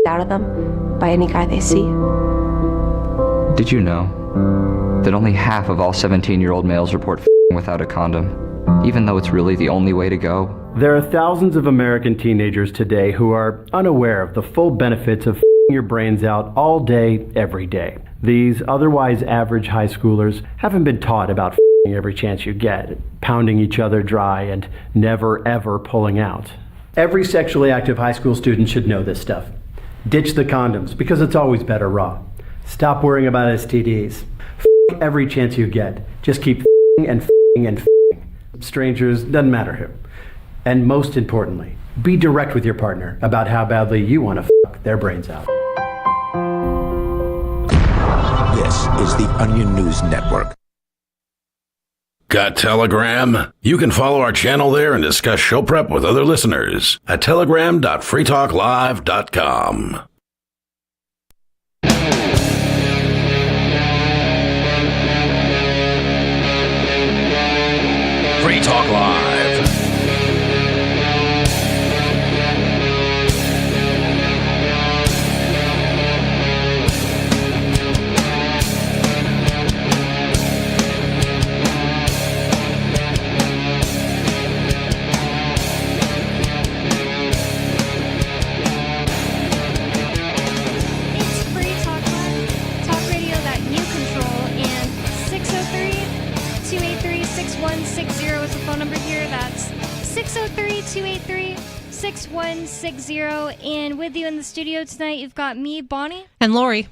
out of them by any guy they see. Did you know that only half of all 17-year-old males report without a condom, even though it's really the only way to go? There are thousands of American teenagers today who are unaware of the full benefits of your brains out all day, every day. These otherwise average high schoolers haven't been taught about every chance you get, pounding each other dry, and never ever pulling out. Every sexually active high school student should know this stuff. Ditch the condoms, because it's always better raw. Stop worrying about STDs. Every chance you get. Just keep and strangers, doesn't matter who. And most importantly, be direct with your partner about how badly you want to their brains out. This is the Onion News Network. Got Telegram? You can follow our channel there and discuss show prep with other listeners at telegram.freetalklive.com. Free Talk Live. Is the phone number here. That's 603-283-6160. And with you in the studio tonight, you've got me, Bonnie. And Lori.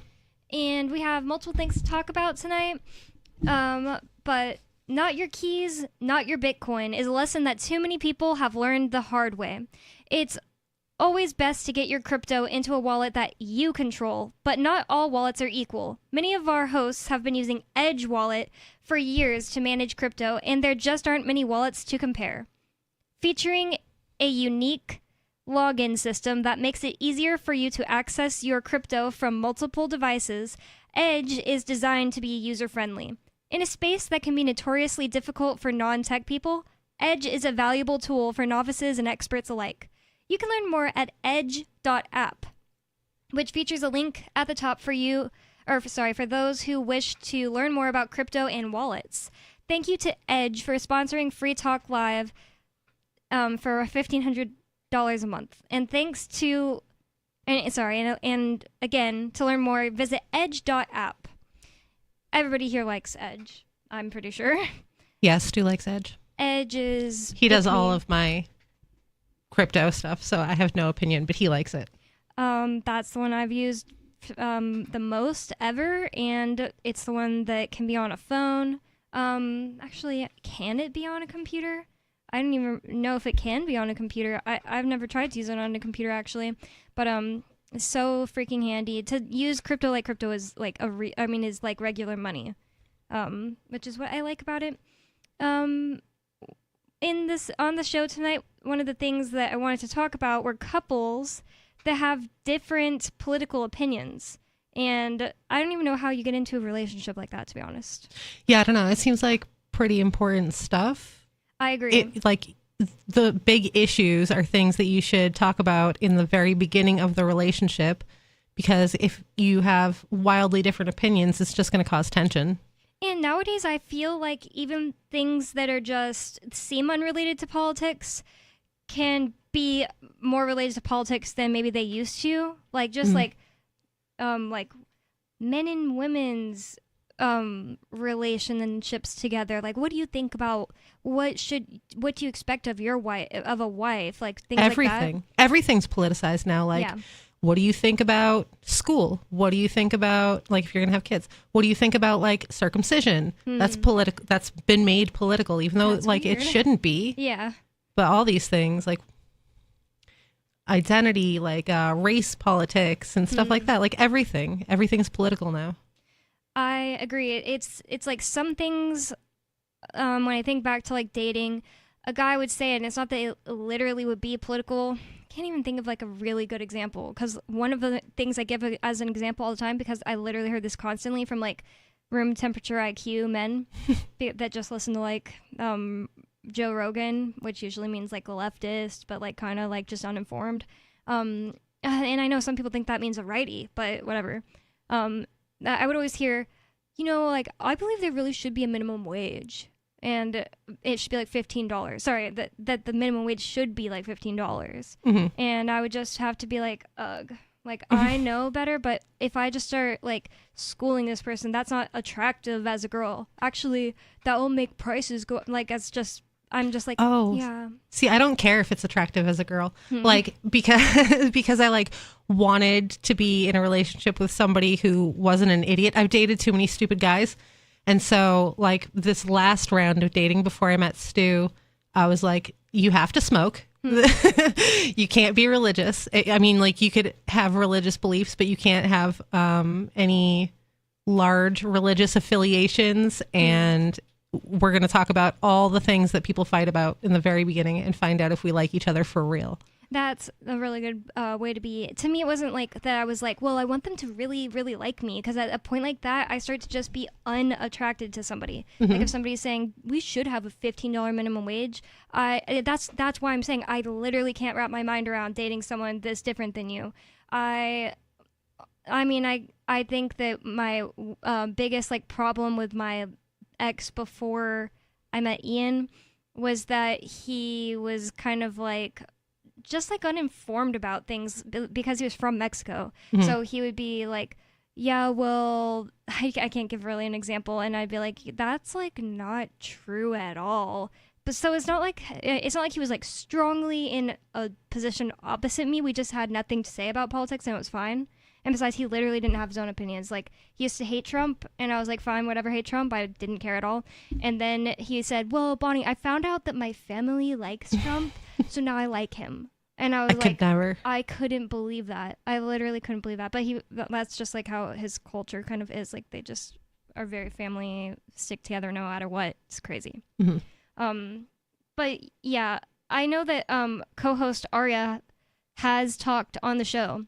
And we have multiple things to talk about tonight. But not your keys, not your Bitcoin is a lesson that too many people have learned the hard way. It's always best to get your crypto into a wallet that you control, but not all wallets are equal. Many of our hosts have been using Edge Wallet for years to manage crypto, and there just aren't many wallets to compare. Featuring a unique login system that makes it easier for you to access your crypto from multiple devices, Edge is designed to be user-friendly. In a space that can be notoriously difficult for non-tech people, Edge is a valuable tool for novices and experts alike. You can learn more at edge.app, which features a link at the top for those who wish to learn more about crypto and wallets. Thank you to Edge for sponsoring Free Talk Live for $1,500 a month. And thanks to, and again, to learn more, visit edge.app. Everybody here likes Edge, I'm pretty sure. Yes, Stu likes Edge. Edge is... He does all of my crypto stuff, so I have no opinion, but he likes it. That's the one I've used the most ever, and it's the one that can be on a phone. Actually, can it be on a computer? I don't even know if it can be on a computer. I've never tried to use it on a computer, actually, but it's so freaking handy. To use crypto like crypto is like is like regular money, which is what I like about it. On the show tonight, one of the things that I wanted to talk about were couples that have different political opinions. And I don't even know how you get into a relationship like that, to be honest. Yeah, I don't know. It seems like pretty important stuff. I agree. The big issues are things that you should talk about in the very beginning of the relationship, because if you have wildly different opinions, it's just going to cause tension. And nowadays, I feel like even things that are just seem unrelated to politics can be more related to politics than maybe they used to. Like just like men and women's relationships together. Like, what do you think about what do you expect of your wife? Like things like that. Everything's politicized now. Like. Yeah. What do you think about school? What do you think about, like, if you're going to have kids? What do you think about, like, circumcision? That's political. That's been made political, even though, that's like, weird. It shouldn't be. Yeah. But all these things, like identity, like race politics and stuff like that, like everything's political now. I agree. It's like some things, when I think back to, like, dating, a guy would say, and it's not that it literally would be political. Can't even think of like a really good example, because one of the things I give as an example all the time, because I literally heard this constantly from like room temperature IQ men that just listen to like Joe Rogan, which usually means like a leftist, but like kind of like just uninformed. and I know some people think that means a righty, but whatever. I would always hear, like, I believe there really should be a minimum wage, and it should be like $15. Sorry, that the minimum wage should be like $15. And I would just have to be like, ugh. Like, I know better, but if I just start, like, schooling this person, that's not attractive as a girl. Actually, that will make prices go up. Like, I'm just like, oh, yeah. See, I don't care if it's attractive as a girl. Like, because I, like, wanted to be in a relationship with somebody who wasn't an idiot. I've dated too many stupid guys. And so, like, this last round of dating before I met Stu, I was like, you have to smoke. You can't be religious. I mean, like, you could have religious beliefs, but you can't have any large religious affiliations. And we're going to talk about all the things that people fight about in the very beginning and find out if we like each other for real. That's a really good way to be. To me, it wasn't like that I was like, well, I want them to really, really like me. Because at a point like that, I start to just be unattracted to somebody. Like if somebody's saying, we should have a $15 minimum wage, that's why I'm saying I literally can't wrap my mind around dating someone this different than you. I mean, I think that my biggest, like, problem with my ex before I met Ian was that he was kind of like just like uninformed about things because he was from Mexico. So he would be like, yeah, well, I can't give really an example, and I'd be like, that's like not true at all. But so it's not like he was like strongly in a position opposite me. We just had nothing to say about politics and it was fine. And besides, he literally didn't have his own opinions. Like, he used to hate Trump, and I was like, fine, whatever, hate Trump. I didn't care at all. And then he said, well, Bonnie, I found out that my family likes Trump, so now I like him. And I was I couldn't believe that. I literally couldn't believe that. But that's just like how his culture kind of is. Like, they just are very family, stick together no matter what. It's crazy. But yeah, I know that co-host Arya has talked on the show,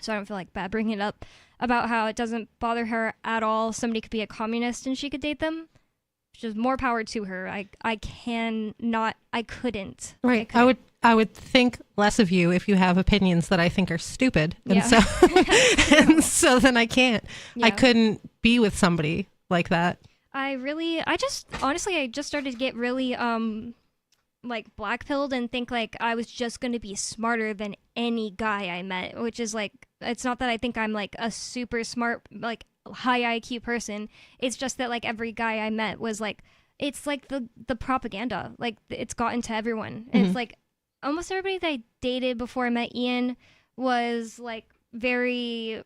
so I don't feel like bad bringing it up, about how it doesn't bother her at all somebody could be a communist and she could date them. Just more power to her. I couldn't. Right. I would think less of you if you have opinions that I think are stupid. And so then I can't. Yeah. I couldn't be with somebody like that. I just started to get really like blackpilled and think like I was just going to be smarter than any guy I met, which is like, it's not that I think I'm like a super smart, like high IQ person. It's just that like every guy I met was like, it's like the propaganda, like it's gotten to everyone. And it's like almost everybody that I dated before I met Ian was like very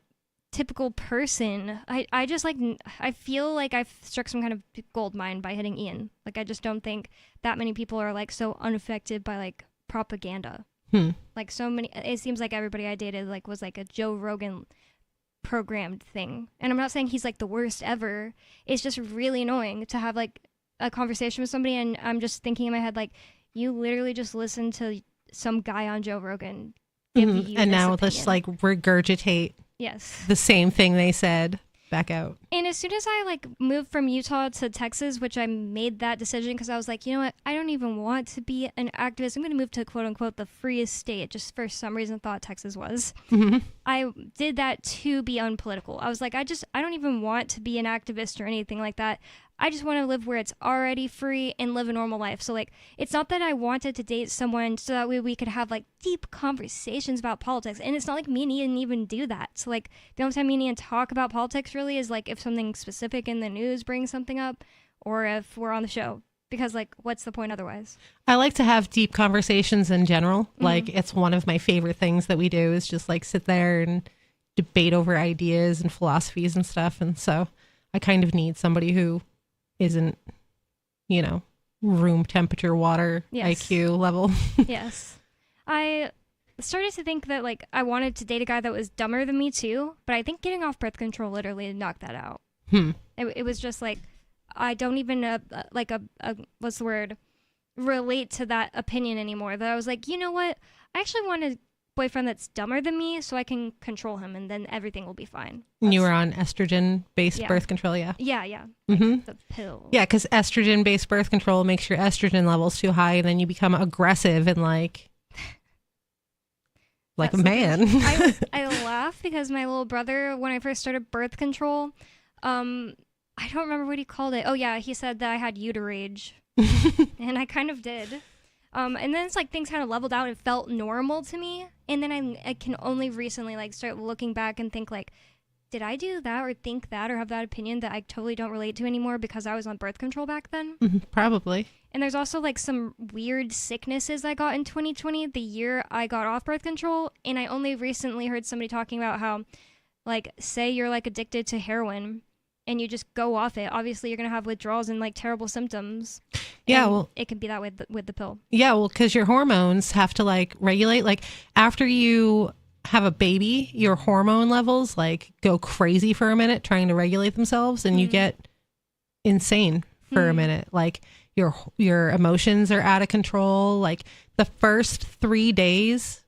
typical person. I just like, I feel like I've struck some kind of gold mine by hitting Ian. Like, I just don't think that many people are like so unaffected by like propaganda. Like, so many, it seems like everybody I dated like was like a Joe Rogan programmed thing. And I'm not saying he's like the worst ever. It's just really annoying to have like a conversation with somebody and I'm just thinking in my head like, you literally just listened to some guy on Joe Rogan give you and now opinion. let's like regurgitate the same thing they said back out. And as soon as I like moved from Utah to Texas, which I made that decision because I was like, you know what, I don't even want to be an activist. I'm going to move to quote unquote the freest state. Just for some reason thought Texas was. I did that to be unpolitical. I was like, I don't even want to be an activist or anything like that. I just want to live where it's already free and live a normal life. So like, it's not that I wanted to date someone so that way we could have like deep conversations about politics. And it's not like me and Ian even do that. So like, the only time me and Ian talk about politics really is like if something specific in the news brings something up or if we're on the show. Because like, what's the point otherwise? I like to have deep conversations in general. Like, it's one of my favorite things that we do is just like sit there and debate over ideas and philosophies and stuff. And so I kind of need somebody who isn't, you know, room temperature water IQ level. Yes. I started to think that like I wanted to date a guy that was dumber than me too, but I think getting off birth control literally knocked that out. It was just like, I don't even like what's the word, relate to that opinion anymore. That I was like, you know what, I actually want a boyfriend that's dumber than me so I can control him and then everything will be fine. You were on estrogen-based birth control, yeah? Yeah. Like the pill. Yeah, because estrogen-based birth control makes your estrogen levels too high and then you become aggressive and like... like a man. I laugh because my little brother, when I first started birth control, I don't remember what he called it. Oh yeah, he said that I had uterage, and I kind of did. And then it's like things kind of leveled out and felt normal to me. And then I can only recently like start looking back and think like, did I do that or think that or have that opinion that I totally don't relate to anymore because I was on birth control back then? Probably. And there's also like some weird sicknesses I got in 2020, the year I got off birth control. And I only recently heard somebody talking about how, like, say you're like addicted to heroin and you just go off it. Obviously, you're going to have withdrawals and like terrible symptoms. Yeah, And well, it can be that with the pill. yeah, well, because your hormones have to like regulate. Like after you have a baby, your hormone levels like go crazy for a minute trying to regulate themselves, and you get insane for a minute. Like your emotions are out of control. Like the first 3 days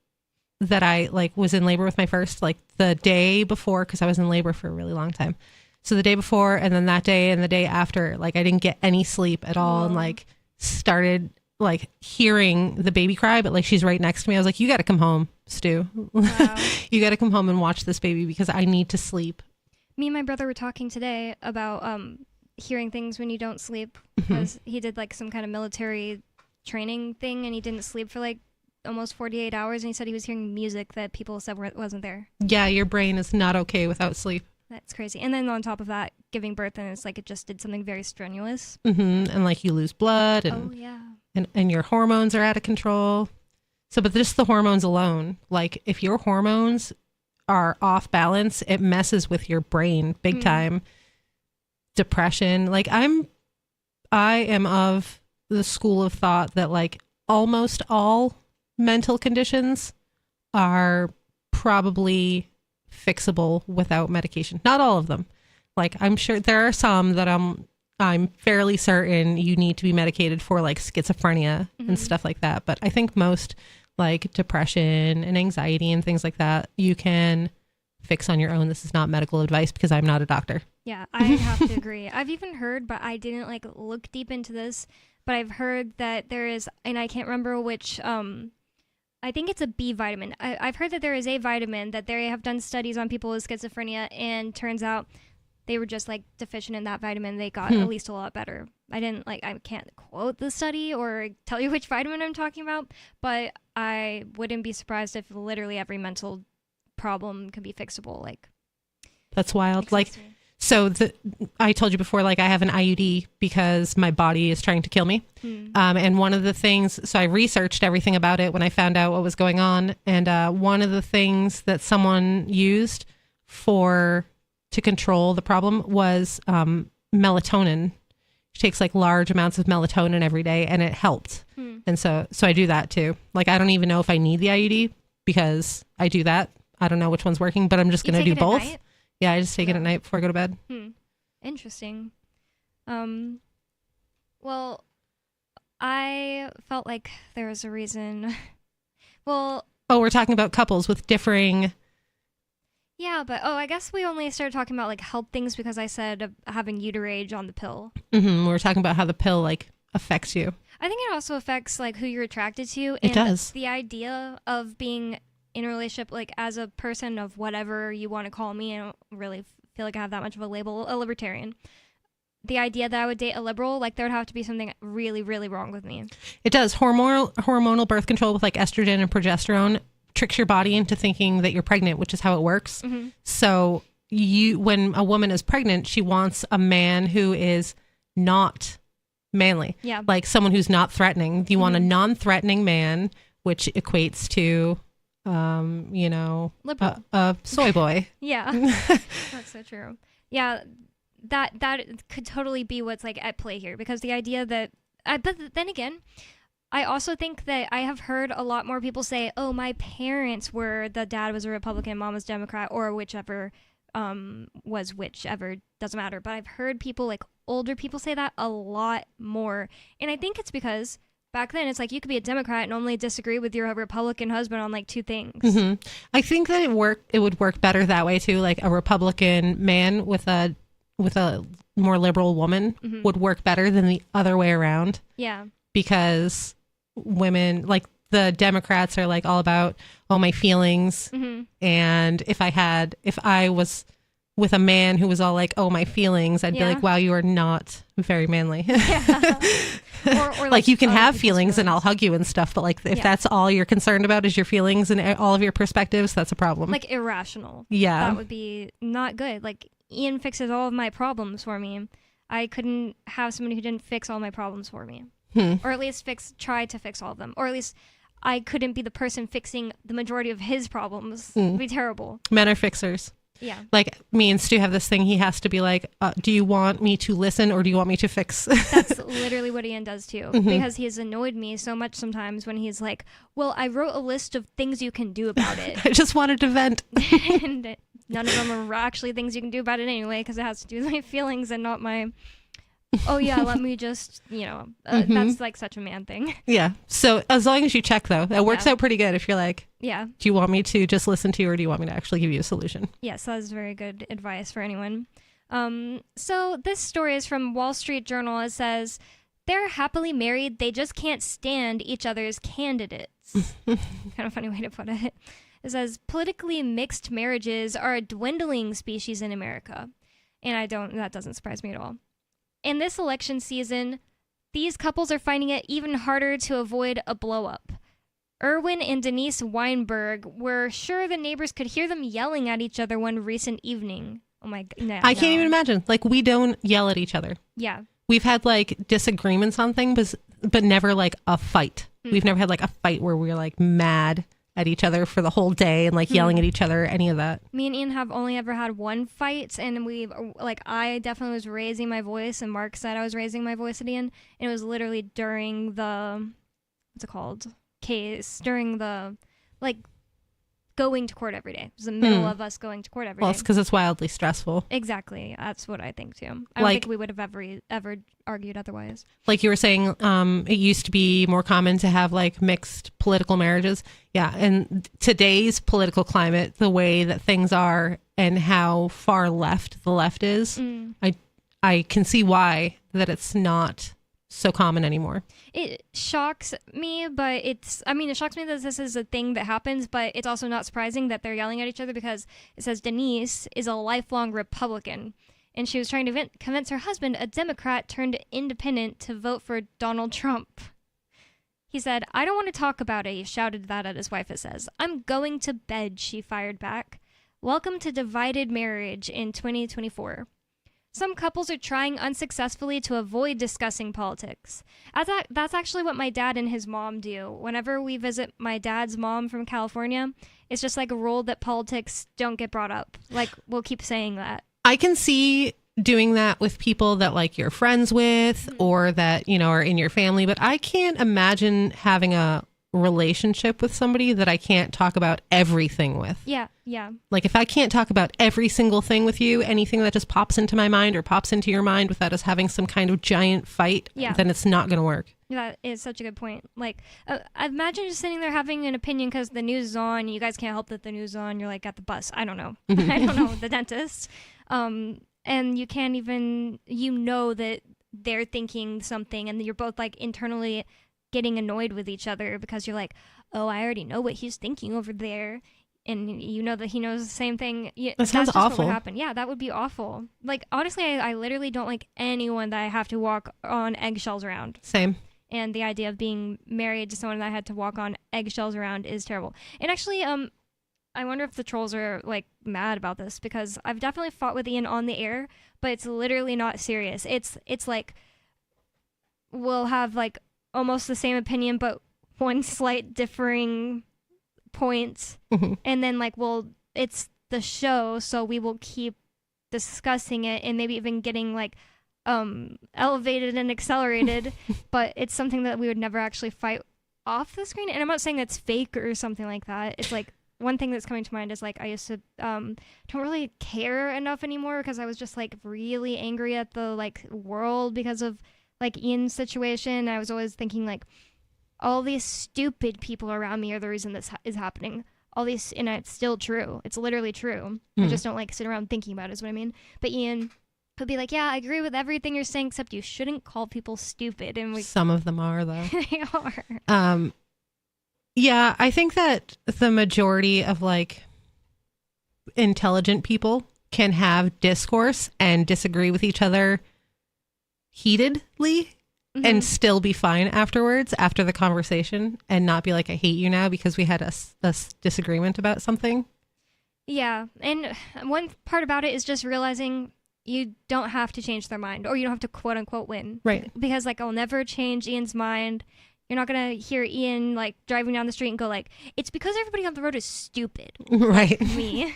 that I like was in labor with my first, like the day before, because I was in labor for a really long time. So the day before and then that day and the day after, like I didn't get any sleep at all, and like started like hearing the baby cry, but like she's right next to me. I was like, you got to come home, Stu. Wow. You got to come home and watch this baby because I need to sleep. Me and my brother were talking today about hearing things when you don't sleep, because he did like some kind of military training thing and he didn't sleep for like almost 48 hours, and he said he was hearing music that people said wasn't there. Yeah, your brain is not okay without sleep. That's crazy. And then on top of that, giving birth, and it's like it just did something very strenuous. And like you lose blood, and Oh yeah. and your hormones are out of control. So, but just the hormones alone, like if your hormones are off balance, it messes with your brain big time. Depression. Like I am of the school of thought that like almost all mental conditions are probably fixable without medication. Not all of them. Like I'm sure there are some that I'm fairly certain you need to be medicated for, like schizophrenia and stuff like that. But I think most like depression and anxiety and things like that you can fix on your own. This is not medical advice because I'm not a doctor. Yeah, I have to agree. I've even heard, but I didn't like look deep into this, but I've heard that there is, and I can't remember which, I think it's a B vitamin. I've heard that there is a vitamin that they have done studies on people with schizophrenia, and turns out they were just like deficient in that vitamin. They got at least a lot better. I can't quote the study or tell you which vitamin I'm talking about, but I wouldn't be surprised if literally every mental problem can be fixable. Like, that's wild. Like, so I told you before, like I have an IUD because my body is trying to kill me. And one of the things, so I researched everything about it when I found out what was going on. And one of the things that someone used to control the problem was melatonin. She takes like large amounts of melatonin every day, and it helped. And so I do that too. Like, I don't even know if I need the IUD because I do that. I don't know which one's working, but I'm just going to do both. Yeah, I just take it at night before I go to bed. Interesting. Well, I felt like there was a reason. Well, we're talking about couples with differing. Yeah, but I guess we only started talking about like health things because I said having uterage on the pill. We're talking about how the pill like affects you. I think it also affects like who you're attracted to. It does. The idea of being in a relationship, like as a person of whatever you want to call me, I don't really feel like I have that much of a label, a libertarian. The idea that I would date a liberal, like there would have to be something really, really wrong with me. It does. Hormonal birth control with like estrogen and progesterone tricks your body into thinking that you're pregnant, which is how it works. So when a woman is pregnant, she wants a man who is not manly. Yeah. Like someone who's not threatening. You want a non-threatening man, which equates to liberal. A soy boy. Yeah. That's so true. Yeah, that could totally be what's like at play here, because the idea that but then again, I also think that I have heard a lot more people say, oh, my parents were, the dad was a Republican, mom was Democrat, or whichever was whichever, doesn't matter. But I've heard people, like older people, say that a lot more. And I think it's because back then it's like you could be a Democrat and only disagree with your Republican husband on like two things. I think that it would work better that way too. Like a Republican man with a more liberal woman would work better than the other way around. Yeah. Because women, like the Democrats are like all about, oh, my feelings. And if I was with a man who was all like, oh, my feelings, I'd be like, wow, you are not very manly. Or like you can have feelings and I'll hug you and stuff, but like if that's all you're concerned about is your feelings and all of your perspectives, that's a problem. Like irrational. Yeah. That would be not good. Like Ian fixes all of my problems for me. I couldn't have somebody who didn't fix all my problems for me. Or at least try to fix all of them. Or at least I couldn't be the person fixing the majority of his problems. It'd be terrible. Men are fixers. Yeah. Like me and Stu have this thing. He has to be like, do you want me to listen or do you want me to fix? That's literally what Ian does too. Because he has annoyed me so much sometimes when he's like, well, I wrote a list of things you can do about it. I just wanted to vent. And none of them are actually things you can do about it anyway, because it has to do with my feelings and not my, oh yeah, let me just, that's like such a man thing. Yeah. So as long as you check though, that works out pretty good if you're like, yeah, do you want me to just listen to you or do you want me to actually give you a solution? Yes, that is very good advice for anyone. So this story is from Wall Street Journal. It says, they're happily married, they just can't stand each other's candidates. Kind of funny way to put it. It says, politically mixed marriages are a dwindling species in America. And that doesn't surprise me at all. In this election season, these couples are finding it even harder to avoid a blow-up. Erwin and Denise Weinberg were sure the neighbors could hear them yelling at each other one recent evening. Oh my God. I can't even imagine. Like, we don't yell at each other. Yeah. We've had like disagreements on things, but never like a fight. We've never had like a fight where we're like mad at each other for the whole day and like yelling at each other, any of that. Me and Ian have only ever had one fight, and I definitely was raising my voice, and Mark said I was raising my voice at Ian, and it was literally during the, what's it called, case, during the, like, going to court every day. It was the middle of us going to court every day. Well, it's because it's wildly stressful. Exactly. That's what I think too. I don't think we would have ever argued otherwise. Like you were saying, it used to be more common to have like mixed political marriages. Yeah. And today's political climate, the way that things are and how far left the left is, I can see why that it's not so common anymore. It shocks me, but it shocks me that this is a thing that happens, but it's also not surprising that they're yelling at each other, because it says Denise is a lifelong Republican, and she was trying to convince her husband, a Democrat turned independent, to vote for Donald Trump. He said, I don't want to talk about it. He shouted that at his wife, it says. I'm going to bed, she fired back. Welcome to divided marriage in 2024. Some couples are trying unsuccessfully to avoid discussing politics. That's actually what my dad and his mom do. Whenever we visit my dad's mom from California, it's just like a rule that politics don't get brought up. Like, we'll keep saying that. I can see doing that with people that like you're friends with or that, are in your family, but I can't imagine having a relationship with somebody that I can't talk about everything with. Yeah. Like if I can't talk about every single thing with you, anything that just pops into my mind or pops into your mind without us having some kind of giant fight, then it's not going to work. That is such a good point. Like, imagine just sitting there having an opinion because the news is on. You guys can't help that the news is on. You're like at the bus. I don't know. I don't know. The dentist. And you can't even, that they're thinking something, and you're both like internally getting annoyed with each other because you're like, oh, I already know what he's thinking over there, and you know that he knows the same thing. That sounds awful. What would happen. Yeah, that would be awful. Like, honestly, I literally don't like anyone that I have to walk on eggshells around. Same. And the idea of being married to someone that I had to walk on eggshells around is terrible. And actually, I wonder if the trolls are like mad about this, because I've definitely fought with Ian on the air, but it's literally not serious. It's like we'll have like almost the same opinion, but one slight differing point. And then like, it's the show, so we will keep discussing it and maybe even getting like elevated and accelerated, but it's something that we would never actually fight off the screen. And I'm not saying that's fake or something like that. It's like, one thing that's coming to mind is like, I used to don't really care enough anymore because I was just like really angry at the like world because of like Ian's situation. I was always thinking like, all these stupid people around me are the reason this is happening. All these, and it's still true. It's literally true. I just don't like sit around thinking about it, is what I mean. But Ian would be like, yeah, I agree with everything you're saying, except you shouldn't call people stupid. And some of them are though. They are. Yeah, I think that the majority of like intelligent people can have discourse and disagree with each other heatedly and still be fine afterwards, after the conversation, and not be like, I hate you now because we had a disagreement about something. Yeah, and one part about it is just realizing you don't have to change their mind, or you don't have to quote unquote win. Right. Because like I'll never change Ian's mind. You're not going to hear Ian like driving down the street and go like, it's because everybody on the road is stupid. Right. Like me.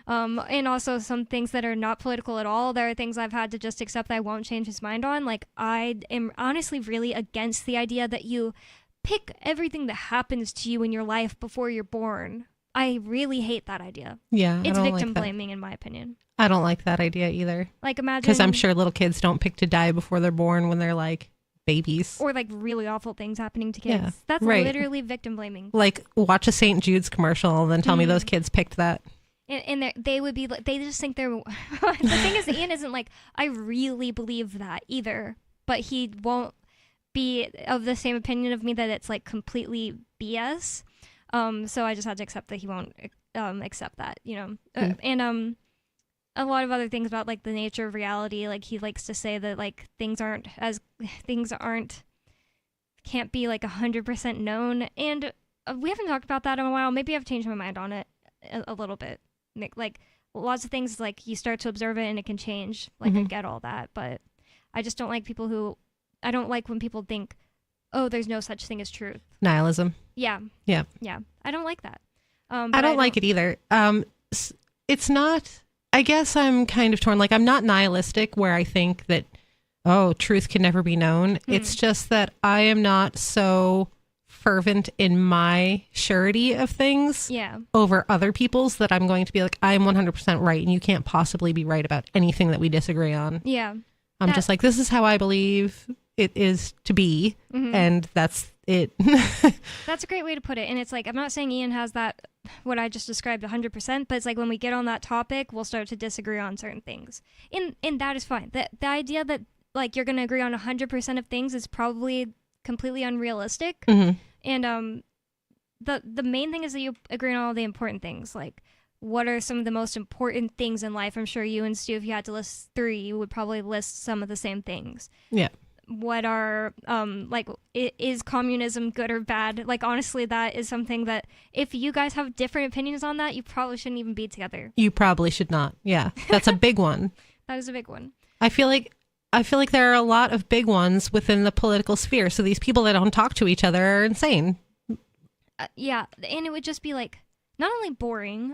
And also some things that are not political at all. There are things I've had to just accept that I won't change his mind on. Like I am honestly really against the idea that you pick everything that happens to you in your life before you're born. I really hate that idea. Yeah. It's I don't victim like that. blaming in my opinion. I don't like that idea either. Like imagine. Because I'm sure little kids don't pick to die before they're born when they're like babies. Or like really awful things happening to kids. Yeah, That's right. literally victim blaming. Like watch a St. Jude's commercial and then tell me those kids picked that. And they would be like, they just think they're. The thing is, Ian isn't like, I really believe that either, but he won't be of the same opinion of me that it's like completely BS. So I just had to accept that he won't accept that, you know. And a lot of other things about like the nature of reality. Like he likes to say that like things can't be like 100% known. And we haven't talked about that in a while. Maybe I've changed my mind on it a little bit. Like lots of things, like you start to observe it and it can change. Like I get all that, but I just don't like I don't like when people think, oh, there's no such thing as truth. Nihilism. Yeah. Yeah. Yeah. I don't like that. I don't like it either. It's not, I guess I'm kind of torn. Like I'm not nihilistic where I think that, oh, truth can never be known. It's just that I am not so fervent in my surety of things over other people's that I'm going to be like, I'm 100% right and you can't possibly be right about anything that we disagree on. Yeah. I'm just like, this is how I believe it is to be, and that's it. That's a great way to put it. And it's like, I'm not saying Ian has that, what I just described 100%, but it's like when we get on that topic, we'll start to disagree on certain things. And that is fine. The idea that like you're going to agree on 100% of things is probably completely unrealistic. And the main thing is that you agree on all the important things. Like, what are some of the most important things in life? I'm sure you and Stu, if you had to list 3, you would probably list some of the same things. Yeah. What are, like, is communism good or bad? Like, honestly, that is something that if you guys have different opinions on that, you probably shouldn't even be together. You probably should not. Yeah. That's a big one. That is a big one. I feel like there are a lot of big ones within the political sphere. So these people that don't talk to each other are insane. Yeah. And it would just be like, not only boring,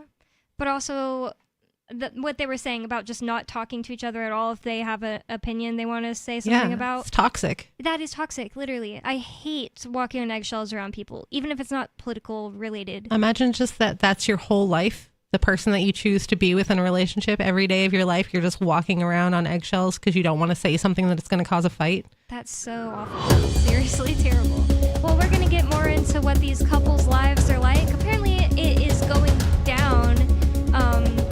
but also what they were saying about just not talking to each other at all if they have an opinion they want to say something about. It's toxic. That is toxic, literally. I hate walking on eggshells around people, even if it's not political related. Imagine just that's your whole life. The person that you choose to be with in a relationship, every day of your life, you're just walking around on eggshells because you don't want to say something that's going to cause a fight. That's so awful. That's seriously terrible. Well, we're going to get more into what these couples' lives are like. Apparently, it is going down.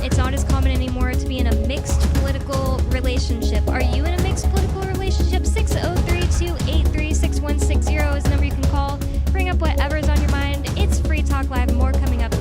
It's not as common anymore to be in a mixed political relationship. Are you in a mixed political relationship? 603-283-6160 is the number you can call. Bring up whatever's on your mind. It's Free Talk Live. More coming up.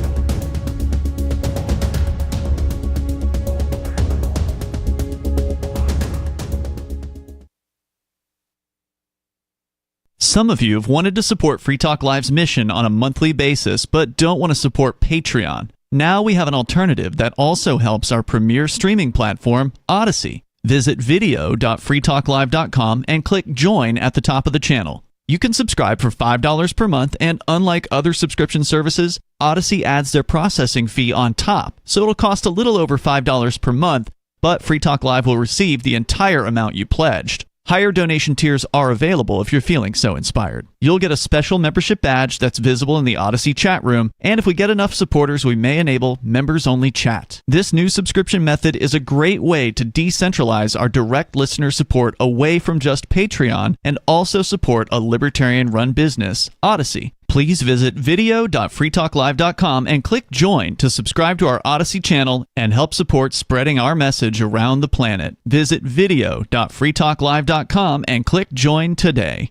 Some of you have wanted to support Free Talk Live's mission on a monthly basis, but don't want to support Patreon. Now we have an alternative that also helps our premier streaming platform, Odyssey. Visit video.freetalklive.com and click Join at the top of the channel. You can subscribe for $5 per month, and unlike other subscription services, Odyssey adds their processing fee on top, so it'll cost a little over $5 per month, but Free Talk Live will receive the entire amount you pledged. Higher donation tiers are available if you're feeling so inspired. You'll get a special membership badge that's visible in the Odyssey chat room, and if we get enough supporters, we may enable members-only chat. This new subscription method is a great way to decentralize our direct listener support away from just Patreon and also support a libertarian-run business, Odyssey. Please visit video.freetalklive.com and click Join to subscribe to our Odyssey channel and help support spreading our message around the planet. Visit video.freetalklive.com and click Join today.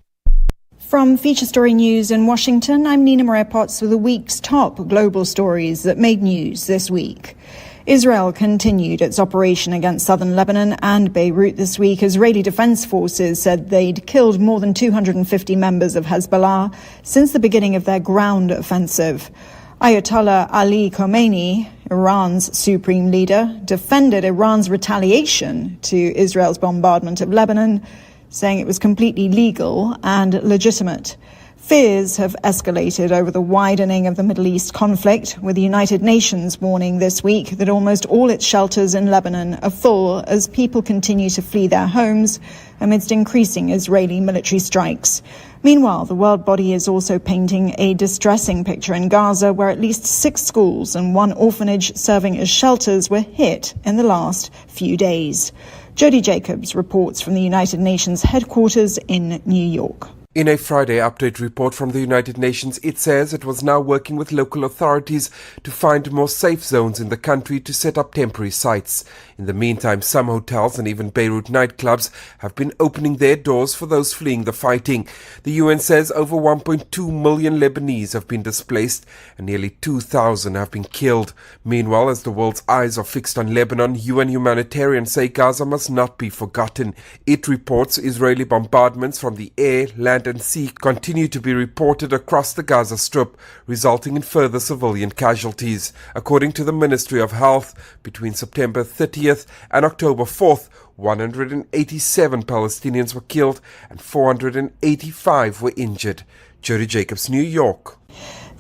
From Feature Story News in Washington, I'm Nina Maria-Potts with the week's top global stories that made news this week. Israel continued its operation against southern Lebanon and Beirut this week. Israeli defense forces said they'd killed more than 250 members of Hezbollah since the beginning of their ground offensive. Ayatollah Ali Khamenei, Iran's supreme leader, defended Iran's retaliation to Israel's bombardment of Lebanon, saying it was completely legal and legitimate. Fears have escalated over the widening of the Middle East conflict, with the United Nations warning this week that almost all its shelters in Lebanon are full as people continue to flee their homes amidst increasing Israeli military strikes. Meanwhile, the world body is also painting a distressing picture in Gaza, where at least 6 schools and 1 orphanage serving as shelters were hit in the last few days. Jody Jacobs reports from the United Nations headquarters in New York. In a Friday update report from the United Nations, it says it was now working with local authorities to find more safe zones in the country to set up temporary sites. In the meantime, some hotels and even Beirut nightclubs have been opening their doors for those fleeing the fighting. The UN says over 1.2 million Lebanese have been displaced and nearly 2,000 have been killed. Meanwhile, as the world's eyes are fixed on Lebanon, UN humanitarians say Gaza must not be forgotten. It reports Israeli bombardments from the air, land and sea continue to be reported across the Gaza Strip, resulting in further civilian casualties. According to the Ministry of Health, between September 30th and October 4th, 187 Palestinians were killed and 485 were injured. Jody Jacobs, New York.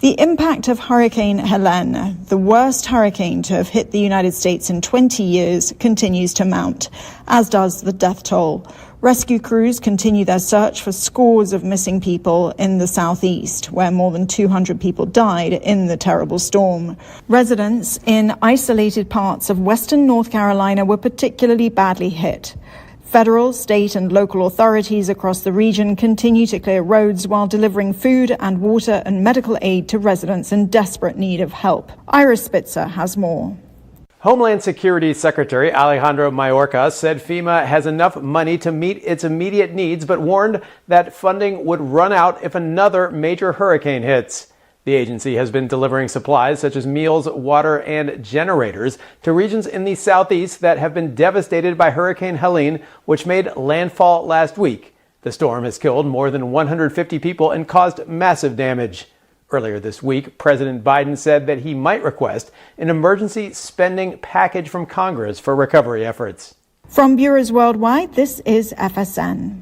The impact of Hurricane Helene, the worst hurricane to have hit the United States in 20 years, continues to mount, as does the death toll. Rescue crews continue their search for scores of missing people in the southeast, where more than 200 people died in the terrible storm. Residents in isolated parts of western North Carolina were particularly badly hit. Federal, state and local authorities across the region continue to clear roads while delivering food and water and medical aid to residents in desperate need of help. Ira Spitzer has more. Homeland Security Secretary Alejandro Mayorkas said FEMA has enough money to meet its immediate needs, but warned that funding would run out if another major hurricane hits. The agency has been delivering supplies such as meals, water, and generators to regions in the southeast that have been devastated by Hurricane Helene, which made landfall last week. The storm has killed more than 150 people and caused massive damage. Earlier this week, President Biden said that he might request an emergency spending package from Congress for recovery efforts. From bureaus worldwide, this is FSN.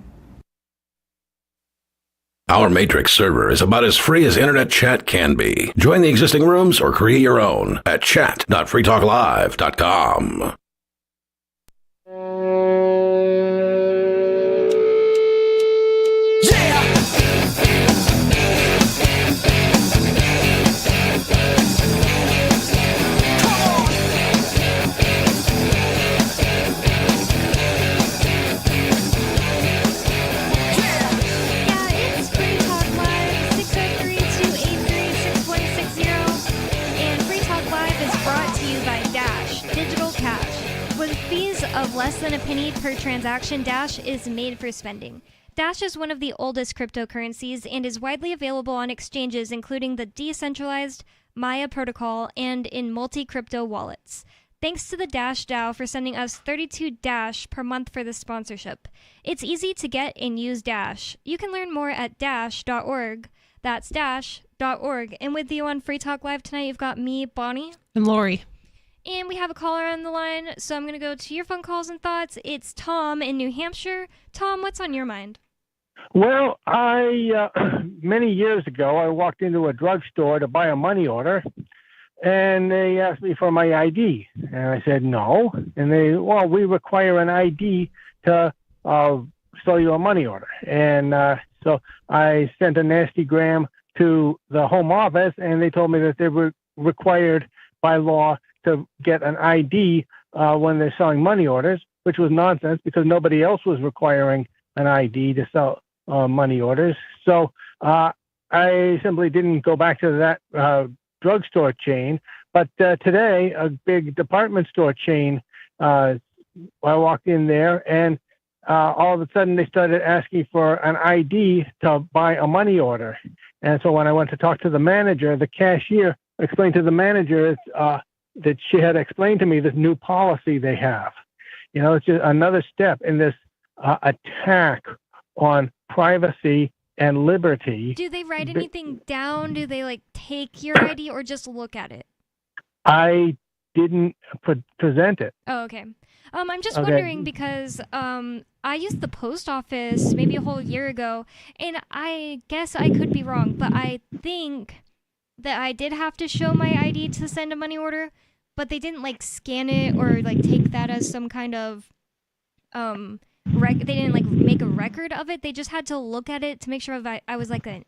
Our Matrix server is about as free as internet chat can be. Join the existing rooms or create your own at chat.freetalklive.com. Of less than a penny per transaction, Dash is made for spending. Dash is one of the oldest cryptocurrencies and is widely available on exchanges including the decentralized Maya protocol and in multi-crypto wallets. Thanks to the Dash DAO for sending us 32 Dash per month for this sponsorship. It's easy to get and use Dash. You can learn more at dash.org. That's dash.org. And with you on Free Talk Live tonight, you've got me, Bonnie. And Lori. And we have a caller on the line, so I'm going to go to your phone calls and thoughts. It's Tom in New Hampshire. Tom, what's on your mind? Well, many years ago, I walked into a drugstore to buy a money order, and they asked me for my ID. And I said, no. And we require an ID to sell you a money order. And so I sent a nasty gram to the home office, and they told me that they were required by law to get an ID when they're selling money orders, which was nonsense because nobody else was requiring an ID to sell money orders. So I simply didn't go back to that drugstore chain. But today, a big department store chain, I walked in there and all of a sudden they started asking for an ID to buy a money order. And so when I went to talk to the manager, the cashier explained to the manager that she had explained to me this new policy they have. It's just another step in this attack on privacy and liberty. Do they write anything down? Do they like take your ID or just look at it? I didn't present it. Oh, okay. I'm just wondering because I used the post office maybe a whole year ago, and I guess I could be wrong, but I think that I did have to show my ID to send a money order, but they didn't like scan it or like take that as some kind of they didn't like make a record of it. They just had to look at it to make sure that I was like a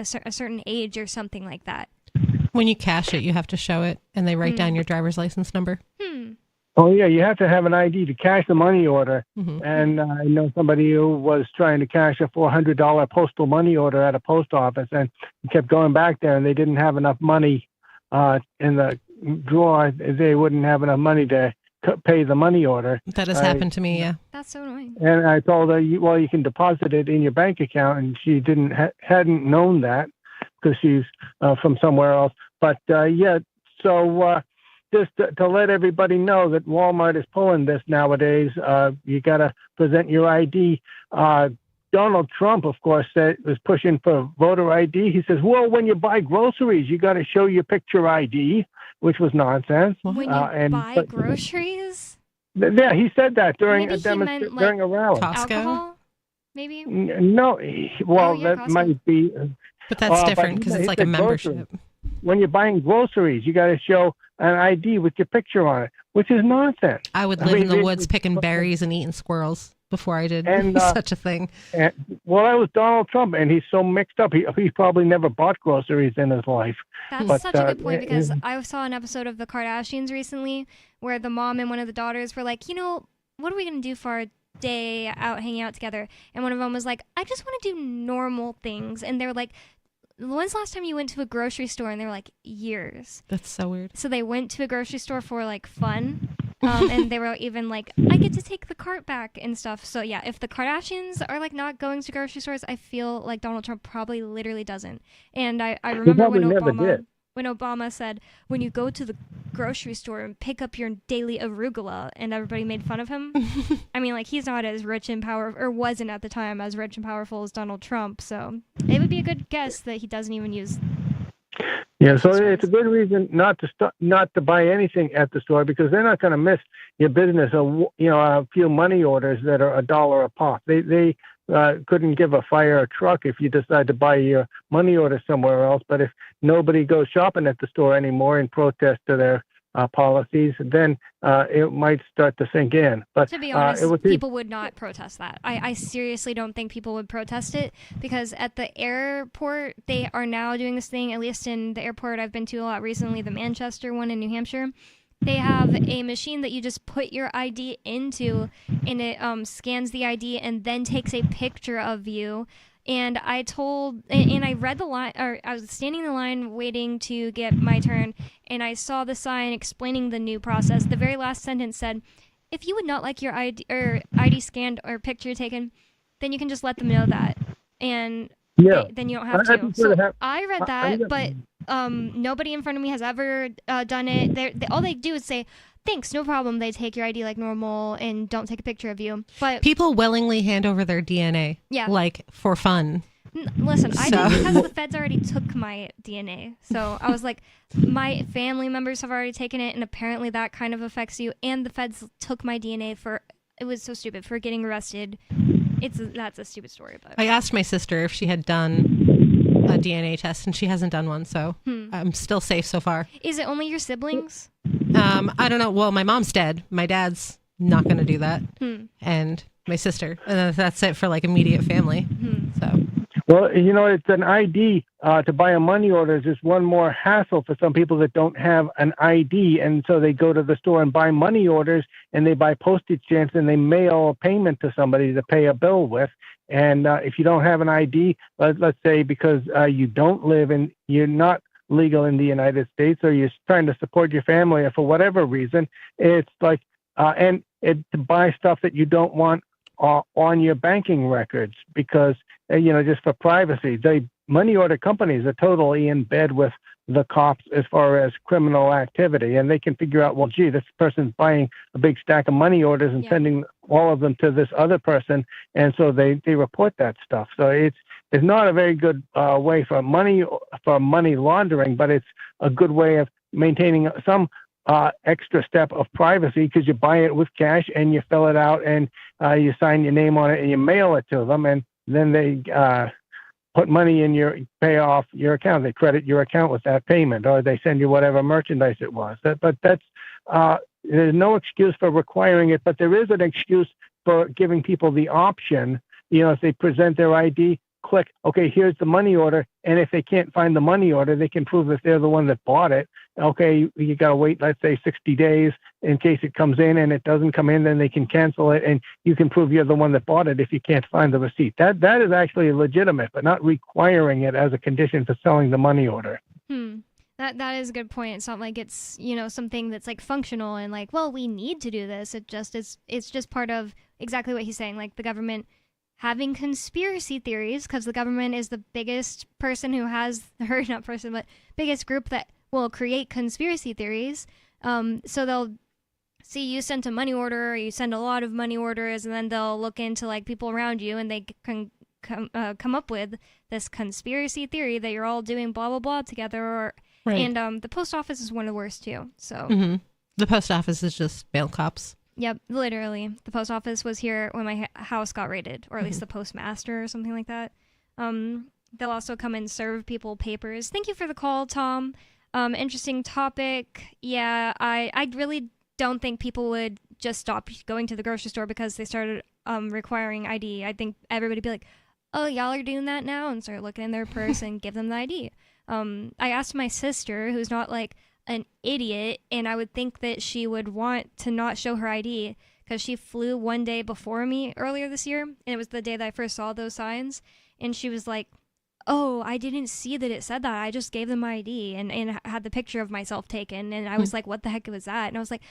certain age or something like that. When you cash it, you have to show it, and they write down your driver's license number. Oh, yeah, you have to have an ID to cash the money order. Mm-hmm. And I know somebody who was trying to cash a $400 postal money order at a post office, and he kept going back there, and they didn't have enough money in the drawer. They wouldn't have enough money to pay the money order. That has happened to me, yeah. That's so annoying. And I told her, you can deposit it in your bank account, and she hadn't known that because she's from somewhere else. But, just to let everybody know that Walmart is pulling this nowadays. You got to present your ID. Donald Trump, of course, was pushing for voter ID. He says, well, when you buy groceries, you got to show your picture ID, which was nonsense. When you buy groceries? Yeah, he said that during Maybe during a rally. Costco? Alcohol? Maybe? No, that Costco. might be. But that's different because it's like a membership. Groceries. When you're buying groceries, you got to show an ID with your picture on it, which is nonsense. I would live in the woods picking berries and eating squirrels before I did such a thing. That was Donald Trump, and he's so mixed up. He probably never bought groceries in his life. That's such a good point, because I saw an episode of The Kardashians recently where the mom and one of the daughters were like, what are we going to do for our day out hanging out together? And one of them was like, I just want to do normal things. And they were like, when's the last time you went to a grocery store? And they were like, years. That's so weird. So they went to a grocery store for like fun. And they were even like, I get to take the cart back and stuff. So yeah, if the Kardashians are like not going to grocery stores, I feel like Donald Trump probably literally doesn't. And I remember when Obama said, when you go to the grocery store and pick up your daily arugula, and everybody made fun of him. I mean, like, he's not as rich and powerful, or wasn't at the time as rich and powerful as Donald Trump. So it would be a good guess that he doesn't even use. Yeah, so it's a good reason not to buy anything at the store, because they're not going to miss your business. A few money orders that are $1 a pop. They couldn't give a fire truck if you decide to buy your money order somewhere else. But if nobody goes shopping at the store anymore in protest to their policies, then it might start to sink in. But to be honest, people would not protest that. I seriously don't think people would protest it, because at the airport, they are now doing this thing, at least in the airport I've been to a lot recently, the Manchester one in New Hampshire. They have a machine that you just put your ID into, and it scans the ID and then takes a picture of you. And I read the line, or I was standing in the line waiting to get my turn, and I saw the sign explaining the new process. The very last sentence said, if you would not like your ID scanned or picture taken, then you can just let them know that. And then you don't have to. So I read that, but nobody in front of me has ever done it. All they do is say, thanks, no problem. They take your ID like normal and don't take a picture of you. But people willingly hand over their DNA, like for fun. Listen, I did because the feds already took my DNA. So I was like, my family members have already taken it, and apparently that kind of affects you. And the feds took my DNA it was so stupid, for getting arrested. That's a stupid story. But I asked my sister if she had done a DNA test, and she hasn't done one, so I'm still safe so far. Is it only your siblings? I don't know. Well, my mom's dead. My dad's not going to do that, and my sister, and that's it for like immediate family. So. Well, it's an ID to buy a money order is just one more hassle for some people that don't have an ID, and so they go to the store and buy money orders, and they buy postage stamps, and they mail a payment to somebody to pay a bill with. And if you don't have an ID, let's say because you don't live in, you're not legal in the United States, or you're trying to support your family, or for whatever reason, it's like, to buy stuff that you don't want on your banking records because, just for privacy. The money order companies are totally in bed with the cops as far as criminal activity, and they can figure out, well, gee, this person's buying a big stack of money orders and sending all of them to this other person, and so they report that stuff. So it's not a very good way for money laundering, but it's a good way of maintaining some extra step of privacy because you buy it with cash and you fill it out and you sign your name on it and you mail it to them, and then they put money in pay off your account. They credit your account with that payment, or they send you whatever merchandise it was. But that's there's no excuse for requiring it, but there is an excuse for giving people the option. If they present their ID, click, okay, here's the money order. And if they can't find the money order, they can prove that they're the one that bought it. Okay, you got to wait, let's say 60 days in case it comes in, and it doesn't come in, then they can cancel it. And you can prove you're the one that bought it if you can't find the receipt. That is actually legitimate, but not requiring it as a condition for selling the money order. That is a good point. It's not like it's, something that's like functional and like, well, we need to do this. It's just part of exactly what he's saying. Like the government having conspiracy theories, because the government is the biggest person who has, or not person, but biggest group that will create conspiracy theories. So they'll see you sent a money order, or you send a lot of money orders, and then they'll look into like people around you, and they can come up with this conspiracy theory that you're all doing blah blah blah together. Right. And the post office is one of the worst too. So the post office is just mail cops. Yep, literally. The post office was here when my house got raided, or at least the postmaster or something like that. They'll also come and serve people papers. Thank you for the call, Tom. Interesting topic. Yeah, I really don't think people would just stop going to the grocery store because they started requiring ID. I think everybody would be like, oh, y'all are doing that now, and start looking in their purse and give them the ID. I asked my sister, who's not like an idiot, and I would think that she would want to not show her ID because she flew one day before me earlier this year, and it was the day that I first saw those signs, and she was like, oh, I didn't see that it said that. I just gave them my ID and had the picture of myself taken, and I was like, what the heck was that? And I was like,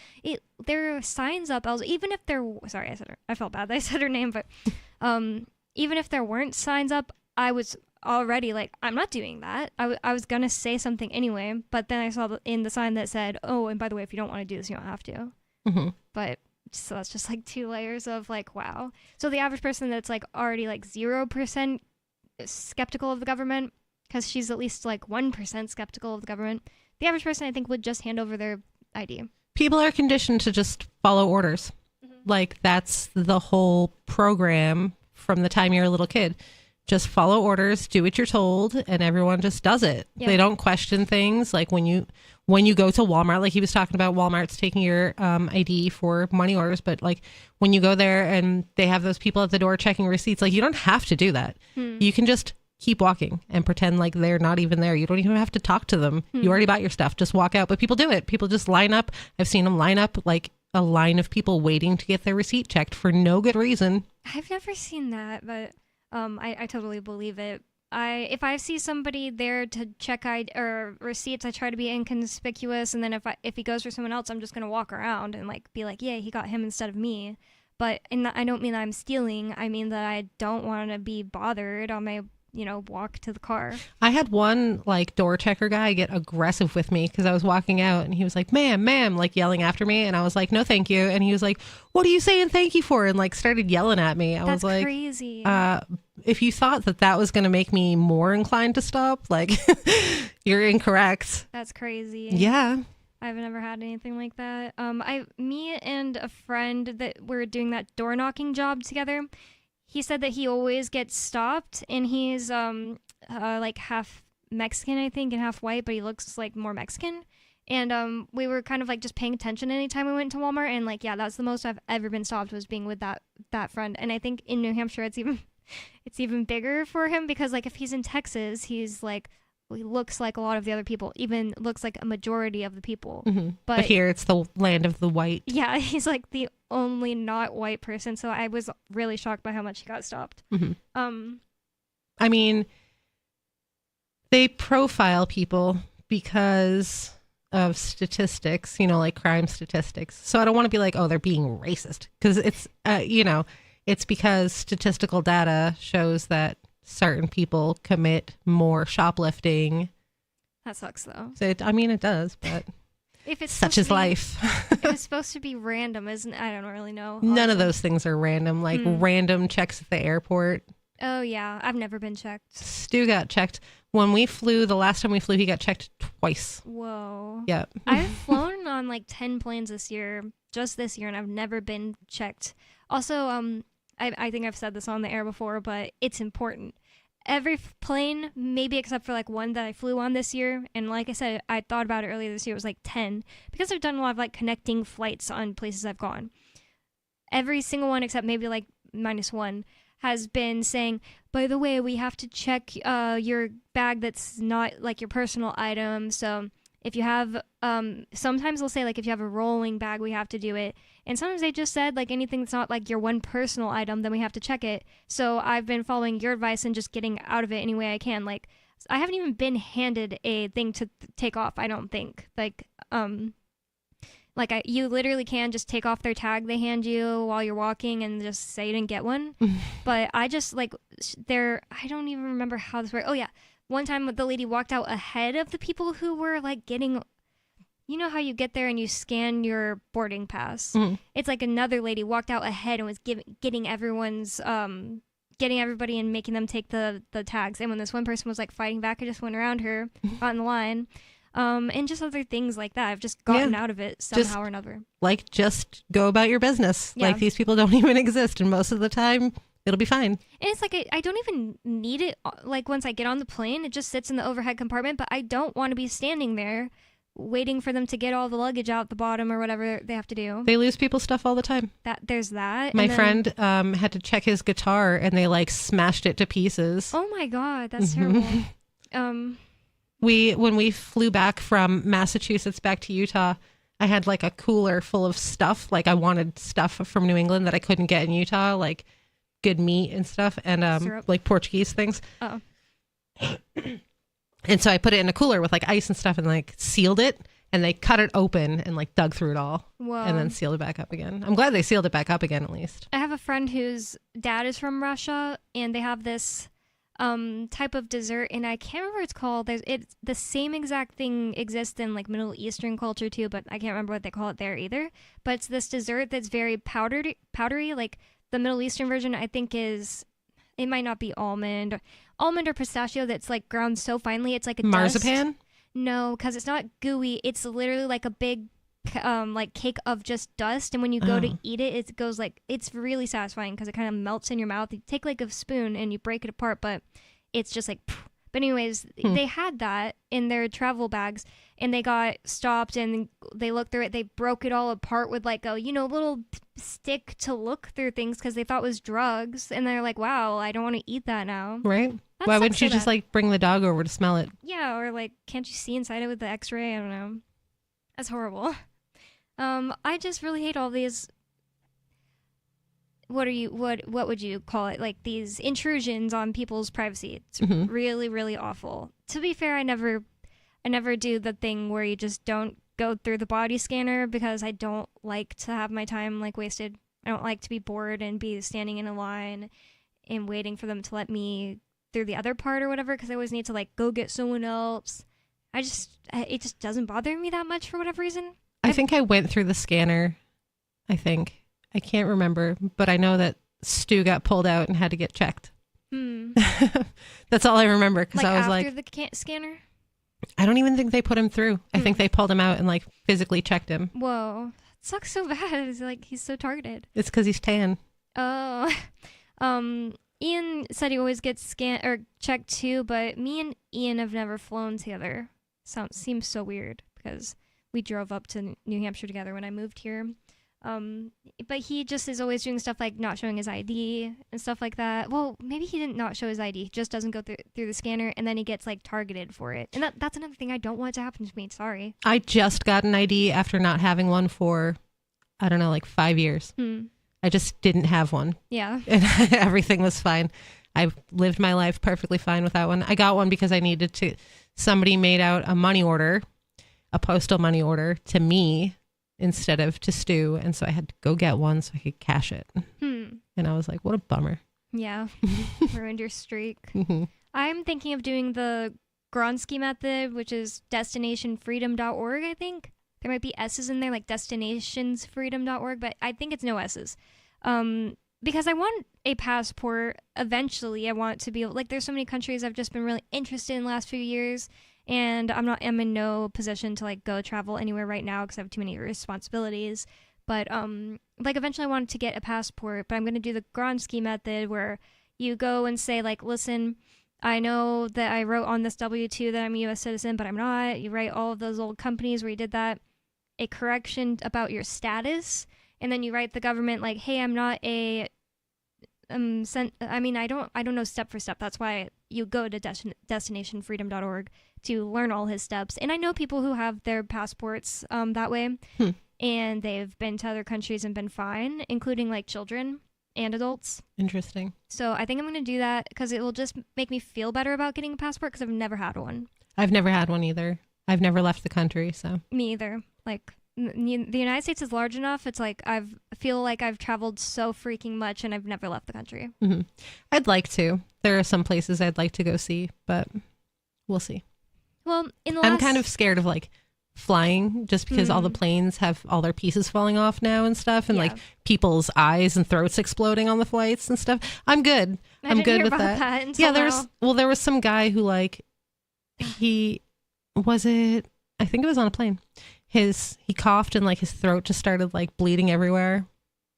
there are signs up. Even if there, sorry, I felt bad that I said her name, but even if there weren't signs up, I was already like, I'm not doing that. I was gonna say something anyway, but then I saw in the sign that said, oh, and by the way, if you don't want to do this, you don't have to. But so that's just like 2 layers of like, wow. So the average person that's like already like 0% skeptical of the government, because she's at least like 1% skeptical of the government, the average person I think would just hand over their ID. People are conditioned to just follow orders. Like that's the whole program from the time you're a little kid. Just follow orders, do what you're told, and everyone just does it. Yeah. They don't question things. Like when you go to Walmart, like he was talking about, Walmart's taking your ID for money orders, but like when you go there and they have those people at the door checking receipts, like you don't have to do that. You can just keep walking and pretend like they're not even there. You don't even have to talk to them. You already bought your stuff. Just walk out. But people do it. People just line up. I've seen them line up like a line of people waiting to get their receipt checked for no good reason. I've never seen that, but I totally believe it. If I see somebody there to check ID or receipts, I try to be inconspicuous, and then if he goes for someone else, I'm just gonna walk around and like be like, yeah, he got him instead of me. But I don't mean that I'm stealing. I mean that I don't want to be bothered on my walk to the car. I had one like door checker guy get aggressive with me because I was walking out and he was like, ma'am, like yelling after me, and I was like, no thank you, and he was like, what are you saying thank you for, and like started yelling at me. I was like, crazy. If you thought that was going to make me more inclined to stop, like you're incorrect. That's crazy. Yeah. I've never had anything like that. Me and a friend that were doing that door knocking job together, he said that he always gets stopped, and he's like half Mexican, I think, and half white, but he looks like more Mexican. And we were kind of like just paying attention anytime we went to Walmart, and like, yeah, that's the most I've ever been stopped, was being with that friend. And I think in New Hampshire it's even bigger for him, because like if he's in Texas, he's like, he looks like a lot of the other people, even looks like a majority of the people. But here it's the land of the white. Yeah, he's like the only not white person, so I was really shocked by how much he got stopped. I mean, they profile people because of statistics, like crime statistics. So I don't want to be like, oh, they're being racist, because it's It's because statistical data shows that certain people commit more shoplifting. That sucks, though. So it does, but if it's such is life. If it's supposed to be random, isn't? I don't really know. None of those things are random. Like random checks at the airport. Oh yeah, I've never been checked. Stu got checked when we flew. The last time we flew, he got checked twice. Whoa. Yep. I've flown on like 10 planes this year, just this year, and I've never been checked. Also, I think I've said this on the air before, but it's important. Every plane, maybe except for like one that I flew on this year, and like I said, I thought about it earlier this year, it was like 10, because I've done a lot of like connecting flights on places I've gone. Every single one except maybe like -1 has been saying, by the way, we have to check your bag that's not like your personal item. So if you have, sometimes they'll say like if you have a rolling bag, we have to do it. And sometimes they just said like anything that's not like your one personal item, then we have to check it. So I've been following your advice and just getting out of it any way I can. Like I haven't even been handed a thing to take off, I don't think. You literally can just take off their tag they hand you while you're walking and just say you didn't get one. But I just I don't even remember how this worked. Oh yeah. One time the lady walked out ahead of the people who were like getting, you know how you get there and you scan your boarding pass? Mm-hmm. It's like another lady walked out ahead and was getting everyone's, getting everybody and making them take the tags. And when this one person was like fighting back, I just went around her, got in the line. And just other things like that. I've just gotten out of it somehow or another. Just go about your business. Yeah. Like these people don't even exist. And most of the time, it'll be fine. And it's like, I don't even need it. Like once I get on the plane, it just sits in the overhead compartment. But I don't want to be standing there waiting for them to get all the luggage out the bottom or whatever they have to do. They lose people's stuff all the time. There's that. My friend had to check his guitar and they like smashed it to pieces. Oh my God, that's terrible. When we flew back from Massachusetts back to Utah, I had like a cooler full of stuff. Like I wanted stuff from New England that I couldn't get in Utah, like good meat and stuff, and like Portuguese things. Oh. And so I put it in a cooler with like ice and stuff and like sealed it, and they cut it open and like dug through it all. Whoa. And then sealed it back up again. I'm glad they sealed it back up again at least. I have a friend whose dad is from Russia, and they have this type of dessert, and I can't remember what it's called. It's the same exact thing exists in like Middle Eastern culture too, but I can't remember what they call it there either. But it's this dessert that's very powdery. Like the Middle Eastern version, I think it might not be almond or pistachio. That's like ground so finely it's like a marzipan. Dust. No, because it's not gooey. It's literally like a big like cake of just dust, and when you go to eat it, it goes like, it's really satisfying because it kind of melts in your mouth. You take like a spoon and you break it apart, but it's just like phew. But anyways, they had that in their travel bags, and they got stopped and they looked through it. They broke it all apart with like a little stick to look through things because they thought it was drugs, and they're like, wow, I don't want to eat that now. Right. Why wouldn't you just like bring the dog over to smell it? Yeah, or like, can't you see inside it with the x-ray? I don't know. That's horrible. I just really hate all these, what would you call it? Like these intrusions on people's privacy. It's really, really awful. To be fair, I never do the thing where you just don't go through the body scanner because I don't like to have my time like wasted. I don't like to be bored and be standing in a line and waiting for them to let me through the other part or whatever, because I always need to like go get someone else. It just doesn't bother me that much for whatever reason. I think I went through the scanner. I can't remember, but I know that Stu got pulled out and had to get checked. That's all I remember, because I was after the scanner? I don't even think they put him through. I think they pulled him out and like physically checked him. Whoa, that sucks so bad. It's like he's so targeted. It's because he's tan. Oh, Ian said he always gets scanned or checked too, but me and Ian have never flown together. Seems so weird because we drove up to New Hampshire together when I moved here. But he just is always doing stuff like not showing his ID and stuff like that. Well, maybe he didn't not show his ID. He just doesn't go through the scanner, and then he gets like targeted for it. And that's another thing I don't want to happen to me. Sorry. I just got an ID after not having one for, I don't know, like 5 years. I just didn't have one. Yeah. And everything was fine. I lived my life perfectly fine without one. I got one because I needed to, somebody made out a money order, a postal money order to me instead of to Stu. And so I had to go get one so I could cash it. And I was like, what a bummer. Yeah, ruined your streak. Mm-hmm. I'm thinking of doing the Gronsky method, which is destinationfreedom.org, I think. There might be S's in there, like destinationsfreedom.org, but I think it's no S's. Because I want a passport eventually. I want to be able, like, there's so many countries I've just been really interested in the last few years, and I'm in no position to, like, go travel anywhere right now because I have too many responsibilities. But, like, eventually I wanted to get a passport, but I'm going to do the Gronsky method where you go and say, like, listen, I know that I wrote on this W-2 that I'm a U.S. citizen, but I'm not. You write all of those old companies where you did that, a correction about your status, and then you write the government, like, hey, I'm not a, I don't know step for step. That's why you go to destinationfreedom.org to learn all his steps. And I know people who have their passports that way, and they've been to other countries and been fine, including, like, children and adults. Interesting. So I think I'm going to do that because it will just make me feel better about getting a passport because I've never had one. I've never had one either. I've never left the country, so. Me either. Like, the United States is large enough. It's like I feel like I've traveled so freaking much and I've never left the country. Mm-hmm. I'd like to. There are some places I'd like to go see, but we'll see. Well, I'm kind of scared of, like, flying just because all the planes have all their pieces falling off now and stuff, and like people's eyes and throats exploding on the flights and stuff. I'm good. I'm good with that. Yeah, there was some guy who, like, I think it was on a plane. He coughed and, like, his throat just started, like, bleeding everywhere.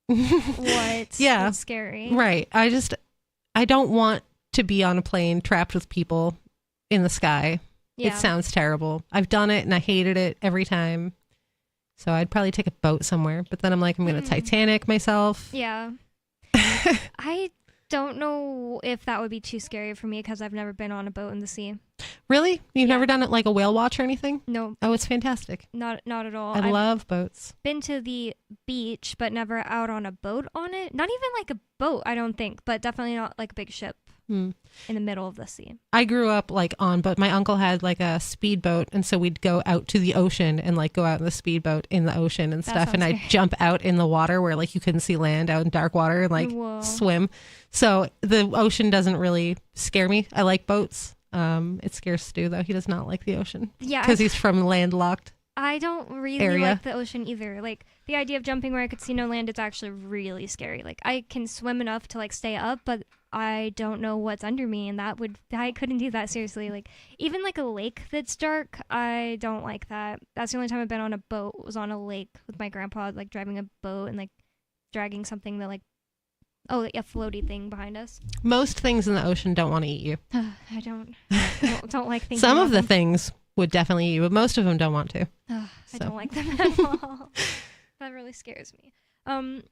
What? Yeah. That's scary. Right. I don't want to be on a plane trapped with people in the sky. Yeah. It sounds terrible. I've done it and I hated it every time. So I'd probably take a boat somewhere. But then I'm like, I'm going to Titanic myself. Yeah. I don't know if that would be too scary for me because I've never been on a boat in the sea. Really? You've never done it like a whale watch or anything? No. Oh, it's fantastic. Not at all. I love boats. Been to the beach, but never out on a boat on it. Not even like a boat, I don't think, but definitely not like a big ship in the middle of the sea. I grew up like on boat. My uncle had like a speedboat, and so we'd go out to the ocean and like go out in the speedboat in the ocean and stuff. And I'd jump out in the water where like you couldn't see land, out in dark water, and like swim. So the ocean doesn't really scare me. I like boats. It scares Stu though. He does not like the ocean. Yeah, because he's from landlocked. I don't really like the ocean either. Like the idea of jumping where I could see no land, it's actually really scary. Like I can swim enough to like stay up, but I don't know what's under me, and I couldn't do that seriously. Like even like a lake that's dark, I don't like that. That's the only time I've been on a boat was on a lake with my grandpa, like driving a boat and like dragging something that like a floaty thing behind us. Most things in the ocean don't want to eat you. I don't like thinking Some of the them. things would definitely eat you, but most of them don't want to. I don't like them at all. That really scares me.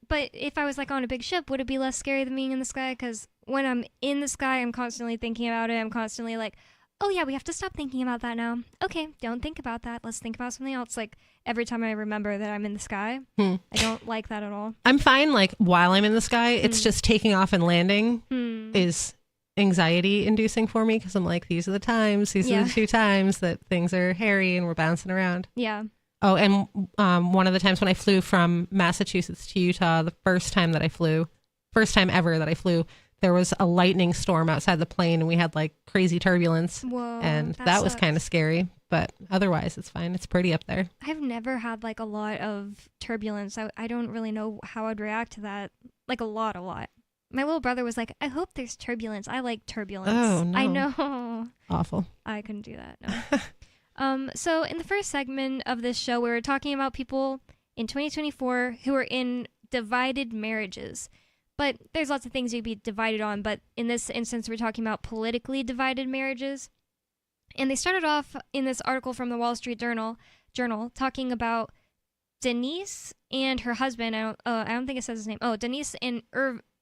But if I was like on a big ship, would it be less scary than being in the sky? Because when I'm in the sky, I'm constantly thinking about it. I'm constantly like, oh yeah, we have to stop thinking about that now. Okay, don't think about that. Let's think about something else. Like every time I remember that I'm in the sky, I don't like that at all. I'm fine like while I'm in the sky. It's just taking off and landing is anxiety inducing for me because I'm like, these are the times, these are the 2 times that things are hairy and we're bouncing around. Yeah. Oh, and one of the times when I flew from Massachusetts to Utah, the first time ever that I flew, there was a lightning storm outside the plane and we had like crazy turbulence. Whoa, and that was kind of scary, but otherwise it's fine. It's pretty up there. I've never had like a lot of turbulence. I don't really know how I'd react to that. Like a lot. My little brother was like, I hope there's turbulence. I like turbulence. Oh, no. I know. Awful. I couldn't do that, no. So in the first segment of this show, we were talking about people in 2024 who are in divided marriages. But there's lots of things you'd be divided on. But in this instance, we're talking about politically divided marriages. And they started off in this article from the Wall Street Journal talking about Denise and her husband. I don't think it says his name. Oh, Denise and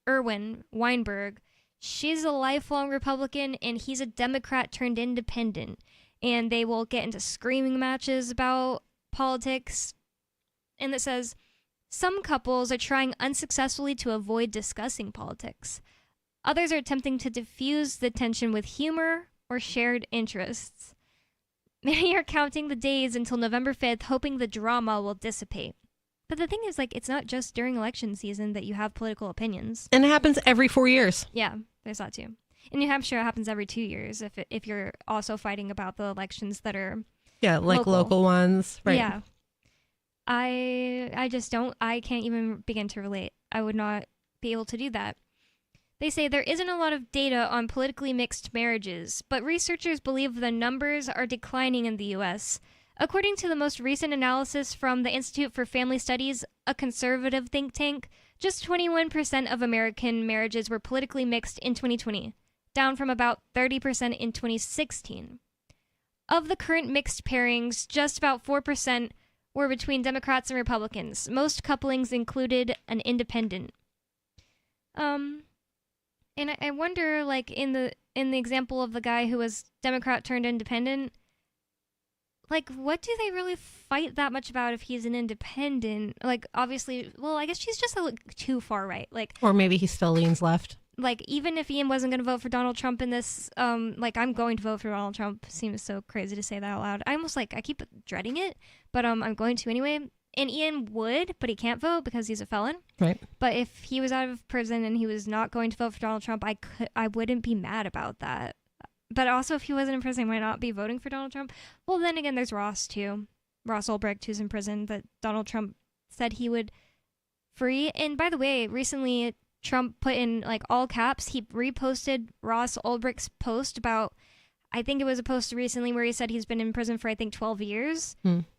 Erwin Weinberg. She's a lifelong Republican and he's a Democrat turned independent. And they will get into screaming matches about politics. And it says, some couples are trying unsuccessfully to avoid discussing politics. Others are attempting to diffuse the tension with humor or shared interests. Many are counting the days until November 5th, hoping the drama will dissipate. But the thing is, like, it's not just during election season that you have political opinions. And it happens every 4 years. Yeah, there's that too. In New Hampshire, it happens every 2 years if you're also fighting about the elections that are like local ones. Right. Yeah. I just don't, I can't even begin to relate. I would not be able to do that. They say there isn't a lot of data on politically mixed marriages, but researchers believe the numbers are declining in the U.S. According to the most recent analysis from the Institute for Family Studies, a conservative think tank, just 21% of American marriages were politically mixed in 2020, down from about 30% in 2016. Of the current mixed pairings, just about 4% were between Democrats and Republicans. Most couplings included an independent. And I wonder, like, in the example of the guy who was Democrat turned independent, like, what do they really fight that much about if he's an independent? Like, obviously, well, I guess she's just too far right. Like, or maybe he still leans left. Like, even if Ian wasn't going to vote for Donald Trump in this, like, I'm going to vote for Donald Trump. Seems so crazy to say that out loud. I almost, like, I keep dreading it, but I'm going to anyway. And Ian would, but he can't vote because he's a felon. Right. But if he was out of prison and he was not going to vote for Donald Trump, I wouldn't be mad about that. But also, if he wasn't in prison, I might not be voting for Donald Trump. Well, then again, there's Ross, too. Ross Ulbricht, who's in prison, that Donald Trump said he would free. And by the way, recently, Trump put in, like, all caps. He reposted Ross Ulbricht's post about, I think it was a post recently where he said he's been in prison for, I think, 12 years.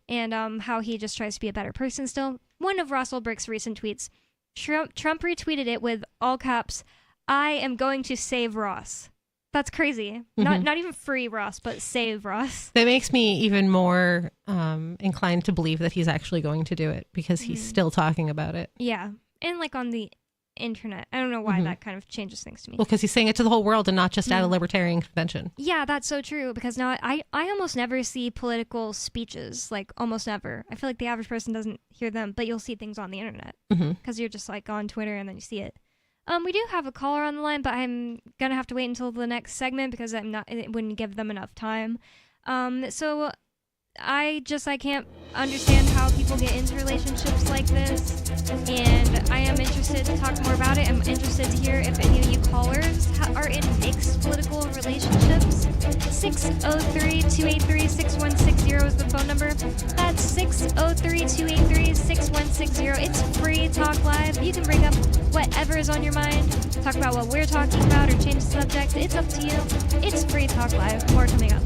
And how he just tries to be a better person still. One of Ross Ulbricht's recent tweets, Trump retweeted it with all caps, "I am going to save Ross." That's crazy. Not even free Ross, but save Ross. That makes me even more inclined to believe that he's actually going to do it because he's still talking about it. Yeah. And, like, on the internet. I don't know why that kind of changes things to me. Well, because he's saying it to the whole world and not just at a libertarian convention. Yeah, that's so true. Because now I almost never see political speeches. Like, almost never. I feel like the average person doesn't hear them, but you'll see things on the internet. Because you're just, like, on Twitter and then you see it. We do have a caller on the line, but I'm going to have to wait until the next segment because it wouldn't give them enough time. So I can't understand how people get into relationships like this, and I am interested to talk more about it. I'm interested to hear if any of you callers are in mixed political relationships. 603-283-6160 is the phone number. That's 603-283-6160. It's free talk live. You can bring up whatever is on your mind, talk about what we're talking about, or change the subject. It's up to you. It's free talk live. More coming up.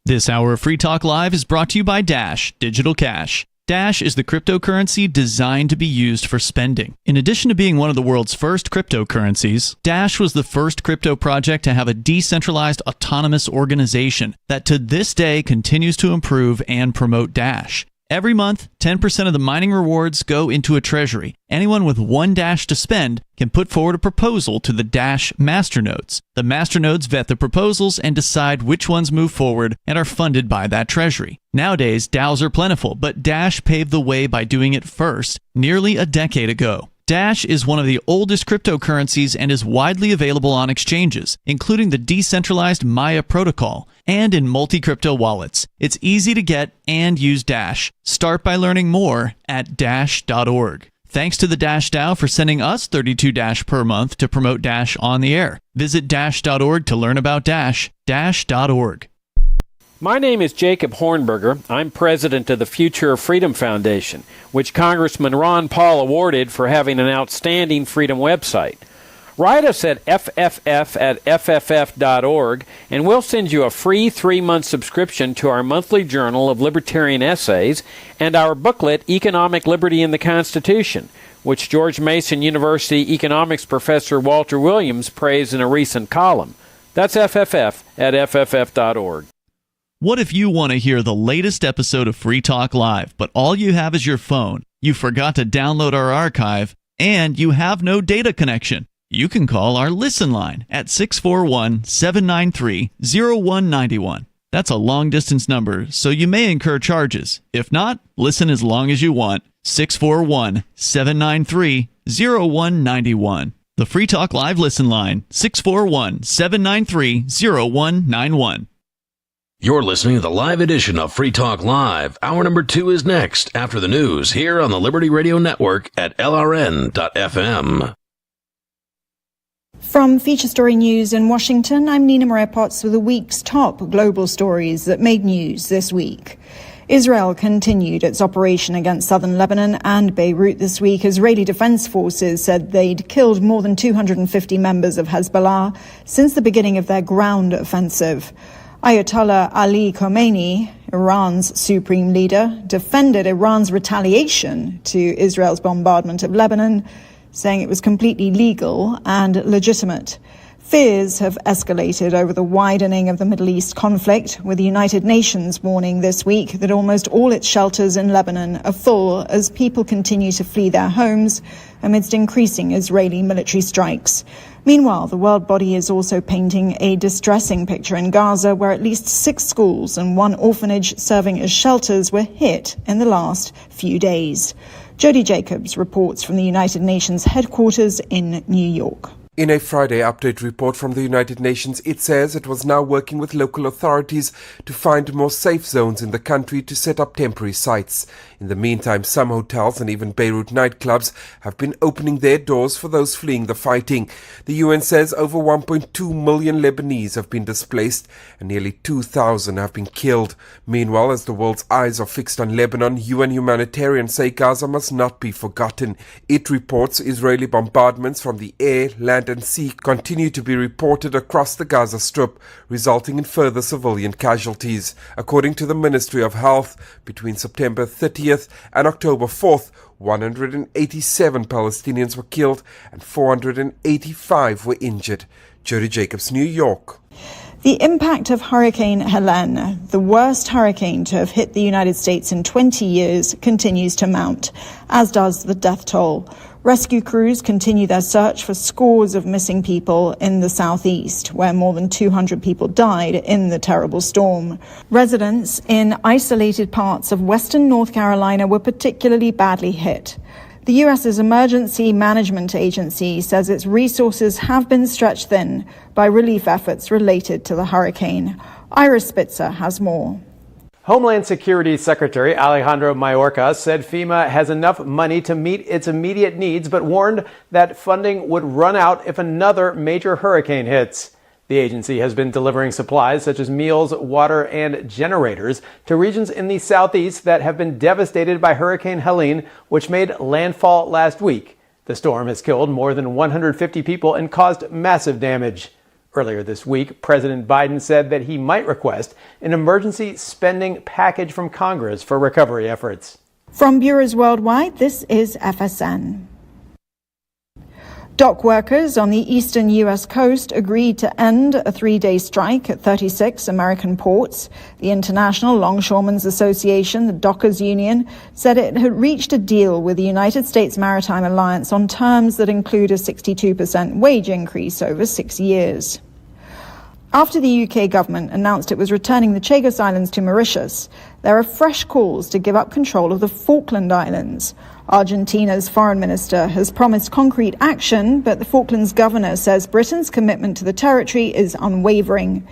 This hour of Free Talk Live is brought to you by Dash Digital Cash. Dash is the cryptocurrency designed to be used for spending. In addition to being one of the world's first cryptocurrencies, Dash was the first crypto project to have a decentralized autonomous organization that to this day continues to improve and promote Dash. Every month, 10% of the mining rewards go into a treasury. Anyone with one Dash to spend can put forward a proposal to the Dash masternodes. The masternodes vet the proposals and decide which ones move forward and are funded by that treasury. Nowadays, DAOs are plentiful, but Dash paved the way by doing it first, nearly a decade ago. Dash is one of the oldest cryptocurrencies and is widely available on exchanges, including the decentralized Maya protocol, and in multi-crypto wallets. It's easy to get and use Dash. Start by learning more at dash.org. Thanks to the Dash DAO for sending us 32 Dash per month to promote Dash on the air. Visit dash.org to learn about Dash. Dash.org. My name is Jacob Hornberger. I'm president of the Future of Freedom Foundation, which Congressman Ron Paul awarded for having an outstanding freedom website. Write us at fff@fff.org, and we'll send you a free 3-month subscription to our monthly journal of libertarian essays and our booklet, Economic Liberty in the Constitution, which George Mason University economics professor Walter Williams praised in a recent column. That's fff@fff.org. What if you want to hear the latest episode of Free Talk Live, but all you have is your phone, you forgot to download our archive, and you have no data connection? You can call our Listen line at 641-793-0191. That's a long-distance number, so you may incur charges. If not, listen as long as you want. 641-793-0191. The Free Talk Live Listen line, 641-793-0191. You're listening to the live edition of Free Talk Live. Hour number 2 is next after the news here on the Liberty Radio Network at LRN.FM. From Feature Story News in Washington, I'm Nina Maria Potts with the week's top global stories that made news this week. Israel continued its operation against southern Lebanon and Beirut this week. Israeli defense forces said they'd killed more than 250 members of Hezbollah since the beginning of their ground offensive. Ayatollah Ali Khamenei, Iran's supreme leader, defended Iran's retaliation to Israel's bombardment of Lebanon, saying it was completely legal and legitimate. Fears have escalated over the widening of the Middle East conflict, with the United Nations warning this week that almost all its shelters in Lebanon are full as people continue to flee their homes amidst increasing Israeli military strikes. Meanwhile, the world body is also painting a distressing picture in Gaza, where at least 6 schools and 1 orphanage serving as shelters were hit in the last few days. Jody Jacobs reports from the United Nations headquarters in New York. In a Friday update report from the United Nations, it says it was now working with local authorities to find more safe zones in the country to set up temporary sites. In the meantime, some hotels and even Beirut nightclubs have been opening their doors for those fleeing the fighting. The UN says over 1.2 million Lebanese have been displaced and nearly 2,000 have been killed. Meanwhile, as the world's eyes are fixed on Lebanon, UN humanitarians say Gaza must not be forgotten. It reports Israeli bombardments from the air, land and sea continue to be reported across the Gaza Strip, resulting in further civilian casualties. According to the Ministry of Health, between September 30th and October 4th, 187 Palestinians were killed and 485 were injured. Jody Jacobs, New York. The impact of Hurricane Helene, the worst hurricane to have hit the United States in 20 years, continues to mount, as does the death toll. Rescue crews continue their search for scores of missing people in the southeast, where more than 200 people died in the terrible storm. Residents in isolated parts of western North Carolina were particularly badly hit. The U.S.'s Emergency Management Agency says its resources have been stretched thin by relief efforts related to the hurricane. Ira Spitzer has more. Homeland Security Secretary Alejandro Mayorkas said FEMA has enough money to meet its immediate needs, but warned that funding would run out if another major hurricane hits. The agency has been delivering supplies such as meals, water, and generators to regions in the southeast that have been devastated by Hurricane Helene, which made landfall last week. The storm has killed more than 150 people and caused massive damage. Earlier this week, President Biden said that he might request an emergency spending package from Congress for recovery efforts. From bureaus worldwide, this is FSN. Dock workers on the eastern U.S. coast agreed to end a 3-day strike at 36 American ports. The International Longshoremen's Association, the Dockers Union, said it had reached a deal with the United States Maritime Alliance on terms that include a 62% wage increase over 6 years. After the UK government announced it was returning the Chagos Islands to Mauritius, there are fresh calls to give up control of the Falkland Islands. Argentina's foreign minister has promised concrete action, but the Falklands governor says Britain's commitment to the territory is unwavering.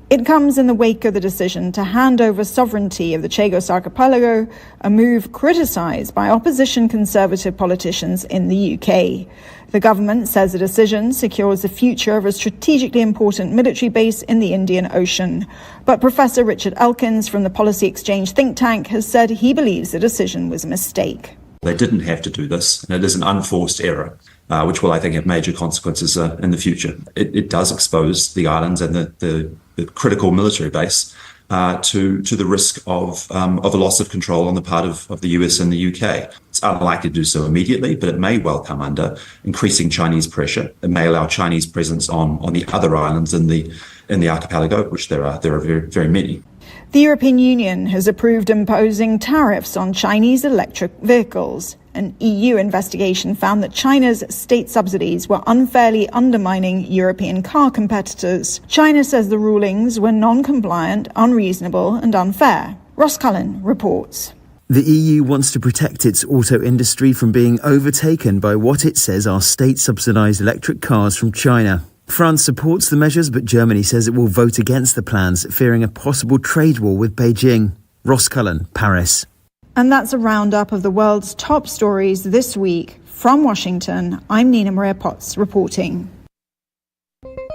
It comes in the wake of the decision to hand over sovereignty of the Chagos Archipelago, a move criticised by opposition Conservative politicians in the UK. The government says the decision secures the future of a strategically important military base in the Indian Ocean. But Professor Richard Elkins from the Policy Exchange think tank has said he believes the decision was a mistake. They didn't have to do this, and it is an unforced error, which will, I think, have major consequences in the future. It does expose the islands and the critical military base to the risk of a loss of control on the part of the US and the UK. It's unlikely to do so immediately, but it may well come under increasing Chinese pressure. It may allow Chinese presence on the other islands in the archipelago, which there are very, very many. The European Union has approved imposing tariffs on Chinese electric vehicles. An EU investigation found that China's state subsidies were unfairly undermining European car competitors. China says the rulings were non-compliant, unreasonable and unfair. Ross Cullen reports. The EU wants to protect its auto industry from being overtaken by what it says are state-subsidised electric cars from China. France supports the measures, but Germany says it will vote against the plans, fearing a possible trade war with Beijing. Ross Cullen, Paris. And that's a roundup of the world's top stories this week. From Washington, I'm Nina Maria Potts reporting.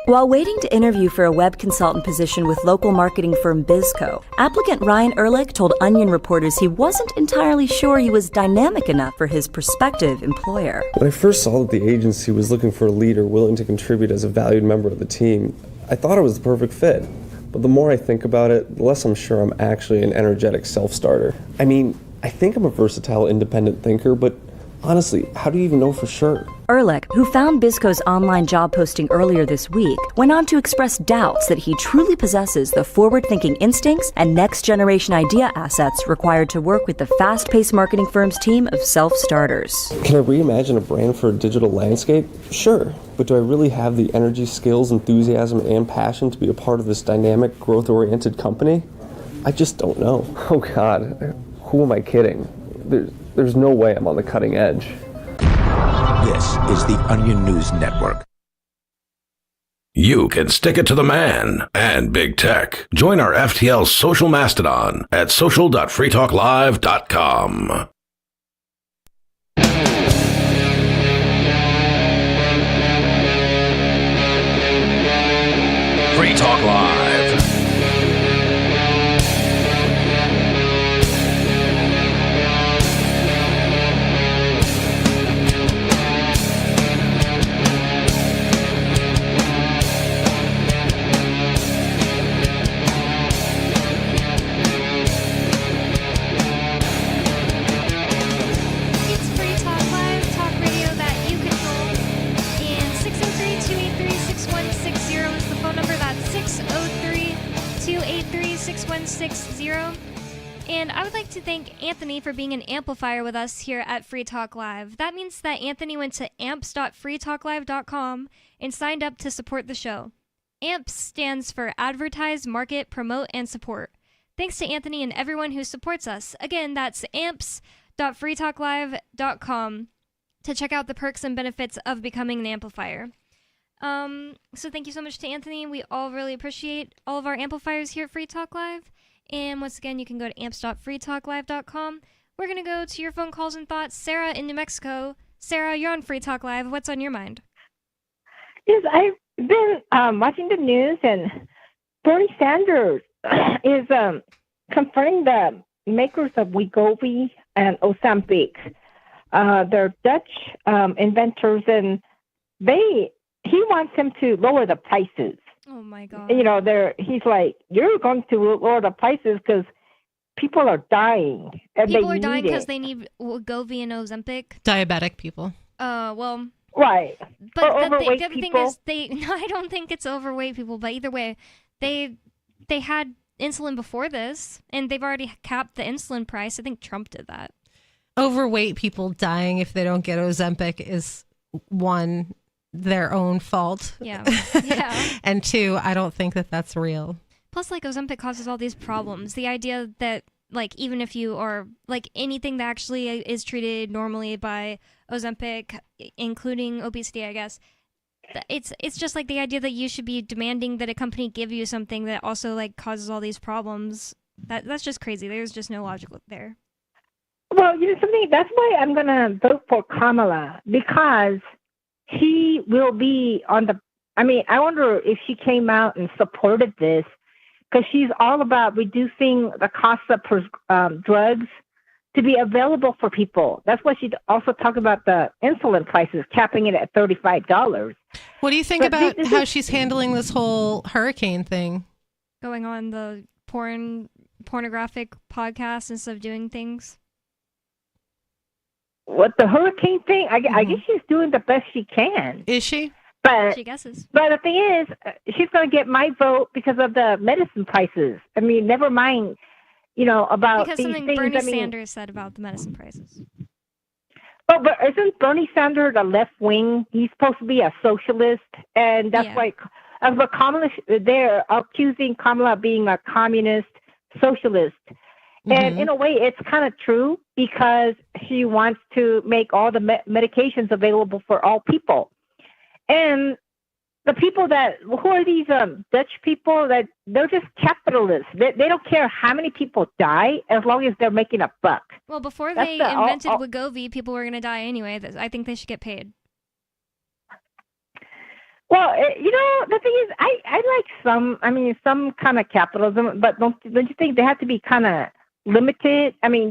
While waiting to interview for a web consultant position with local marketing firm Bizco, applicant Ryan Ehrlich told Onion reporters he wasn't entirely sure he was dynamic enough for his prospective employer. When I first saw that the agency was looking for a leader willing to contribute as a valued member of the team, I thought it was the perfect fit. But the more I think about it, the less I'm sure I'm actually an energetic self-starter. I mean, I think I'm a versatile independent thinker, but honestly, how do you even know for sure? Ehrlich, who found Bizco's online job posting earlier this week, went on to express doubts that he truly possesses the forward-thinking instincts and next-generation idea assets required to work with the fast-paced marketing firm's team of self-starters. Can I reimagine a brand for a digital landscape? Sure, but do I really have the energy, skills, enthusiasm, and passion to be a part of this dynamic, growth-oriented company? I just don't know. Oh God, who am I kidding? There's no way I'm on the cutting edge. This is the Onion News Network. You can stick it to the man and big tech. Join our FTL social mastodon at social.freetalklive.com. Free Talk Live. And I would like to thank Anthony for being an amplifier with us here at Free Talk Live. That means that Anthony went to amps.freetalklive.com and signed up to support the show. AMPS stands for Advertise, Market, Promote, and Support. Thanks to Anthony and everyone who supports us. Again, that's amps.freetalklive.com to check out the perks and benefits of becoming an amplifier. So thank you so much to Anthony. We all really appreciate all of our amplifiers here at Free Talk Live. And once again, you can go to amps.freetalklive.com. We're going to go to your phone calls and thoughts. Sarah in New Mexico. Sarah, you're on Free Talk Live. What's on your mind? Yes, I've been watching the news, and Bernie Sanders is confronting the makers of Wegovy and Ozempic. They're Dutch inventors, and he wants them to lower the prices. Oh my God! You know, he's like, you're going to lower the prices because people are dying. And people are dying because they need Wegovy and Ozempic. Diabetic people. Well. Right. But or the overweight other thing is, I don't think it's overweight people. But either way, they had insulin before this, and they've already capped the insulin price. I think Trump did that. Overweight people dying if they don't get Ozempic is one, their own fault. Yeah. And two, I don't think that that's real. Plus, like, Ozempic causes all these problems. The idea that, like, even if you are, like, anything that actually is treated normally by Ozempic, including obesity, I guess, it's just like the idea that you should be demanding that a company give you something that also, like, causes all these problems. That's just crazy. There's just no logic there. Well, you know something? That's why I'm going to vote for Kamala, because he will be on the... I mean, I wonder if she came out and supported this, because she's all about reducing the cost of drugs to be available for people. That's why she also talked about the insulin prices, capping it at $35. What do you think about how she's handling this whole hurricane thing? Going on the pornographic podcast instead of doing things? What, the hurricane thing? I guess she's doing the best she can. Is she? But she guesses. But the thing is, she's going to get my vote because of the medicine prices. I mean, never mind, about because these something things. Bernie Sanders said about the medicine prices. Oh, but isn't Bernie Sanders a left wing? He's supposed to be a socialist, and that's why. But Kamala, they're accusing Kamala of being a communist socialist. And in a way, it's kind of true, because she wants to make all the medications available for all people. And the people who are these Dutch people that they're just capitalists. They don't care how many people die as long as they're making a buck. Well, before they invented Wegovy, people were going to die anyway. I think they should get paid. Well, the thing is, I like some kind of capitalism, but don't you think they have to be kind of limited? I mean,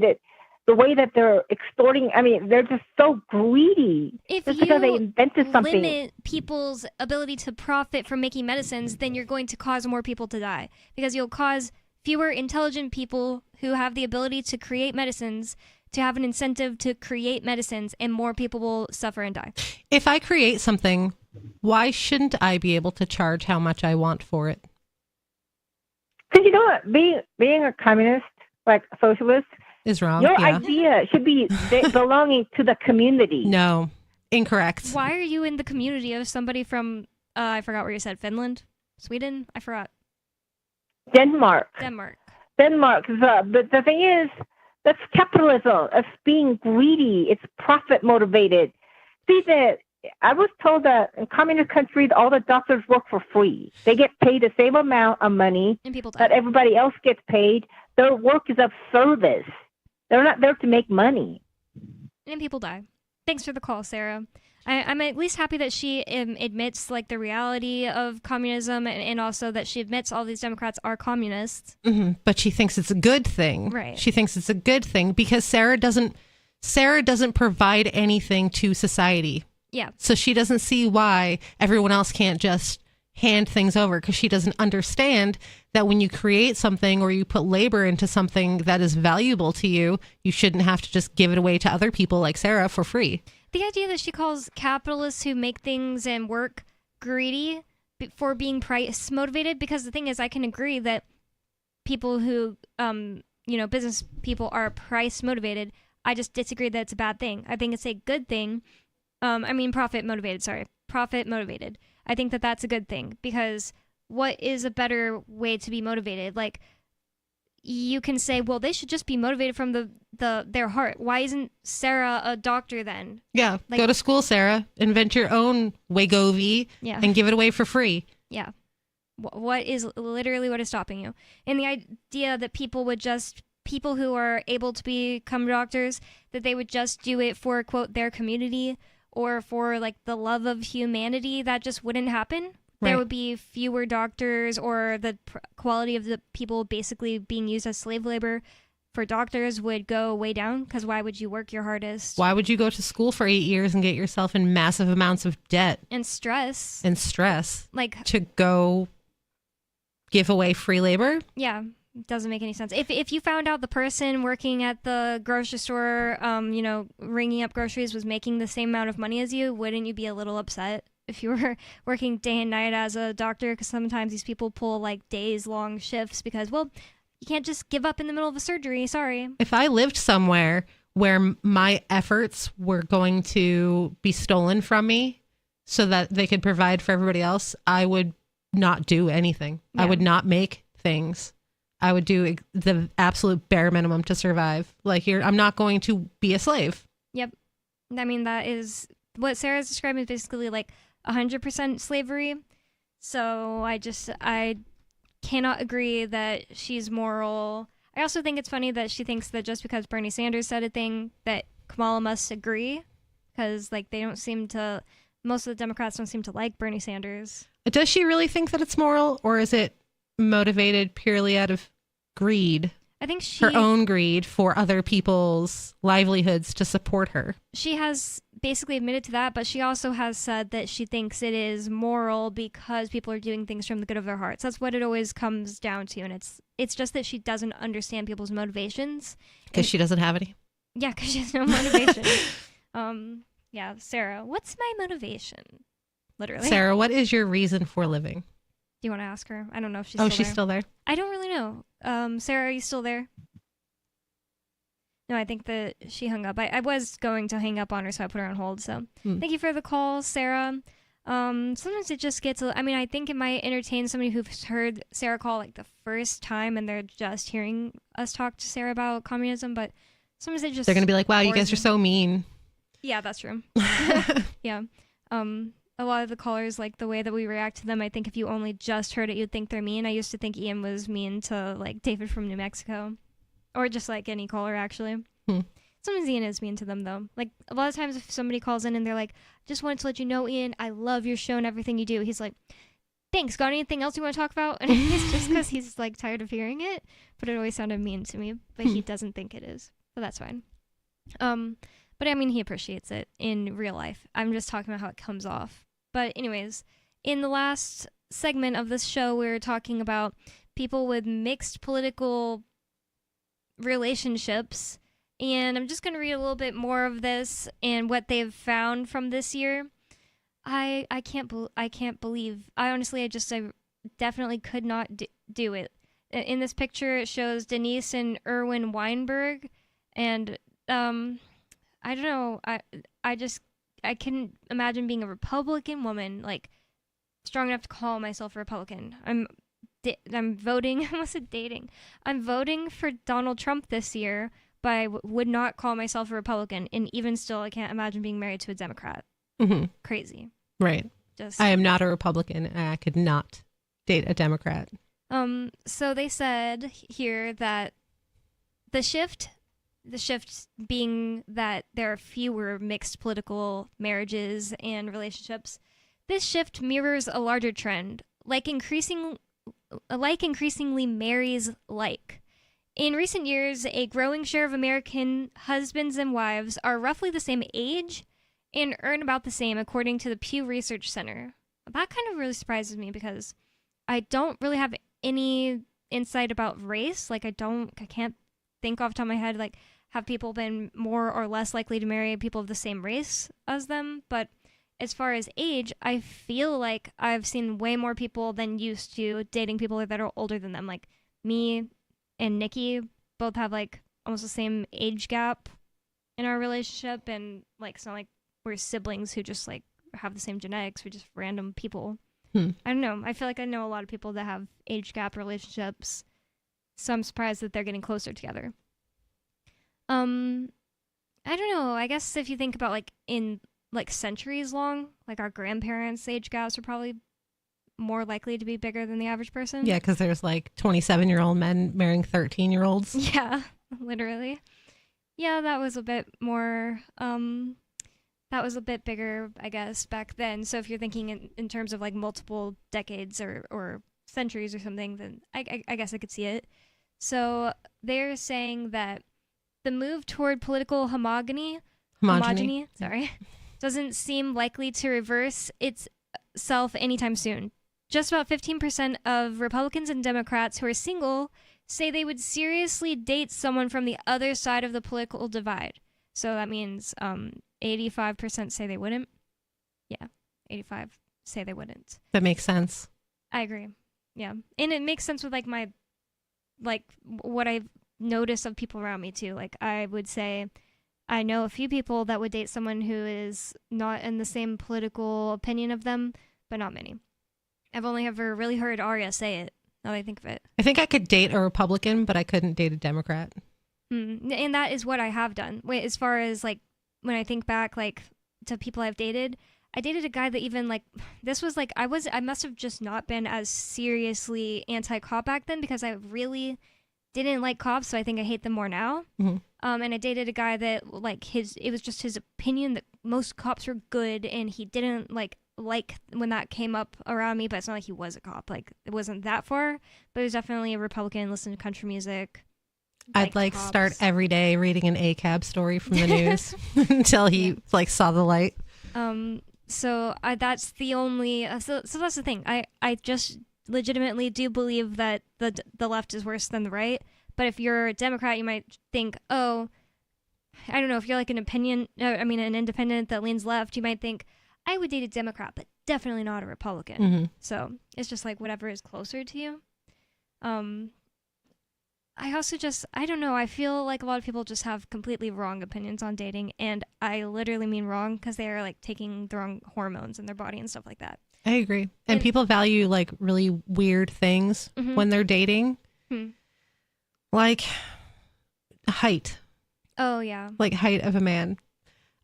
the way that they're extorting, they're just so greedy. If just you because they invented something. limit people's ability to profit from making medicines, then you're going to cause more people to die. Because you'll cause fewer intelligent people who have the ability to create medicines to have an incentive to create medicines, and more people will suffer and die. If I create something, why shouldn't I be able to charge how much I want for it? Because you know what? Being a communist, like a socialist, is wrong. Your idea should be belonging to the community. No, incorrect. Why are you in the community of somebody from, I forgot where you said, Finland? Sweden? I forgot. Denmark. But the thing is, that's capitalism. It's being greedy. It's profit motivated. See, I was told that in communist countries, all the doctors work for free. They get paid the same amount of money that everybody else gets paid. Their work is of service. They're not there to make money. And people die. Thanks for the call, Sarah. I'm at least happy that she admits the reality of communism, and also that she admits all these Democrats are communists. Mm-hmm. But she thinks it's a good thing. Right. She thinks it's a good thing because Sarah doesn't provide anything to society. Yeah. So she doesn't see why everyone else can't just hand things over, because she doesn't understand that when you create something or you put labor into something that is valuable to you, you shouldn't have to just give it away to other people like Sarah for free. The idea that she calls capitalists who make things and work greedy for being price motivated, because the thing is, I can agree that people who, business people are price motivated. I just disagree that it's a bad thing. I think it's a good thing. Profit motivated. I think that that's a good thing, because what is a better way to be motivated? Like, you can say, well, they should just be motivated from their heart. Why isn't Sarah a doctor then? Yeah, go to school, Sarah. Invent your own Wegovy and give it away for free. Yeah. What is stopping you? And the idea that people who are able to become doctors, that they would just do it for, quote, their community or for the love of humanity, that just wouldn't happen. Right. There would be fewer doctors, or the quality of the people basically being used as slave labor for doctors would go way down, because why would you work your hardest? Why would you go to school for 8 years and get yourself in massive amounts of debt? And stress. To go give away free labor? Yeah. Doesn't make any sense. If you found out the person working at the grocery store, ringing up groceries, was making the same amount of money as you, wouldn't you be a little upset if you were working day and night as a doctor? Because sometimes these people pull days-long shifts because, well, you can't just give up in the middle of a surgery. Sorry. If I lived somewhere where my efforts were going to be stolen from me so that they could provide for everybody else, I would not do anything. Yeah. I would not make things. I would do the absolute bare minimum to survive. I'm not going to be a slave. Yep. That is what Sarah's describing, is basically 100% slavery. So I cannot agree that she's moral. I also think it's funny that she thinks that just because Bernie Sanders said a thing, that Kamala must agree, because most of the Democrats don't seem to like Bernie Sanders. Does she really think that it's moral, or is it motivated purely out of greed? I think her own greed for other people's livelihoods to support her. She has basically admitted to that, but she also has said that she thinks it is moral because people are doing things from the good of their hearts. That's what it always comes down to, and it's just that she doesn't understand people's motivations. Because she doesn't have any? Yeah, because she has no motivation. Yeah, Sarah, what's my motivation? Literally. Sarah, what is your reason for living? Do you want to ask her? I don't know if she's still there. I don't really know. Sarah, are you still there? No, I think that she hung up. I was going to hang up on her, so I put her on hold. So Thank you for the call, Sarah. Sometimes it just gets I think it might entertain somebody who's heard Sarah call the first time and they're just hearing us talk to Sarah about communism, but sometimes they're going to be like, wow, you guys are so mean. Yeah, that's true. Yeah. a lot of the callers, like the way that we react to them, I think if you only just heard it, you'd think they're mean. I used to think Ian was mean to like David from New Mexico, or just like any caller actually. Sometimes Ian is mean to them though. Like a lot of times if somebody calls in and they're like, just wanted to let you know, Ian, I love your show and everything you do. He's like, thanks, got anything else you want to talk about? And it's just because he's like tired of hearing it, but it always sounded mean to me, but he doesn't think it is, but that's fine. But I mean, he appreciates it in real life. I'm just talking about how it comes off. But anyways, in the last segment of this show, we were talking about people with mixed political relationships. And I'm just going to read a little bit more of this and what they've found from this year. I can't believe. I definitely could not do it. In this picture, it shows Denise and Erwin Weinberg. And I don't know. I couldn't imagine being a Republican woman, like strong enough to call myself a Republican. I'm voting. I almost said dating. I'm voting for Donald Trump this year, but I would not call myself a Republican. And even still, I can't imagine being married to a Democrat. Crazy. Right. I am not a Republican. And I could not date a Democrat. So they said here that the shift being that there are fewer mixed political marriages and relationships, this shift mirrors a larger trend, like increasingly marries like. In recent years, a growing share of American husbands and wives are roughly the same age and earn about the same, according to the Pew Research Center. That kind of really surprises me because I don't really have any insight about race. Like I can't think off the top of my head, like, have people been more or less likely to marry people of the same race as them? But as far as age, I feel like I've seen way more people than used to dating people that are older than them. Like me and Nikki both have like almost the same age gap in our relationship, and like it's not like we're siblings who just like have the same genetics. We're just random people. I don't know. I feel like I know a lot of people that have age gap relationships, so I'm surprised that they're getting closer together. I don't know. I guess if you think about like in like centuries long, like our grandparents' age gaps are probably more likely to be bigger than the average person. Yeah, because there's like 27-year-old men marrying 13-year-olds. Yeah, literally. Yeah, that was a bit more, that was a bit bigger, I guess, back then. So if you're thinking in terms of like multiple decades or centuries or something, then I guess I could see it. So they're saying that the move toward political homogeny doesn't seem likely to reverse itself anytime soon. Just about 15% of Republicans and Democrats who are single say they would seriously date someone from the other side of the political divide. So that means 85% say they wouldn't. Yeah, 85 say they wouldn't. That makes sense. I agree. Yeah. And it makes sense with like what I've noticed of people around me too. Like I would say I know a few people that would date someone who is not in the same political opinion of them, but not many. I've only ever really heard Arya say it, now that I think of it. I think I could date a Republican, but I couldn't date a Democrat. And that is what I have done. As far as like when I think back like to people I've dated, I dated a guy that even like this was like I must have just not been as seriously anti-cop back then because I really didn't like cops, so I think I hate them more now. And I dated a guy that like it was just his opinion that most cops were good, and he didn't like when that came up around me, but it's not like he was a cop. Like it wasn't that far, but he was definitely a Republican, listened to country music. I'd like cops. Start every day reading an ACAB story from the news until he like saw the light. So that's the only so that's the thing. I just legitimately do believe that the left is worse than the right. But if you're a Democrat, you might think, oh, I don't know, if you're like an independent that leans left, you might think, I would date a Democrat, but definitely not a Republican. So it's just like whatever is closer to you. I also I don't know, I feel like a lot of people just have completely wrong opinions on dating, and I literally mean wrong because they are like taking the wrong hormones in their body and stuff like that. I agree. And people value like really weird things when they're dating. Like height. Oh, yeah. Like height of a man.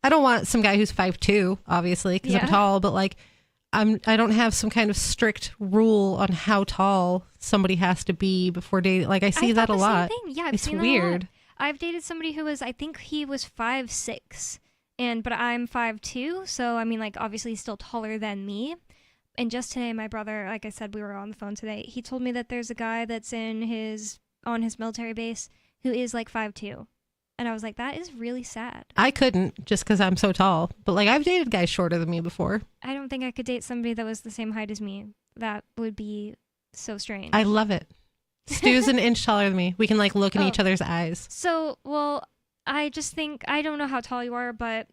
I don't want some guy who's 5'2", obviously, because I'm tall, but like I don't have some kind of strict rule on how tall somebody has to be before dating. Like I see that a lot. Yeah, I've it's seen weird. That a lot. I've dated somebody who was, I think he was 5'6", but I'm 5'2", so I mean, like obviously he's still taller than me. And just today, my brother, like I said, we were on the phone today. He told me that there's a guy that's on his military base who is like 5'2". And I was like, that is really sad. I couldn't just because I'm so tall. But like I've dated guys shorter than me before. I don't think I could date somebody that was the same height as me. That would be so strange. I love it. Stu's an inch taller than me. We can like look in each other's eyes. So, well, I just think, I don't know how tall you are, but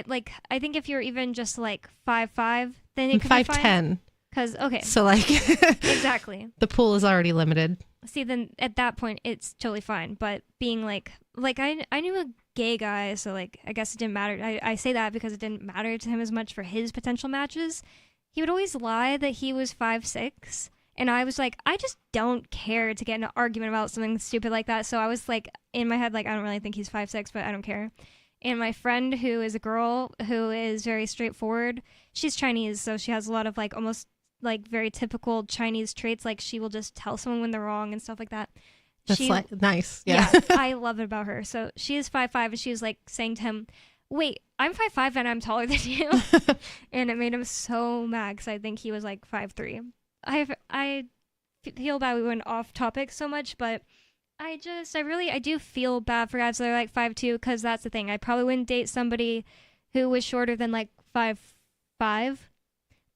like, I think if you're even just like 5'5", then it could be fine. 5'10". Because, okay. So like. Exactly. The pool is already limited. See, then at that point, it's totally fine. But being like I knew a gay guy, so like, I guess it didn't matter. I say that because it didn't matter to him as much for his potential matches. He would always lie that he was 5'6", and I was like, I just don't care to get in an argument about something stupid like that. So I was like, in my head, like, I don't really think he's 5'6", but I don't care. And my friend, who is a girl who is very straightforward, she's Chinese, so she has a lot of like almost like very typical Chinese traits, like she will just tell someone when they're wrong and stuff like that. That's like nice. Yeah. I love it about her. So she is 5'5", and she was like saying to him, wait, I'm 5'5" and I'm taller than you. And it made him so mad because I think he was like 5'3". I feel bad we went off topic so much, but I do feel bad for guys that are like 5'2", because that's the thing. I probably wouldn't date somebody who was shorter than like 5'5",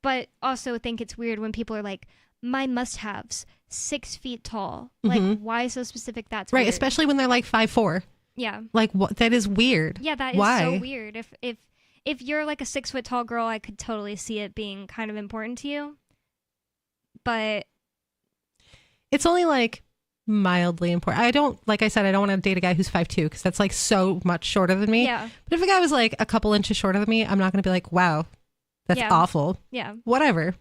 but also think it's weird when people are like, my must-haves, 6 feet tall. Like, why so specific? That's right, weird. especially when they're like 5'4". Yeah. Like, what? That is weird. Yeah, that is so weird. If you're like a 6 foot tall girl, I could totally see it being kind of important to you. But it's only like mildly important. I don't want to date a guy who's 5'2", because that's like so much shorter than me. Yeah. But if a guy was like a couple inches shorter than me, I'm not going to be like, wow, that's awful. Yeah. Whatever.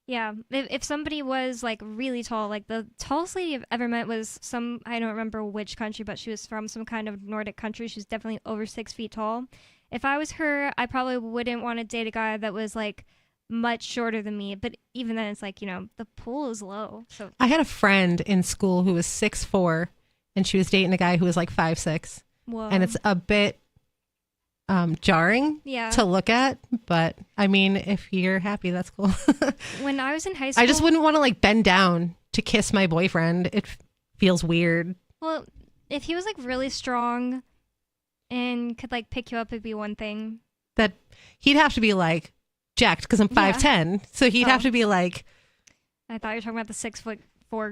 Yeah. If somebody was like really tall, like the tallest lady I've ever met was I don't remember which country, but she was from some kind of Nordic country. She was definitely over 6 feet tall. If I was her, I probably wouldn't want to date a guy that was like much shorter than me. But even then, it's like, the pool is low. So I had a friend in school who was 6'4", and she was dating a guy who was like 5'6". Whoa. And it's a bit jarring to look at, but I mean, if you're happy, that's cool. When I was in high school, I just wouldn't want to like bend down to kiss my boyfriend. It feels weird. Well, if he was like really strong and could like pick you up, it'd be one thing. That he'd have to be like jacked, because I'm 5'10", so he'd have to be like. I thought you were talking about the 6'4"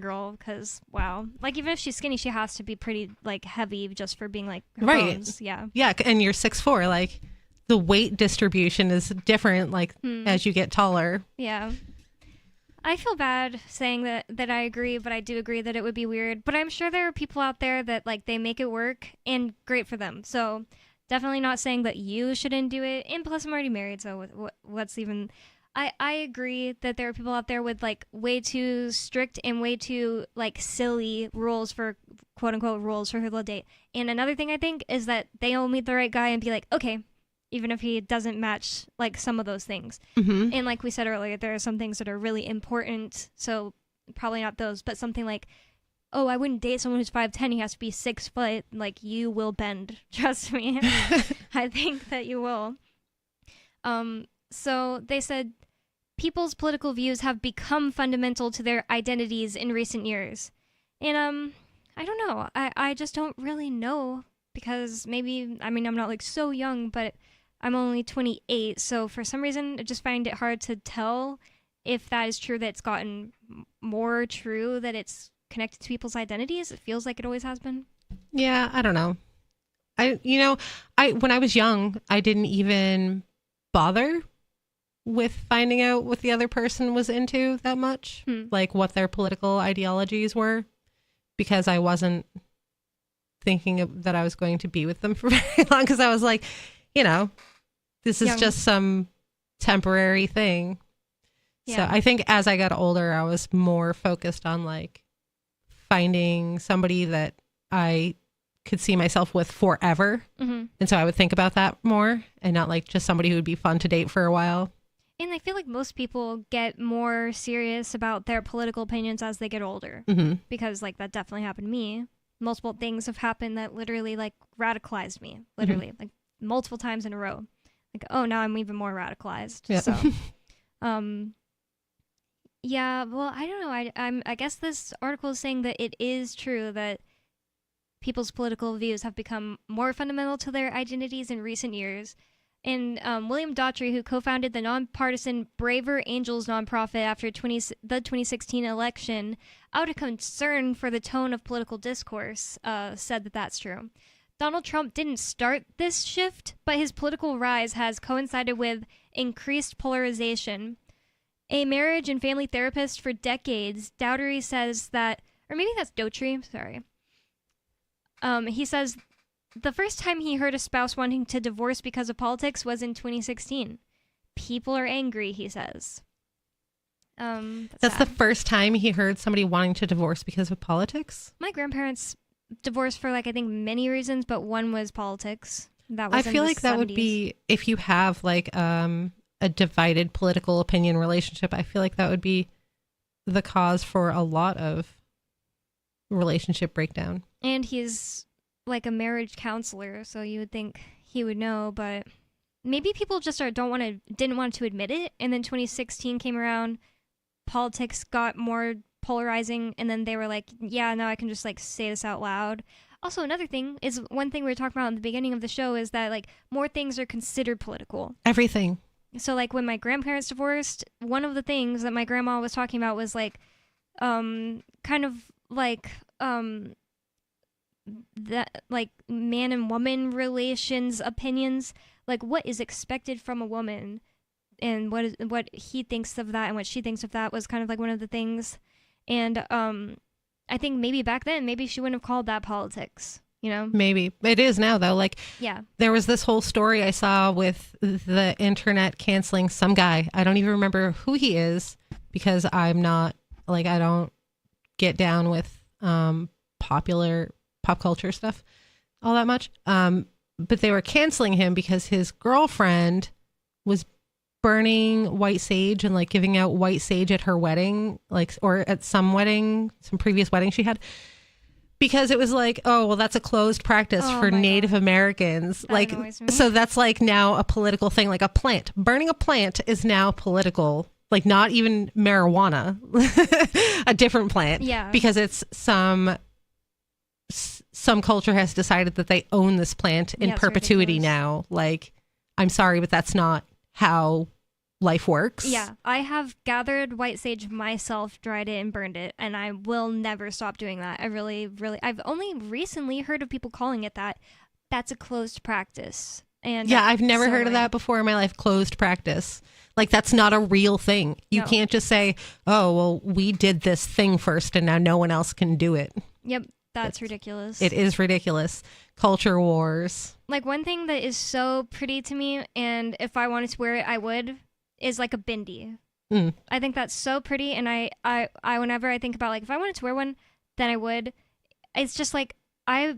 girl, because wow, like even if she's skinny, she has to be pretty like heavy just for being like her bones. Yeah, and you're 6'4", like the weight distribution is different, like as you get taller. Yeah, I feel bad saying that I agree, but I do agree that it would be weird. But I'm sure there are people out there that like they make it work, and great for them. So definitely not saying that you shouldn't do it. And plus, I'm already married, so what's even. I agree that there are people out there with like way too strict and way too like silly rules for quote unquote rules for who they'll date. And another thing I think is that they'll meet the right guy and be like, okay, even if he doesn't match like some of those things. And like we said earlier, there are some things that are really important. So probably not those, but something like, oh, I wouldn't date someone who's 5'10". He has to be 6 foot. Like, you will bend. Trust me. I think that you will. So they said, people's political views have become fundamental to their identities in recent years. And I don't know. I just don't really know, because maybe, I mean, I'm not like so young, but I'm only 28. So for some reason, I just find it hard to tell if that is true, that it's gotten more true, that it's connected to people's identities. It feels like it always has been. Yeah, I don't know. When I was young, I didn't even bother with finding out what the other person was into that much, like what their political ideologies were, because I wasn't thinking that I was going to be with them for very long, because I was like, this is just some temporary thing. Yeah. So I think as I got older, I was more focused on like finding somebody that I could see myself with forever. And so I would think about that more, and not like just somebody who would be fun to date for a while. And I feel like most people get more serious about their political opinions as they get older. Because, like, that definitely happened to me. Multiple things have happened that literally, like, radicalized me. Literally. Like, multiple times in a row. Like, oh, now I'm even more radicalized. Yeah. So, yeah, well, I don't know. I guess this article is saying that it is true that people's political views have become more fundamental to their identities in recent years. And William Daughtry, who co-founded the nonpartisan Braver Angels nonprofit after the 2016 election, out of concern for the tone of political discourse, said that that's true. Donald Trump didn't start this shift, but his political rise has coincided with increased polarization. A marriage and family therapist for decades, Daughtry says that, or maybe that's Daughtry, sorry. He says the first time he heard a spouse wanting to divorce because of politics was in 2016. People are angry, he says. That's the first time he heard somebody wanting to divorce because of politics? My grandparents divorced for, like, I think many reasons, but one was politics. That was I feel like 70s. that would be, if you have, like, a divided political opinion relationship, I feel like that would be the cause for a lot of relationship breakdown. And he's like a marriage counselor, so you would think he would know, but maybe people just didn't want to admit it, and then 2016 came around, politics got more polarizing, and then they were like, yeah, now I can just, like, say this out loud. Also, another thing is, one thing we were talking about in the beginning of the show is that, like, more things are considered political. Everything. So, like, when my grandparents divorced, one of the things that my grandma was talking about was, like, kind of like that, like, man and woman relations opinions, like what is expected from a woman, and what he thinks of that and what she thinks of that was kind of like one of the things. And I think maybe back then, maybe she wouldn't have called that politics, you know? Maybe. It is now, though. Like, yeah, there was this whole story I saw with the internet canceling some guy. I don't even remember who he is, because I'm not, like, I don't get down with popular pop culture stuff all that much. But they were canceling him because his girlfriend was burning white sage and, like, giving out white sage at her wedding, like, or at some previous wedding she had, because it was like, oh, well, that's a closed practice for Native Americans. That like, so that's, like, now a political thing, like a plant. Burning a plant is now political, like, not even marijuana, a different plant. Yeah. Because it's some culture has decided that they own this plant in perpetuity now. Like, I'm sorry, but that's not how life works. Yeah, I have gathered white sage myself, dried it, and burned it, and I will never stop doing that. I really, I've only recently heard of people calling it that. That's a closed practice. And yeah, I've never heard of that before in my life, closed practice. Like, that's not a real thing. You can't just say, oh, well, we did this thing first and now no one else can do it. Yep, that's ridiculous. It is ridiculous. Culture wars. Like, one thing that is so pretty to me, and if I wanted to wear it, I would, is like a bindi. I think that's so pretty, and I whenever I think about, like, if I wanted to wear one, then I would. It's just like, I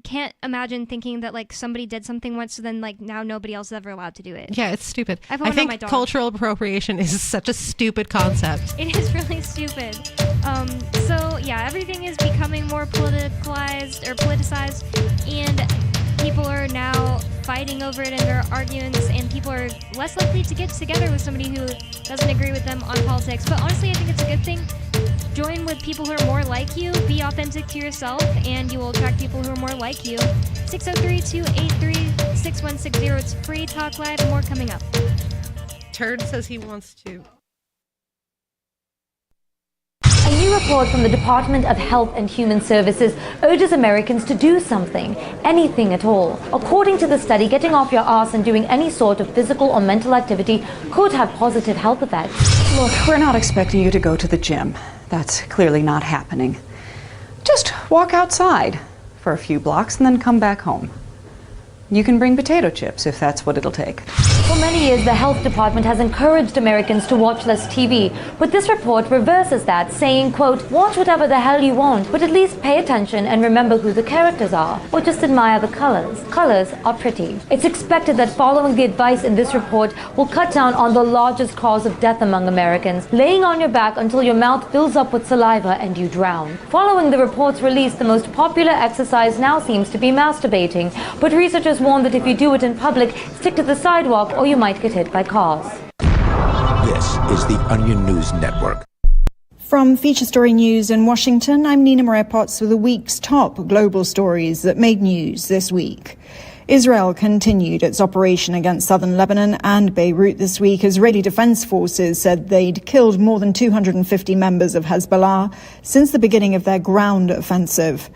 can't imagine thinking that, like, somebody did something once, so then, like, now nobody else is ever allowed to do it. Yeah, it's stupid. I think cultural appropriation is such a stupid concept. It is really stupid. So yeah, everything is becoming more politicized, and people are now fighting over it, and there are arguments, and people are less likely to get together with somebody who doesn't agree with them on politics. But honestly, I think it's a good thing. Join with people who are more like you, be authentic to yourself, and you will attract people who are more like you. 603-283-6160. It's Free Talk Live, and more coming up. Turd says he wants to. A new report from the Department of Health and Human Services urges Americans to do something, anything at all. According to the study, getting off your ass and doing any sort of physical or mental activity could have positive health effects. Look, we're not expecting you to go to the gym. That's clearly not happening. Just walk outside for a few blocks and then come back home. You can bring potato chips if that's what it'll take. For many years, the health department has encouraged Americans to watch less TV, but this report reverses that, saying, quote, watch whatever the hell you want, but at least pay attention and remember who the characters are, or just admire the colors. Colors are pretty. It's expected that following the advice in this report will cut down on the largest cause of death among Americans, laying on your back until your mouth fills up with saliva and you drown. Following the report's release, the most popular exercise now seems to be masturbating, but researchers warn that if you do it in public, stick to the sidewalk or you might get hit by cars. This is the Onion News Network. From Feature Story News in Washington, I'm Nina Maria-Potts with the week's top global stories that made news this week. Israel continued its operation against southern Lebanon and Beirut this week. Israeli defense forces said they'd killed more than 250 members of Hezbollah since the beginning of their ground offensive.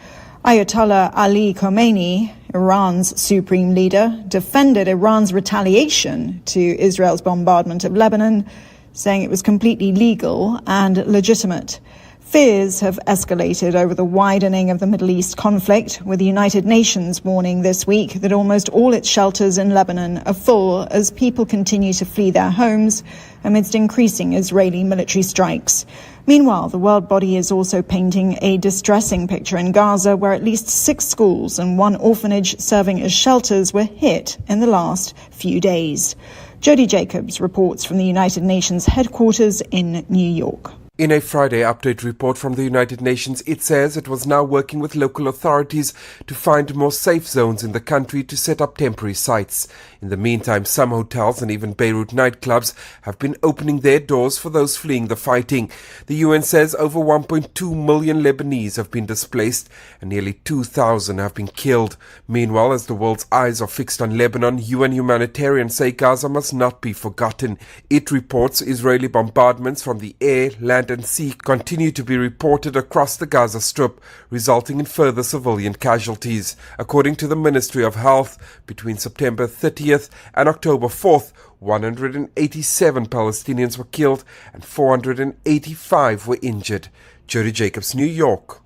Ayatollah Ali Khamenei, Iran's supreme leader, defended Iran's retaliation to Israel's bombardment of Lebanon, saying it was completely legal and legitimate. Fears have escalated over the widening of the Middle East conflict, with the United Nations warning this week that almost all its shelters in Lebanon are full as people continue to flee their homes amidst increasing Israeli military strikes. Meanwhile, the world body is also painting a distressing picture in Gaza, where at least 6 schools and 1 orphanage serving as shelters were hit in the last few days. Jody Jacobs reports from the United Nations headquarters in New York. In a Friday update report from the United Nations, it says it was now working with local authorities to find more safe zones in the country to set up temporary sites. In the meantime, some hotels and even Beirut nightclubs have been opening their doors for those fleeing the fighting. The UN says over 1.2 million Lebanese have been displaced and nearly 2,000 have been killed. Meanwhile, as the world's eyes are fixed on Lebanon, UN humanitarians say Gaza must not be forgotten. It reports Israeli bombardments from the air, land and sea continue to be reported across the Gaza Strip, resulting in further civilian casualties. According to the Ministry of Health, between September 30th and October 4th, 187 Palestinians were killed and 485 were injured. Jody Jacobs, New York.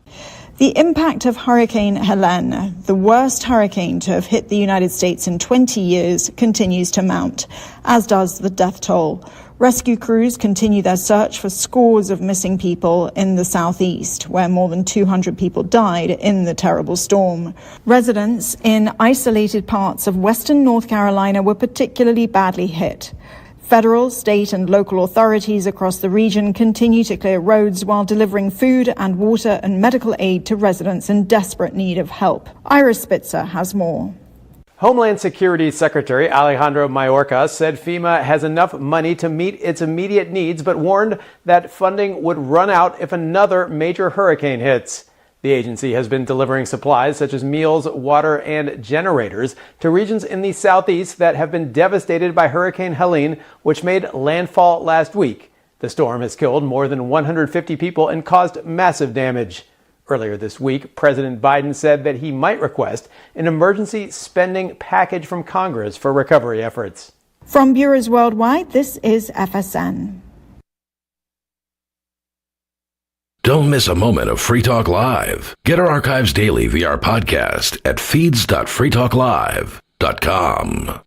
The impact of Hurricane Helene, the worst hurricane to have hit the United States in 20 years, continues to mount, as does the death toll. Rescue crews continue their search for scores of missing people in the southeast, where more than 200 people died in the terrible storm. Residents in isolated parts of western North Carolina were particularly badly hit. Federal, state and local authorities across the region continue to clear roads while delivering food and water and medical aid to residents in desperate need of help. Ira Spitzer has more. Homeland Security Secretary Alejandro Mayorkas said FEMA has enough money to meet its immediate needs, but warned that funding would run out if another major hurricane hits. The agency has been delivering supplies such as meals, water, and generators to regions in the southeast that have been devastated by Hurricane Helene, which made landfall last week. The storm has killed more than 150 people and caused massive damage. Earlier this week, President Biden said that he might request an emergency spending package from Congress for recovery efforts. From bureaus worldwide, this is FSN. Don't miss a moment of Free Talk Live. Get our archives daily via our podcast at feeds.freetalklive.com.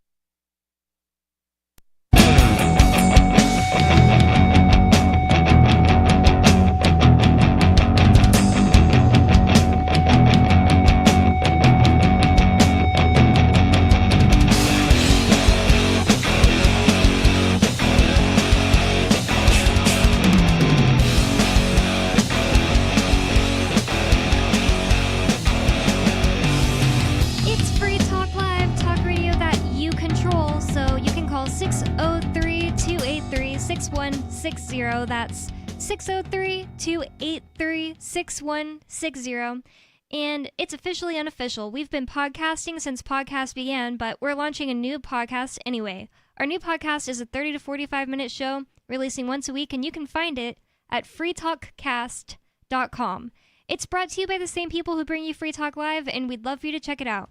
That's 603-283-6160. And it's officially unofficial. We've been podcasting since podcasts began, but we're launching a new podcast anyway. Our new podcast is a 30 to 45 minute show releasing once a week, and you can find it at freetalkcast.com. It's brought to you by the same people who bring you Free Talk Live, and we'd love for you to check it out.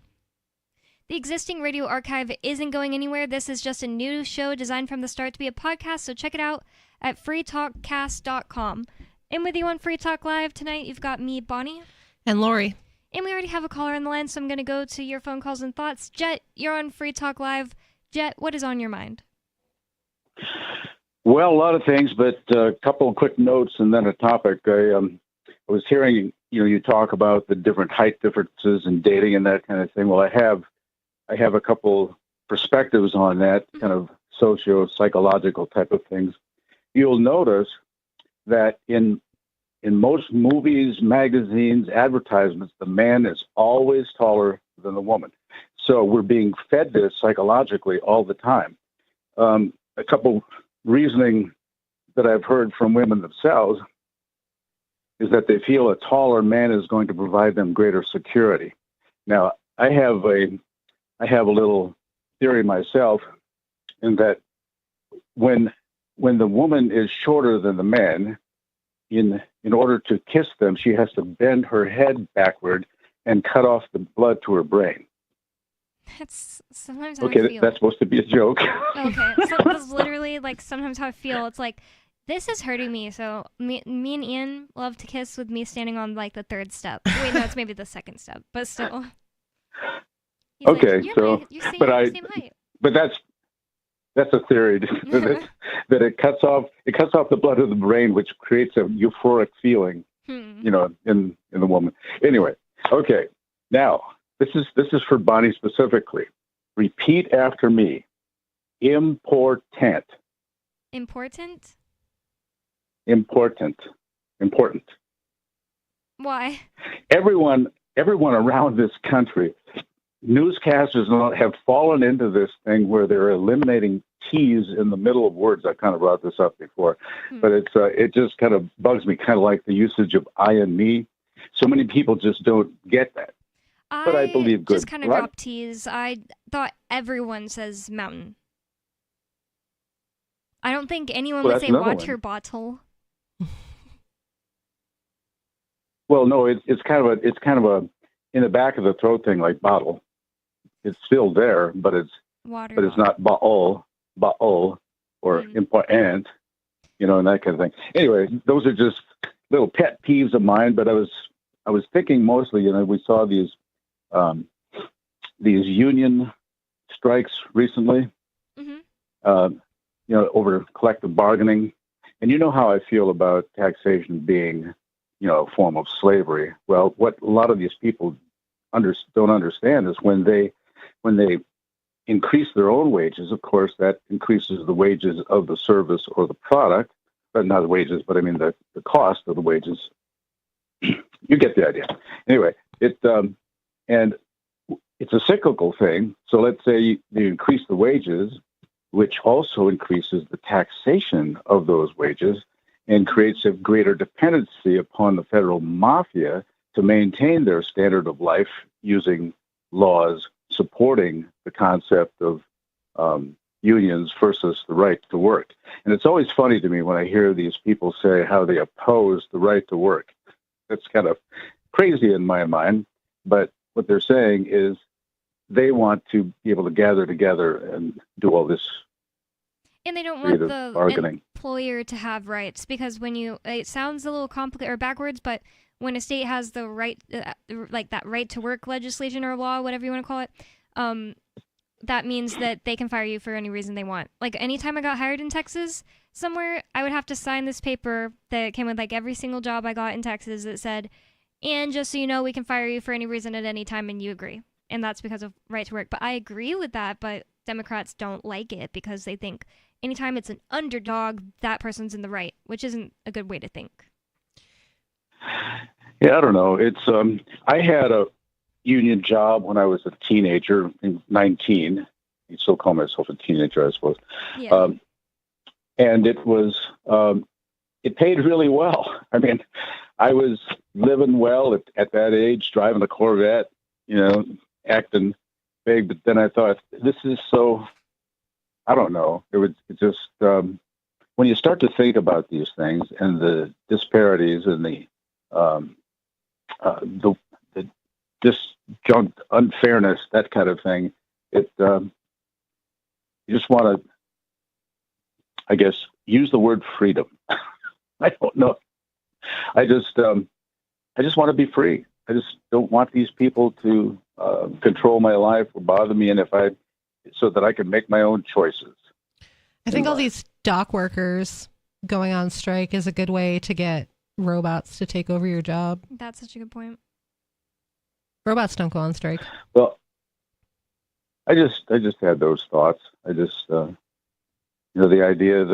The existing radio archive isn't going anywhere. This is just a new show designed from the start to be a podcast, so check it out at freetalkcast.com. And with you on Free Talk Live tonight, you've got me, Bonnie. And Lori. And we already have a caller on the line, so I'm going to go to your phone calls and thoughts. Jet, you're on Free Talk Live. Jet, what is on your mind? Well, a lot of things, but a couple of quick notes and then a topic. I was hearing you talk about the different height differences in dating and that kind of thing. Well, I have a couple perspectives on that, kind of socio-psychological type of things. You'll notice that in most movies, magazines, advertisements, the man is always taller than the woman. So we're being fed this psychologically all the time. A couple reasoning that I've heard from women themselves is that they feel a taller man is going to provide them greater security. Now, I have a little theory myself in that when the woman is shorter than the man, in order to kiss them, she has to bend her head backward and cut off the blood to her brain. That's sometimes how I Okay, feel. that's supposed to be a joke. Okay, so that's literally like sometimes how I feel. It's like, this is hurting me. So me and Ian love to kiss with me standing on like the third step. Wait, no, it's maybe the second step, but still. He's Okay, like, so you're same height. But that's a theory that it cuts off the blood of the brain, which creates a euphoric feeling, in the woman. Anyway, okay. Now this is for Bonnie specifically. Repeat after me. Important. Important? Important. Important. Why? Everyone around this country, newscasters have fallen into this thing where they're eliminating T's in the middle of words. I kind of brought this up before, but it just kind of bugs me, kind of like the usage of I and me. So many people just don't get that. But I believe good. Just kind of dropped T's. I thought everyone says mountain. I don't think anyone would say water bottle. Well, no, it's kind of a in the back of the throat thing, like bottle. It's still there, but it's not bottle or important, and that kind of thing. Anyway, those are just little pet peeves of mine. But I was thinking mostly, we saw these union strikes recently, over collective bargaining, and you know how I feel about taxation being, a form of slavery. Well, what a lot of these people don't understand is when they increase their own wages, of course, that increases the wages of the service or the product, but not the wages, but I mean the cost of the wages. You get the idea. Anyway, and it's a cyclical thing. So let's say you increase the wages, which also increases the taxation of those wages and creates a greater dependency upon the federal mafia to maintain their standard of life using laws supporting the concept of unions versus the right to work. And it's always funny to me when I hear these people say how they oppose the right to work. That's kind of crazy in my mind, but what they're saying is they want to be able to gather together and do all this. And they don't want the bargaining. Employer to have rights, because it sounds a little complicated or backwards, but when a state has the right, like that right to work legislation or law, whatever you want to call it, that means that they can fire you for any reason they want. Like anytime I got hired in Texas somewhere, I would have to sign this paper that came with like every single job I got in Texas that said, and just so you know, we can fire you for any reason at any time, and you agree. And that's because of right to work. But I agree with that, but Democrats don't like it because they think anytime it's an underdog, that person's in the right, which isn't a good way to think. Yeah, I don't know. It's I had a union job when I was a teenager, 19. You still call myself a teenager, I suppose. Yeah. And it was it paid really well. I mean, I was living well at that age, driving a Corvette, acting big. But then I thought, this is so, I don't know. It just, when you start to think about these things and the disparities and the disjunct unfairness, that kind of thing, you just want to, I guess, use the word freedom. I don't know. I just want to be free. I just don't want these people to control my life or bother me. And if so that I can make my own choices. I think all these dock workers going on strike is a good way to get robots to take over your job. That's such a good point. Robots don't go on strike. Well, I just had those thoughts. I just, the idea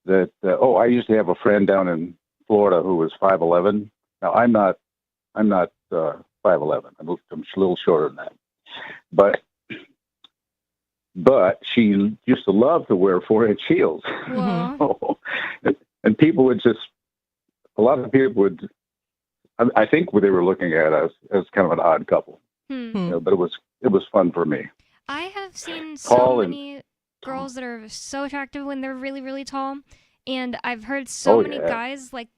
that I used to have a friend down in Florida who was 5'11". Now I'm not 5'11". I'm a little shorter than that, but she used to love to wear 4-inch heels. And people would a lot of people would, I think they were looking at us as kind of an odd couple, but it was fun for me. I have seen so many girls that are so attractive when they're really, really tall. And I've heard so many guys, like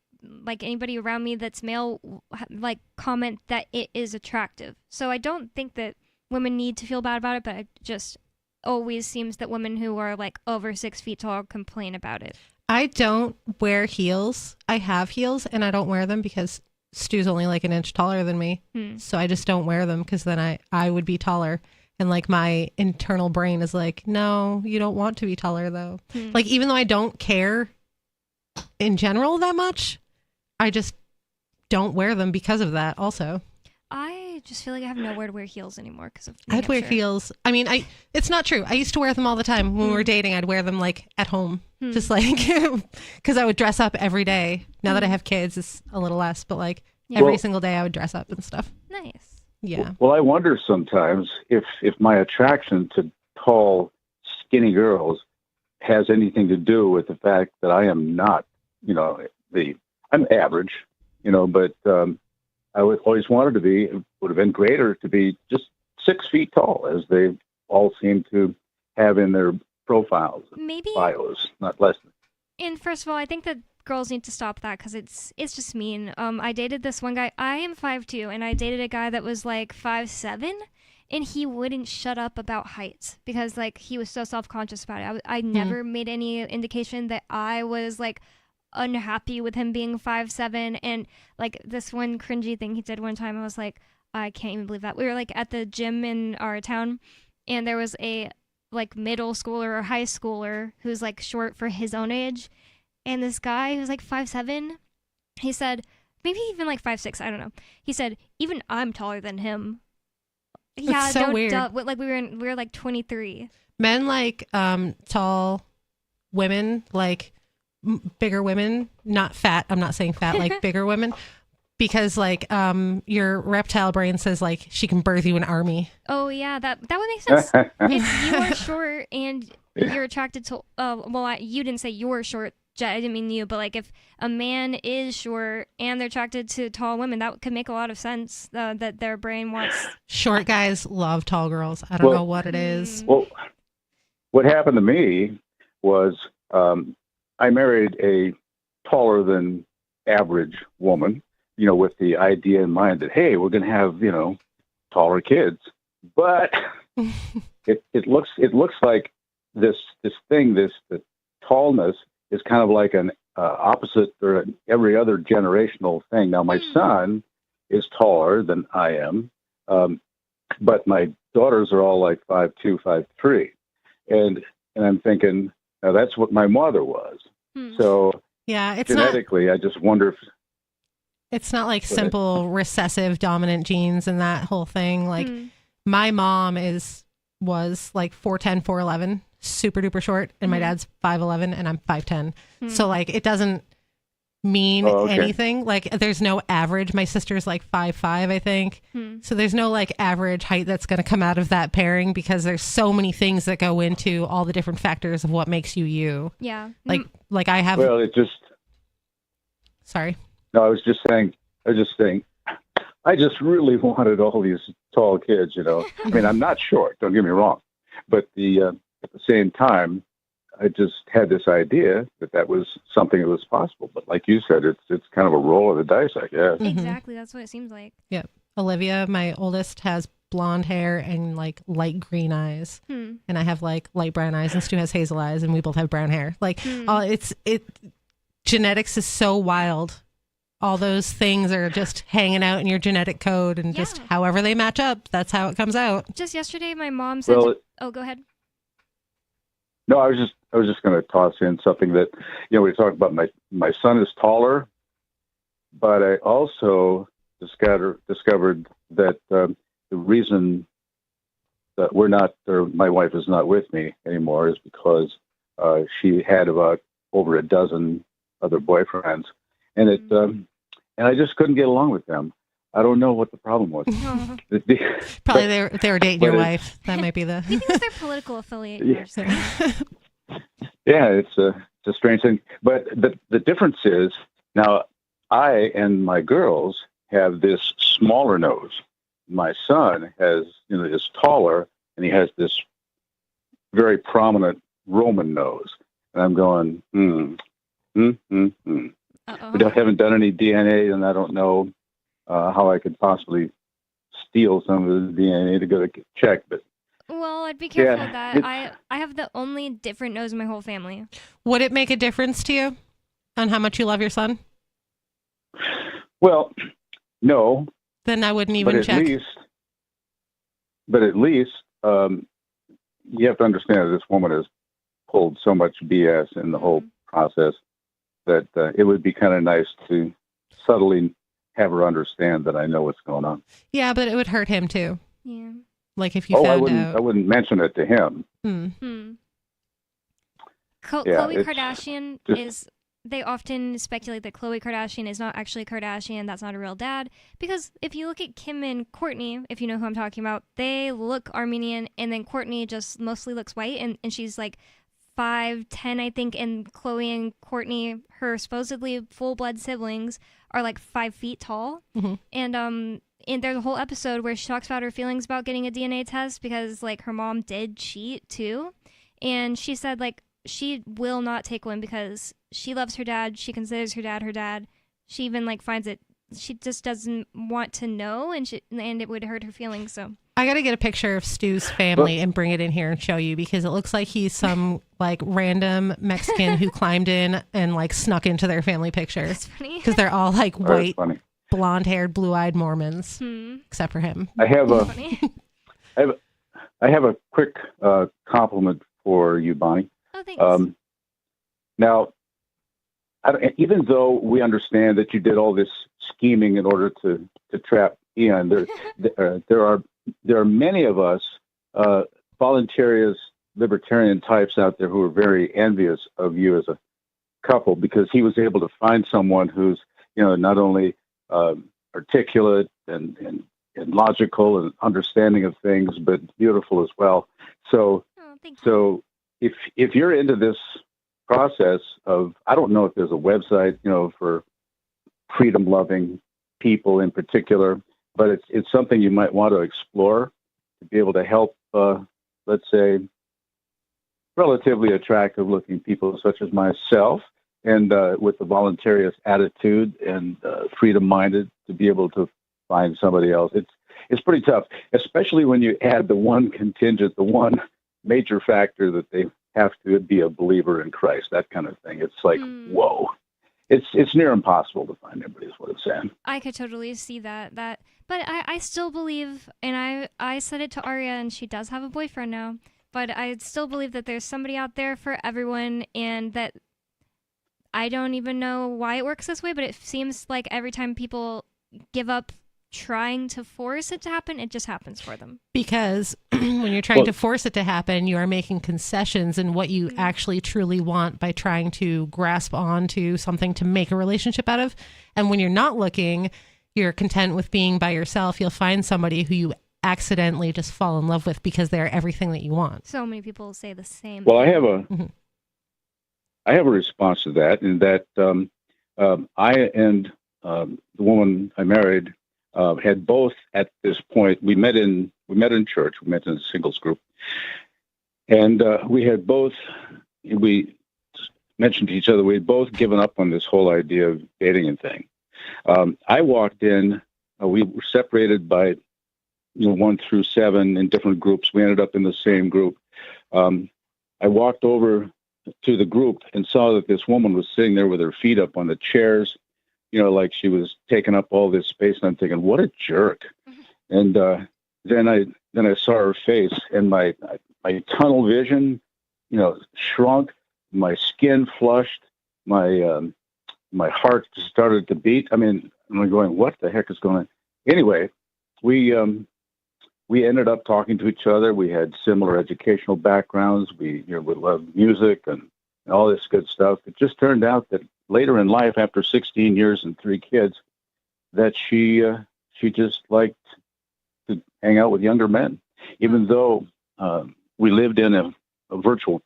anybody around me that's male, like comment that it is attractive. So I don't think that women need to feel bad about it, but it just always seems that women who are like over 6 feet tall complain about it. I don't wear heels. I have heels and I don't wear them because Stu's only like an inch taller than me. So I just don't wear them because then I would be taller. And like my internal brain is like, no, you don't want to be taller though. Like even though I don't care in general that much, I just don't wear them because of that also. I just feel like I have nowhere to wear heels anymore because of I'd wear heels. I mean, it's not true. I used to wear them all the time. When we were dating, I'd wear them like at home, just like, because I would dress up every day. Now that I have kids, it's a little less, but like every single day I would dress up and stuff. Nice. Yeah. Well, I wonder sometimes if my attraction to tall, skinny girls has anything to do with the fact that I am not, I'm average, but I always wanted to be, it would have been greater to be just 6 feet tall, as they all seem to have in their profiles, maybe bios, not less. And first of all, I think that girls need to stop that because it's just mean. I dated this one guy. I am 5'2", and I dated a guy that was like 5'7", and he wouldn't shut up about height because like he was so self-conscious about it. I never made any indication that I was like unhappy with him being 5'7", and like this one cringy thing he did one time, I was like, I can't even believe that. We were like at the gym in our town, and there was a like middle schooler or high schooler who's like short for his own age. And this guy who's like 5'7", he said, maybe even like 5'6", I don't know. He said, even I'm taller than him. That's so weird. Like we were like 23. Men like tall women, like bigger women, not fat. I'm not saying fat, like bigger women, because like your reptile brain says like she can birth you an army. Oh yeah, that would make sense. If you are short and you're attracted to, you didn't say you're short. I didn't mean you, but like if a man is short and they're attracted to tall women, that could make a lot of sense that their brain wants. Short guys love tall girls. I don't know what it is. Well, what happened to me was I married a taller than average woman, with the idea in mind that, hey, we're going to have, taller kids. But it looks like the tallness is kind of like an opposite or every other generational thing. Now, my son is taller than I am, but my daughters are all like 5'2", 5'3", and I'm thinking, now that's what my mother was. So yeah, it's genetically, I just wonder if it's not like simple recessive dominant genes and that whole thing. Like my mom was like 4'10", 4'11", super duper short, and my dad's 5'11", and I'm 5'10". So like it doesn't mean anything. Like there's no average. My sister's like 5'5", I think. So there's no like average height that's going to come out of that pairing because there's so many things that go into all the different factors of what makes you you. Yeah. Like I have. Well, it just. Sorry. No, I was just saying. I just really wanted all these tall kids. I mean, I'm not short. Don't get me wrong, but at the same time, I just had this idea that was something that was possible. But like you said, it's kind of a roll of the dice, I guess. Exactly. That's what it seems like. Yeah. Olivia, my oldest, has blonde hair and like light green eyes. And I have like light brown eyes, and Stu has hazel eyes, and we both have brown hair. Like genetics is so wild all those things are just hanging out in your genetic code, and just however they match up, that's how it comes out. Just yesterday, my mom said, oh, go ahead. No, I was just going to toss in something that, we talked about my son is taller, but I also discovered that the reason that my wife is not with me anymore is because she had about over a dozen other boyfriends, and and I just couldn't get along with them. I don't know what the problem was. Probably they were dating your wife. That might be the. Maybe it was their political affiliate. Yeah, it's a strange thing. But the difference is now I and my girls have this smaller nose. My son is taller, and he has this very prominent Roman nose. And I'm going, We haven't done any DNA, and I don't know how I could possibly steal some of the DNA to go to check. But well, I'd be careful with that. I have the only different nose in my whole family. Would it make a difference to you on how much you love your son? Well, no. Then I wouldn't even check. But at least you have to understand that this woman has pulled so much BS in the whole process that it would be kind of nice to subtly have her understand that I know what's going on. Yeah, but it would hurt him too. Yeah. Like if you found out. I wouldn't mention it to him. Khloe Kardashian is. They often speculate that Khloe Kardashian is not actually a Kardashian. That's not a real dad. Because if you look at Kim and Kourtney, if you know who I'm talking about, they look Armenian, and then Kourtney just mostly looks white, and she's like 5'10", I think, and Khloe and Kourtney, her supposedly full-blood siblings, are like 5 feet tall. And there's a whole episode where she talks about her feelings about getting a DNA test because like her mom did cheat too, and she said like she will not take one because she loves her dad. She considers her dad. She even like finds it. She just doesn't want to know, and it would hurt her feelings. So I got to get a picture of Stu's family and bring it in here and show you, because it looks like he's some like random Mexican who climbed in and like snuck into their family picture. That's funny because they're all like white, blonde-haired, blue-eyed Mormons, except for him. I have a quick compliment for you, Bonnie. Oh, thanks. Now, even though we understand that you did all this scheming in order to trap Ian, there are many of us voluntarious libertarian types out there who are very envious of you as a couple, because he was able to find someone who's not only articulate and logical and understanding of things, but beautiful as well. So if you're into this process of, I don't know if there's a website, for freedom-loving people in particular, but it's something you might want to explore to be able to help, let's say, relatively attractive-looking people such as myself, and with the voluntarist attitude and freedom-minded to be able to find somebody else. It's pretty tough, especially when you add the one contingent, the one major factor that they have to be a believer in Christ, that kind of thing. It's like, whoa. It's near impossible to find anybody, is what I'm saying. I could totally see that. But I still believe, and I said it to Aria, and she does have a boyfriend now, but I still believe that there's somebody out there for everyone, and that I don't even know why it works this way, but it seems like every time people give up trying to force it to happen, it just happens for them. Because when you're trying to force it to happen, you are making concessions in what you actually truly want by trying to grasp onto something to make a relationship out of. And when you're not looking, you're content with being by yourself. You'll find somebody who you accidentally just fall in love with because they're everything that you want. So many people say the same. Well, I have a response to that, in that I and the woman I married had both, at this point, we met in church. We met in a singles group, and we mentioned to each other, we had both given up on this whole idea of dating and thing. I walked in. We were separated by 1 through 7 in different groups. We ended up in the same group. I walked over to the group and saw that this woman was sitting there with her feet up on the chairs, like she was taking up all this space. And I'm thinking, what a jerk. And then I saw her face, and my tunnel vision, shrunk, my skin flushed, my heart started to beat. I mean, I'm going, what the heck is going on? Anyway, we ended up talking to each other. We had similar educational backgrounds. We loved music and all this good stuff. It just turned out that later in life, after 16 years and 3 kids, that she just liked to hang out with younger men, even though we lived in a virtual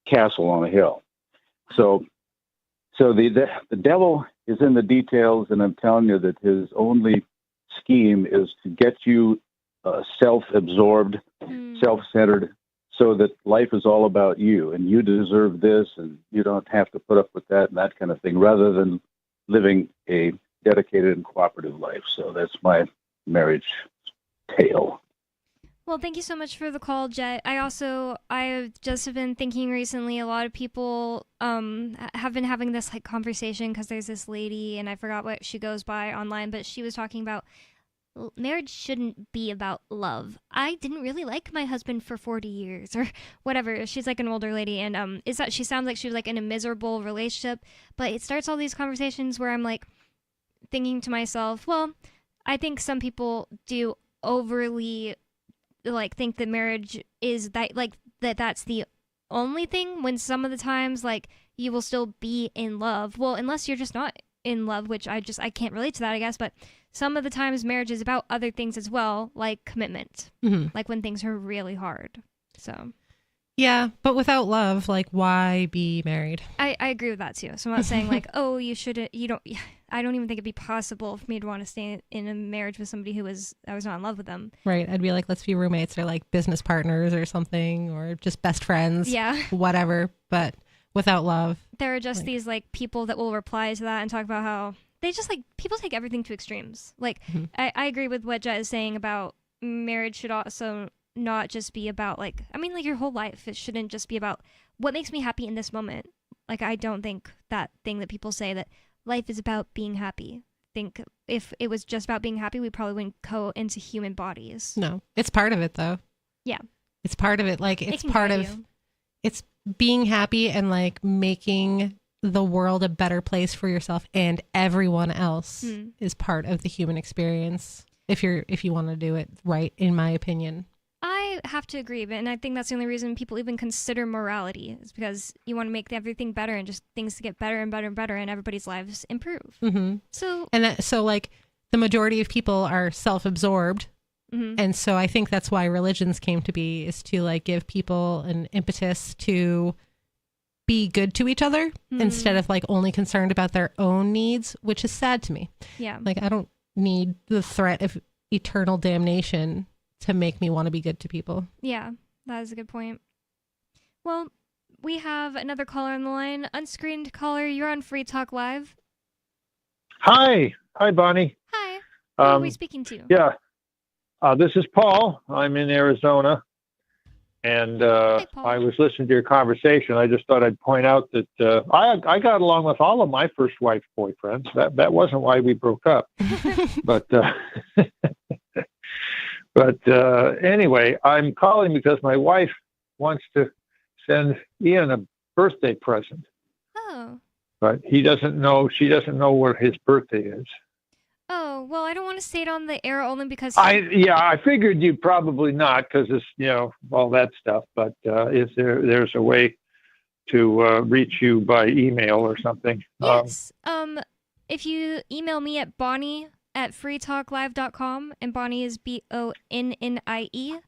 castle on a hill. So the devil is in the details, and I'm telling you that his only scheme is to get you self-absorbed, self-centered, so that life is all about you, and you deserve this, and you don't have to put up with that and that kind of thing, rather than living a dedicated and cooperative life. So that's my marriage tale. Well, thank you so much for the call, Jet. I've just been thinking recently, a lot of people have been having this like conversation, because there's this lady, and I forgot what she goes by online, but she was talking about marriage shouldn't be about love. I didn't really like my husband for 40 years or whatever. She's like an older lady, and she sounds like she was like in a miserable relationship, but it starts all these conversations where I'm like thinking to myself, well, I think some people do overly like think that marriage is that like that's the only thing, when some of the times like you will still be in love. Well, unless you're just not in love, which I can't relate to that, I guess, but some of the times marriage is about other things as well, like commitment, like when things are really hard. So yeah, but without love, like, why be married? I agree with that too. So I'm not saying like, oh, I don't even think it'd be possible for me to want to stay in a marriage with somebody I was not in love with them. Right. I'd be like, let's be roommates or like business partners or something, or just best friends. Yeah. Whatever. But without love. There are just these like people that will reply to that and talk about how they just like, people take everything to extremes. Like, I agree with what Jet is saying about marriage should also not just be about like, I mean, like your whole life. It shouldn't just be about what makes me happy in this moment. Like, I don't think that thing that people say that life is about being happy. I think if it was just about being happy, we probably wouldn't go into human bodies. No, it's part of it though. Yeah. It's part of it. Like, it's part of, it's being happy and like making the world a better place for yourself and everyone else is part of the human experience. If you want to do it right, in my opinion. I have to agree, and I think that's the only reason people even consider morality, is because you want to make everything better and just things to get better and better and better, and everybody's lives improve. So like the majority of people are self-absorbed, and so I think that's why religions came to be, is to like give people an impetus to be good to each other instead of like only concerned about their own needs, which is sad to me. Yeah, like I don't need the threat of eternal damnation to make me want to be good to people. Yeah, that is a good point. Well, we have another caller on the line. Unscreened caller, you're on Free Talk Live. Hi, Bonnie. Hi. Who are we speaking to? Yeah, this is Paul. I'm in Arizona, and I was listening to your conversation. I just thought I'd point out that I got along with all of my first wife's boyfriends. That wasn't why we broke up, but. But anyway, I'm calling because my wife wants to send Ian a birthday present. Oh. But she doesn't know what his birthday is. Oh, well, I don't want to say it on the air only because... I figured you probably not, because it's, all that stuff. But there's a way to reach you by email or something? Yes. If you email me at bonnie@freetalklive.com, and Bonnie is BONNIE,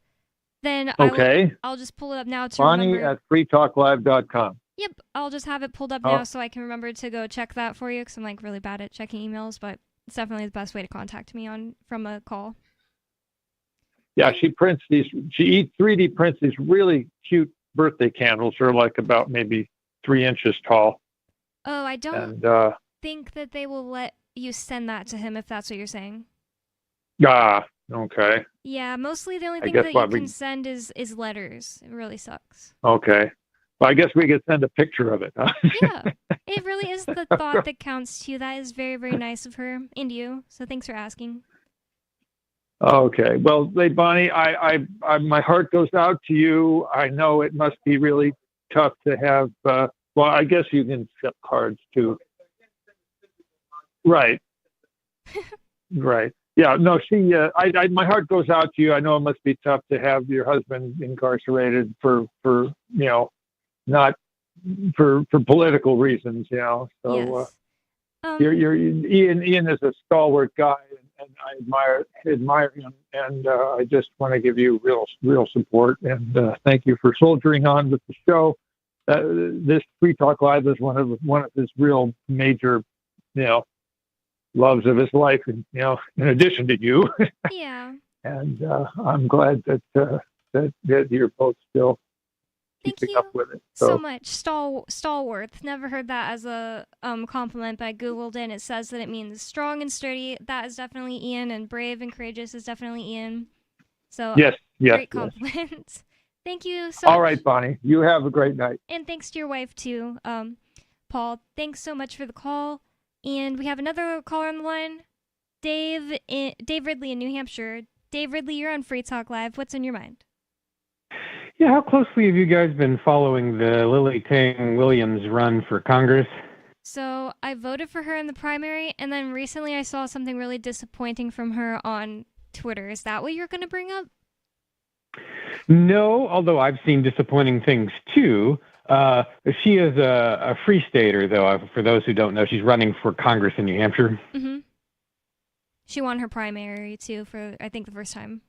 then I'll just pull it up now to remember. Bonnie@freetalklive.com. Yep, I'll just have it pulled up now so I can remember to go check that for you, because I'm like really bad at checking emails, but it's definitely the best way to contact me from a call. Yeah, she 3D prints these really cute birthday candles. They're like about maybe 3 inches tall. Oh, I don't think that they will let you send that to him, if that's what you're saying. Okay. Yeah, mostly the only thing that you can send is letters. It really sucks. Okay. Well, I guess we could send a picture of it. Huh? Yeah, it really is the thought that counts too. That is very, very nice of her and you. So thanks for asking. Okay. Well, hey, Bonnie, I my heart goes out to you. I know it must be really tough to have. Well, I guess you can flip cards too. Right. Right. Yeah. No. She. My heart goes out to you. I know it must be tough to have your husband incarcerated for not for political reasons. So Yes. you're Ian is a stalwart guy. And I admire him, and I just want to give you real support, and thank you for soldiering on with the show. This Free Talk Live is one of his real major, loves of his life, and in addition to you. Yeah. And I'm glad that you're both still keeping up with it. So much. Stalwart. Never heard that as a compliment, but I Googled it and it says that it means strong and sturdy. That is definitely Ian, and brave and courageous is definitely Ian. So yes, great compliment. Thank you so much. All right, Bonnie. You have a great night. And thanks to your wife too. Paul, thanks so much for the call. And we have another caller on the line. Dave Ridley in New Hampshire. Dave Ridley, you're on Free Talk Live. What's on your mind? Yeah, how closely have you guys been following the Lily Tang Williams run for Congress? So I voted for her in the primary, and then recently I saw something really disappointing from her on Twitter. Is that what you're going to bring up? No, although I've seen disappointing things too. She is a free stater, though. For those who don't know, she's running for Congress in New Hampshire. Mm-hmm. She won her primary too for, I think, the first time.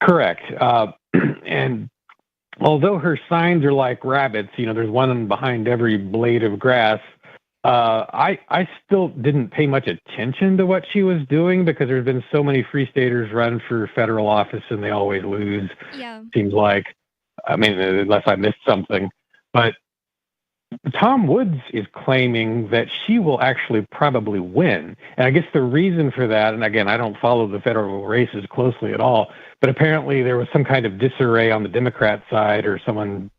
Correct. And although her signs are like rabbits, there's one behind every blade of grass, I still didn't pay much attention to what she was doing because there's been so many free staters run for federal office and they always lose. Yeah. Seems like, unless I missed something. But Tom Woods is claiming that she will actually probably win. And I guess the reason for that, and again, I don't follow the federal races closely at all, but apparently there was some kind of disarray on the Democrat side, or someone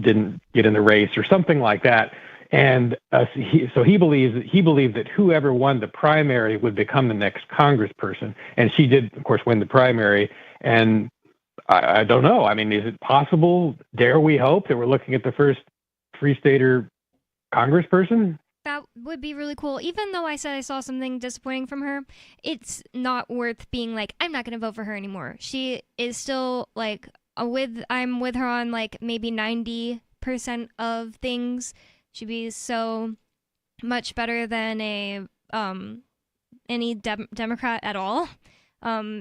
didn't get in the race or something like that. And he believed that whoever won the primary would become the next congressperson. And she did, of course, win the primary. And I don't know. Is it possible, dare we hope, that we're looking at the first Free Stater congressperson? That would be really cool. Even though I said I saw something disappointing from her, it's not worth being like, I'm not going to vote for her anymore. She is still like I'm with her on like maybe 90% of things. She'd be so much better than any Democrat at all.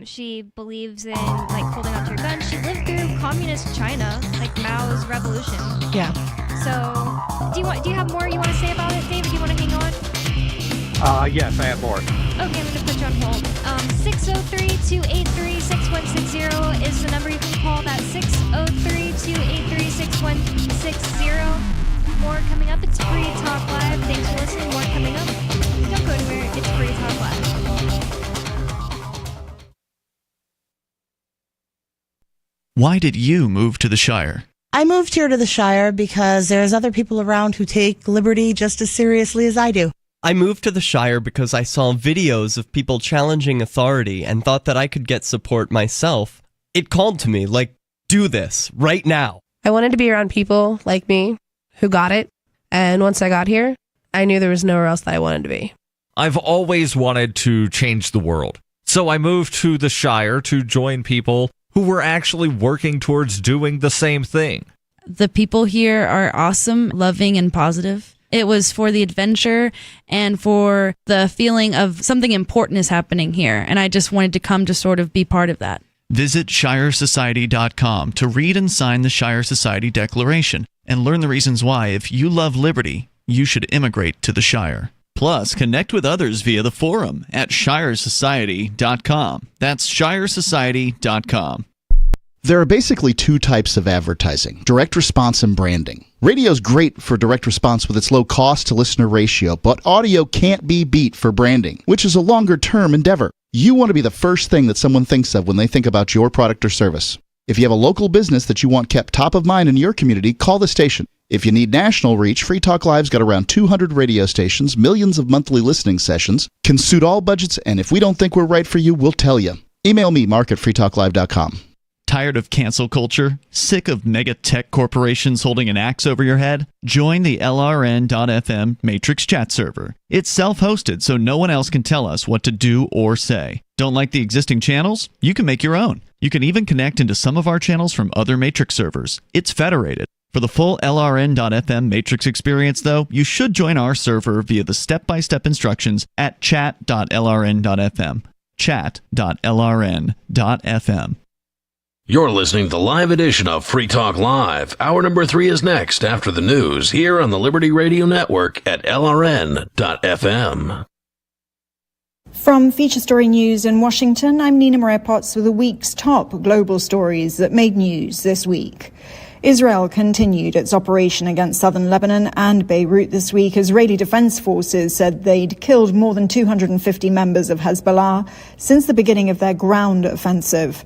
She believes in like holding onto your gun. She lived through communist China, like Mao's revolution. Yeah. So, do you have more you want to say about it, David? Do you want to hang on? Yes, I have more. Okay, I'm going to put you on hold. 603-283-6160 is the number you can call. That's 603-283-6160. More coming up. It's Free Talk Live. Thanks for listening. More coming up. Don't go anywhere. It's Free Talk Live. Why did you move to the Shire? I moved here to the Shire because there's other people around who take liberty just as seriously as I do. I moved to the Shire because I saw videos of people challenging authority and thought that I could get support myself. It called to me, like, do this, right now. I wanted to be around people like me who got it, and once I got here, I knew there was nowhere else that I wanted to be. I've always wanted to change the world, so I moved to the Shire to join people who were actually working towards doing the same thing. The people here are awesome, loving, and positive. It was for the adventure and for the feeling of something important is happening here, and I just wanted to come to sort of be part of that. Visit ShireSociety.com to read and sign the Shire Society Declaration and learn the reasons why, if you love liberty, you should immigrate to the Shire. Plus, connect with others via the forum at ShireSociety.com. That's ShireSociety.com. There are basically two types of advertising, direct response and branding. Radio's great for direct response with its low cost to listener ratio, but audio can't be beat for branding, which is a longer term endeavor. You want to be the first thing that someone thinks of when they think about your product or service. If you have a local business that you want kept top of mind in your community, call the station. If you need national reach, Free Talk Live's got around 200 radio stations, millions of monthly listening sessions, can suit all budgets, and if we don't think we're right for you, we'll tell you. Email me, mark@freetalklive.com. Tired of cancel culture? Sick of mega tech corporations holding an axe over your head? Join the LRN.FM Matrix chat server. It's self-hosted, so no one else can tell us what to do or say. Don't like the existing channels? You can make your own. You can even connect into some of our channels from other Matrix servers. It's federated. For the full LRN.FM Matrix experience, though, you should join our server via the step-by-step instructions at chat.lrn.fm. chat.lrn.fm. You're listening to the live edition of Free Talk Live. Hour number 3 is next after the news here on the Liberty Radio Network at LRN.FM. From Feature Story News in Washington, I'm Nina Maria Potts with the week's top global stories that made news this week. Israel continued its operation against southern Lebanon and Beirut this week. Israeli defense forces said they'd killed more than 250 members of Hezbollah since the beginning of their ground offensive.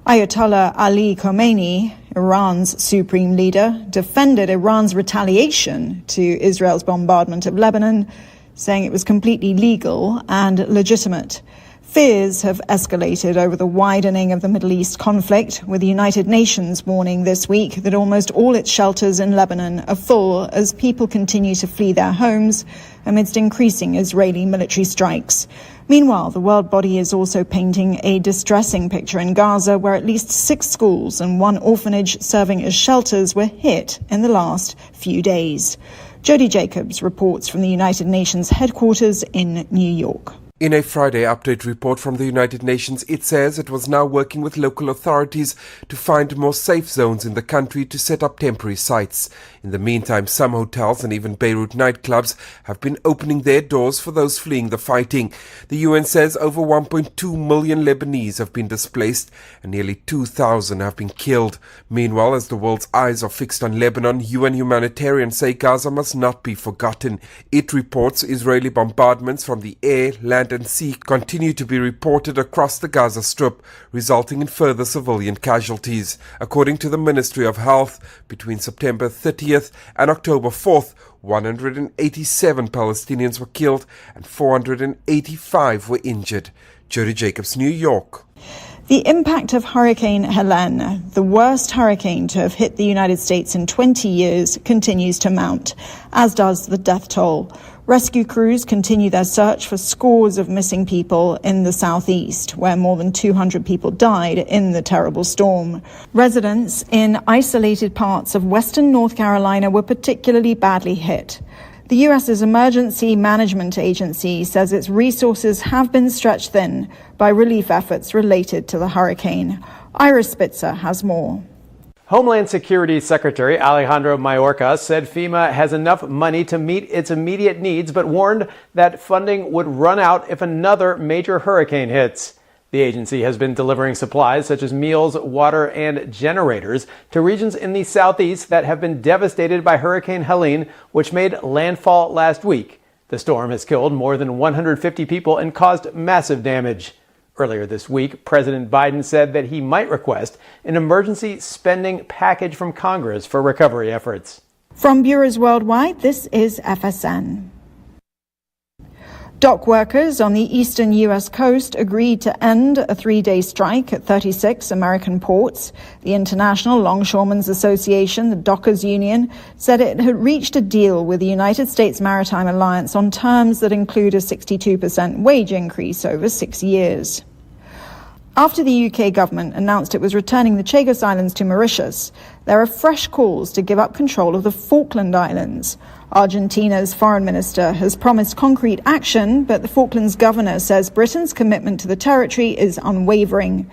Ayatollah Ali Khamenei, Iran's supreme leader, defended Iran's retaliation to Israel's bombardment of Lebanon, saying it was completely legal and legitimate. Fears have escalated over the widening of the Middle East conflict, with the United Nations warning this week that almost all its shelters in Lebanon are full as people continue to flee their homes amidst increasing Israeli military strikes. Meanwhile, the world body is also painting a distressing picture in Gaza, where at least 6 schools and 1 orphanage serving as shelters were hit in the last few days. Jody Jacobs reports from the United Nations headquarters in New York. In a Friday update report from the United Nations, it says it was now working with local authorities to find more safe zones in the country to set up temporary sites. In the meantime, some hotels and even Beirut nightclubs have been opening their doors for those fleeing the fighting. The UN says over 1.2 million Lebanese have been displaced and nearly 2,000 have been killed. Meanwhile, as the world's eyes are fixed on Lebanon, UN humanitarians say Gaza must not be forgotten. It reports Israeli bombardments from the air, land and sea continue to be reported across the Gaza Strip, resulting in further civilian casualties. According to the Ministry of Health, between September 30th and October 4th, 187 Palestinians were killed and 485 were injured. Jody Jacobs, New York. The impact of Hurricane Helene, the worst hurricane to have hit the United States in 20 years, continues to mount, as does the death toll. Rescue crews continue their search for scores of missing people in the southeast, where more than 200 people died in the terrible storm. Residents in isolated parts of western North Carolina were particularly badly hit. The U.S.'s Emergency Management Agency says its resources have been stretched thin by relief efforts related to the hurricane. Ira Spitzer has more. Homeland Security Secretary Alejandro Mayorkas said FEMA has enough money to meet its immediate needs, but warned that funding would run out if another major hurricane hits. The agency has been delivering supplies such as meals, water, and generators to regions in the southeast that have been devastated by Hurricane Helene, which made landfall last week. The storm has killed more than 150 people and caused massive damage. Earlier this week, President Biden said that he might request an emergency spending package from Congress for recovery efforts. From bureaus worldwide, this is FSN. Dock workers on the eastern U.S. coast agreed to end a 3-day strike at 36 American ports. The International Longshoremen's Association, the Dockers Union, said it had reached a deal with the United States Maritime Alliance on terms that include a 62% wage increase over 6 years. After the UK government announced it was returning the Chagos Islands to Mauritius, there are fresh calls to give up control of the Falkland Islands. Argentina's foreign minister has promised concrete action, but the Falklands governor says Britain's commitment to the territory is unwavering.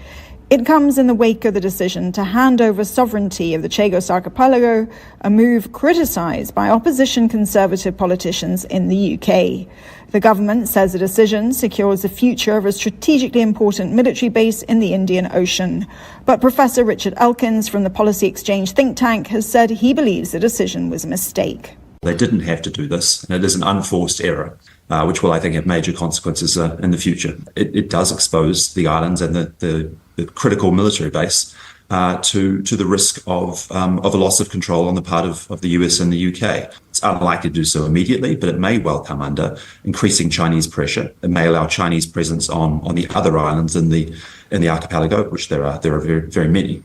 It comes in the wake of the decision to hand over sovereignty of the Chagos archipelago, a move criticised by opposition Conservative politicians in the UK. The government says the decision secures the future of a strategically important military base in the Indian Ocean. But Professor Richard Elkins from the Policy Exchange think tank has said he believes the decision was a mistake. They didn't have to do this, and it is an unforced error, which will, I think, have major consequences in the future. It does expose the islands and the critical military base to the risk of a loss of control on the part of the US and the UK. It's unlikely to do so immediately, but it may well come under increasing Chinese pressure. It may allow Chinese presence on the other islands in the archipelago, which there are very, very many.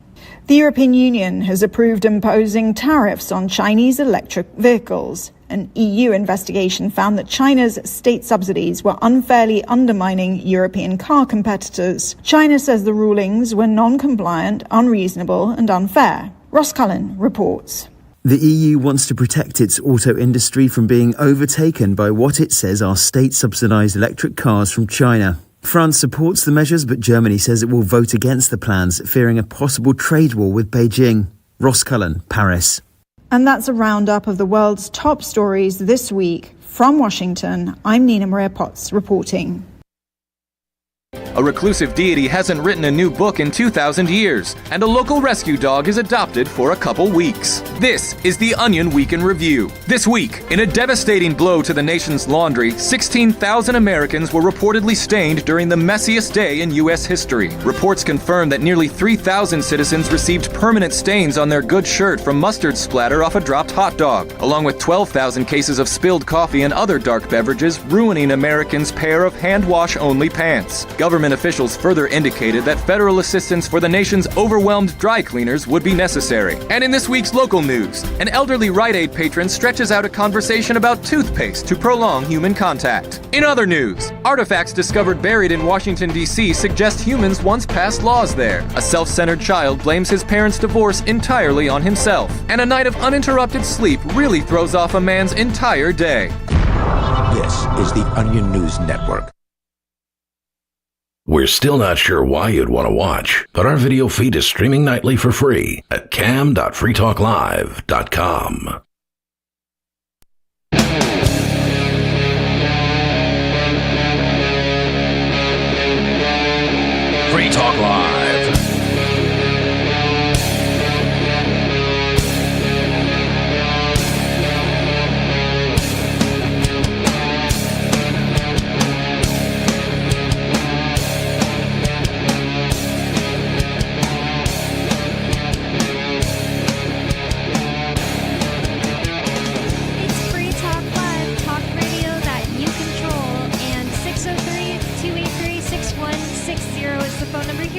The European Union has approved imposing tariffs on Chinese electric vehicles. An EU investigation found that China's state subsidies were unfairly undermining European car competitors. China says the rulings were non-compliant, unreasonable and unfair. Ross Cullen reports. The EU wants to protect its auto industry from being overtaken by what it says are state-subsidised electric cars from China. France supports the measures, but Germany says it will vote against the plans, fearing a possible trade war with Beijing. Ross Cullen, Paris. And that's a roundup of the world's top stories this week. From Washington, I'm Nina Maria Potts reporting. A reclusive deity hasn't written a new book in 2,000 years, and a local rescue dog is adopted for a couple weeks. This is the Onion Week in Review. This week, in a devastating blow to the nation's laundry, 16,000 Americans were reportedly stained during the messiest day in U.S. history. Reports confirm that nearly 3,000 citizens received permanent stains on their good shirt from mustard splatter off a dropped hot dog, along with 12,000 cases of spilled coffee and other dark beverages, ruining Americans' pair of hand-wash-only pants. Government officials further indicated that federal assistance for the nation's overwhelmed dry cleaners would be necessary. And in this week's local news, an elderly Rite Aid patron stretches out a conversation about toothpaste to prolong human contact. In other news, artifacts discovered buried in Washington, D.C. suggest humans once passed laws there. A self-centered child blames his parents' divorce entirely on himself. And a night of uninterrupted sleep really throws off a man's entire day. This is the Onion News Network. We're still not sure why you'd want to watch, but our video feed is streaming nightly for free at cam.freetalklive.com. Free Talk Live.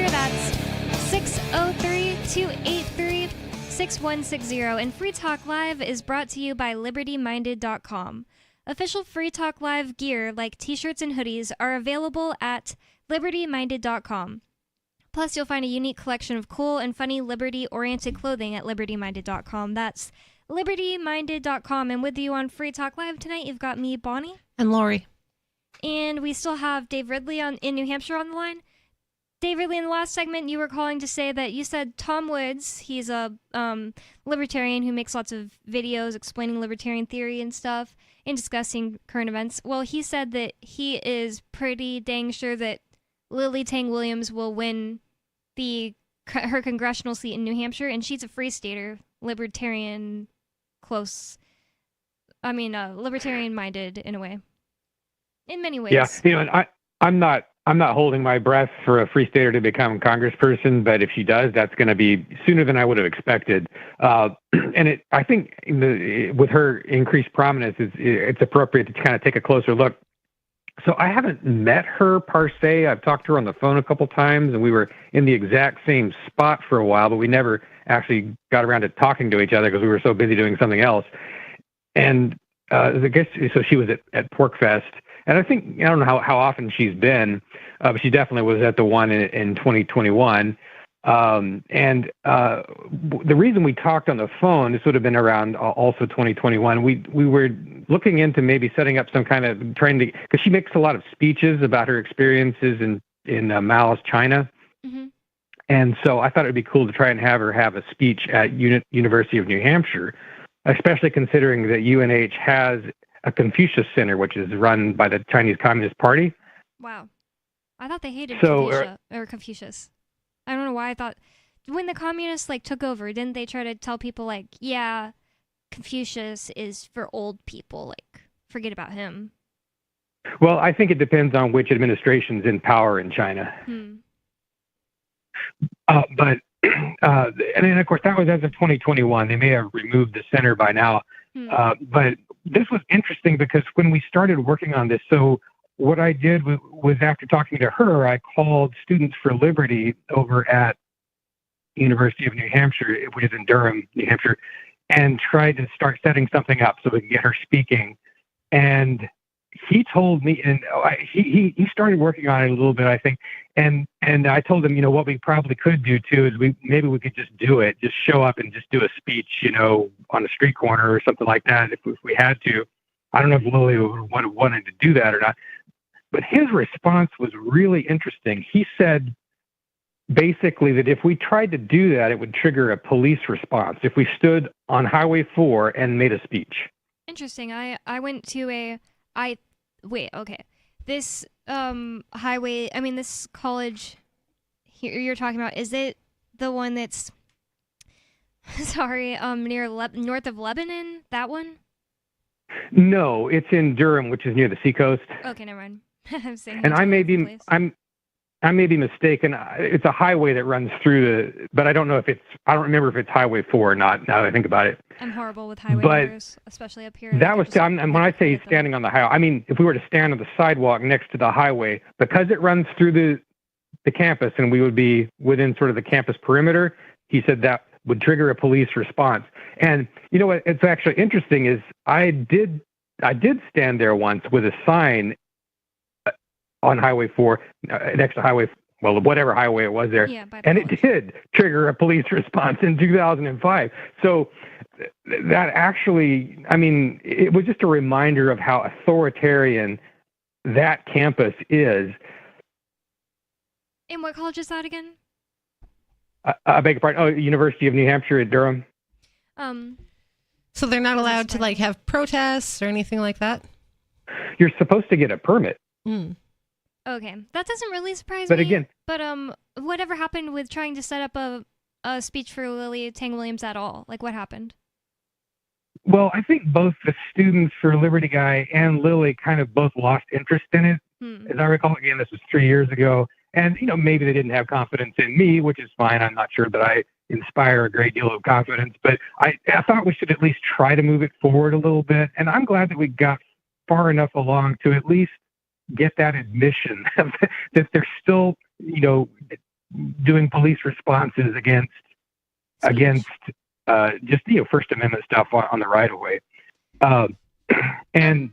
That's 603-283-6160. And Free Talk Live is brought to you by LibertyMinded.com. Official Free Talk Live gear like t-shirts and hoodies are available at LibertyMinded.com. Plus, you'll find a unique collection of cool and funny liberty-oriented clothing at LibertyMinded.com. That's LibertyMinded.com. And with you on Free Talk Live tonight, you've got me, Bonnie. And Lori. And we still have Dave Ridley in New Hampshire on the line. Dave Ridley, in the last segment, you were calling to say that you said Tom Woods, he's a libertarian who makes lots of videos explaining libertarian theory and stuff and discussing current events. Well, he said that he is pretty dang sure that Lily Tang Williams will win her congressional seat in New Hampshire, and she's a free stater, libertarian libertarian-minded in a way. In many ways. Yeah, and I'm not holding my breath for a free stater to become congressperson, but if she does, that's going to be sooner than I would have expected. And I think with her increased prominence, it's appropriate to kind of take a closer look. So I haven't met her per se. I've talked to her on the phone a couple times, and we were in the exact same spot for a while, but we never actually got around to talking to each other because we were so busy doing something else. And I guess so. She was at PorcFest. And I don't know how often she's been, but she definitely was at the one in 2021. The reason we talked on the phone, this would have been around also 2021, we were looking into maybe setting up some kind of because she makes a lot of speeches about her experiences in Maoist China. Mm-hmm. And so I thought it would be cool to try and have her have a speech at University of New Hampshire, especially considering that UNH has a Confucius Center, which is run by the Chinese Communist Party. Wow. I thought they hated Confucius. I don't know why I thought... When the communists, took over, didn't they try to tell people, Confucius is for old people, forget about him? Well, I think it depends on which administration's in power in China. But then, of course, that was as of 2021. They may have removed the center by now. But this was interesting because when we started working on this, so what I did was after talking to her, I called Students for Liberty over at University of New Hampshire, which is in Durham, New Hampshire, and tried to start setting something up so we could get her speaking. And he told me, and he started working on it a little bit, I think. And I told him, what we probably could do too is maybe we could just do it, just show up and just do a speech, on a street corner or something like that if we had to. I don't know if Lily would have wanted to do that or not. But his response was really interesting. He said basically that if we tried to do that, it would trigger a police response if we stood on Highway 4 and made a speech. Interesting. I went to this highway, this college here you're talking about, is it the one that's near north of Lebanon, that one? No, it's in Durham, which is near the seacoast. Okay, never mind. I'm saying, and I may be mistaken. It's a highway that runs through but I don't know I don't remember if it's Highway 4 or not, now that I think about it. I'm horrible with highway numbers, especially up here. That was, and when I say standing on the highway, if we were to stand on the sidewalk next to the highway, because it runs through the campus and we would be within sort of the campus perimeter, he said that would trigger a police response. And you know what, it's actually interesting is I did stand there once with a sign on Highway 4, next to Highway, well, whatever highway it was there. Yeah, and it did trigger a police response in 2005. So that actually, it was just a reminder of how authoritarian that campus is. And what college is that again? I beg your pardon. Oh, University of New Hampshire at Durham. So they're not allowed to have protests or anything like that? You're supposed to get a permit. Okay, that doesn't really surprise me. But again, whatever happened with trying to set up a speech for Lily Tang Williams at all? Like, what happened? Well, I think both the Students for Liberty guy and Lily kind of both lost interest in it. As I recall, again, this was 3 years ago. And, maybe they didn't have confidence in me, which is fine. I'm not sure that I inspire a great deal of confidence. But I thought we should at least try to move it forward a little bit. And I'm glad that we got far enough along to at least get that admission that they're still, doing police responses against just, First Amendment stuff on the right of way. And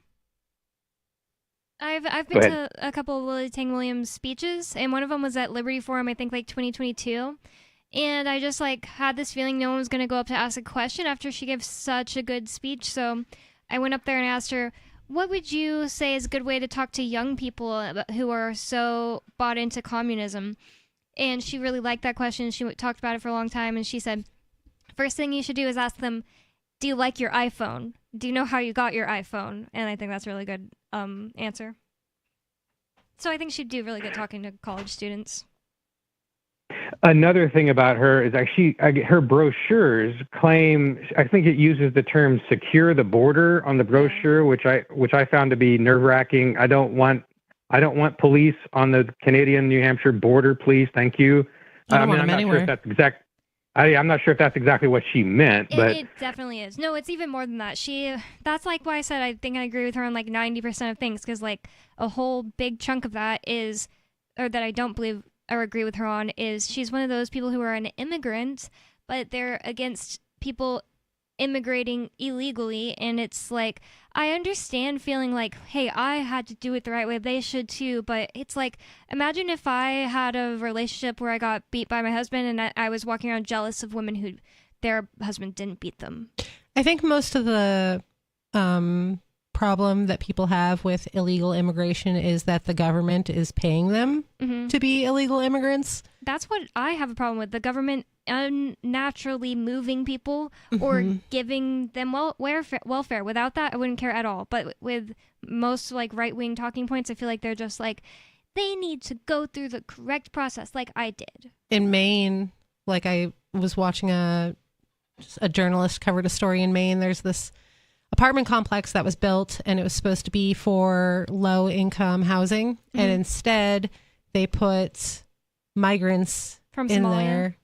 I've been to a couple of Lily Tang Williams speeches, and one of them was at Liberty Forum, I think 2022. And I just had this feeling no one was going to go up to ask a question after she gave such a good speech. So I went up there and asked her, what would you say is a good way to talk to young people who are so bought into communism? And she really liked that question. She talked about it for a long time, and she said, first thing you should do is ask them, do you like your iPhone? Do you know how you got your iPhone? And I think that's a really good answer. So I think she'd do really good talking to college students. Another thing about her is actually her brochures claim, I think it uses the term secure the border on the brochure, which I found to be nerve-wracking. I don't want police on the Canadian-New Hampshire border, please. Thank you. I'm not sure if that's exact. I'm not sure if that's exactly what she meant, but it definitely is. No, it's even more than that. That's why I said I think I agree with her on 90% of things, because a whole big chunk of that is, or that I don't believe or agree with her on, is she's one of those people who are an immigrant, but they're against people immigrating illegally. And it's I understand feeling hey, I had to do it the right way, they should too, but it's imagine if I had a relationship where I got beat by my husband and I was walking around jealous of women who their husband didn't beat them. I think most of the problem that people have with illegal immigration is that the government is paying them to be illegal immigrants. That's what I have a problem with. The government unnaturally moving people or giving them welfare. Without that, I wouldn't care at all. But with most right-wing talking points, I feel they're just they need to go through the correct process like I did. In Maine, I was watching a journalist covered a story in Maine. There's this apartment complex that was built, and it was supposed to be for low-income housing, and instead they put migrants from in Somalia. there.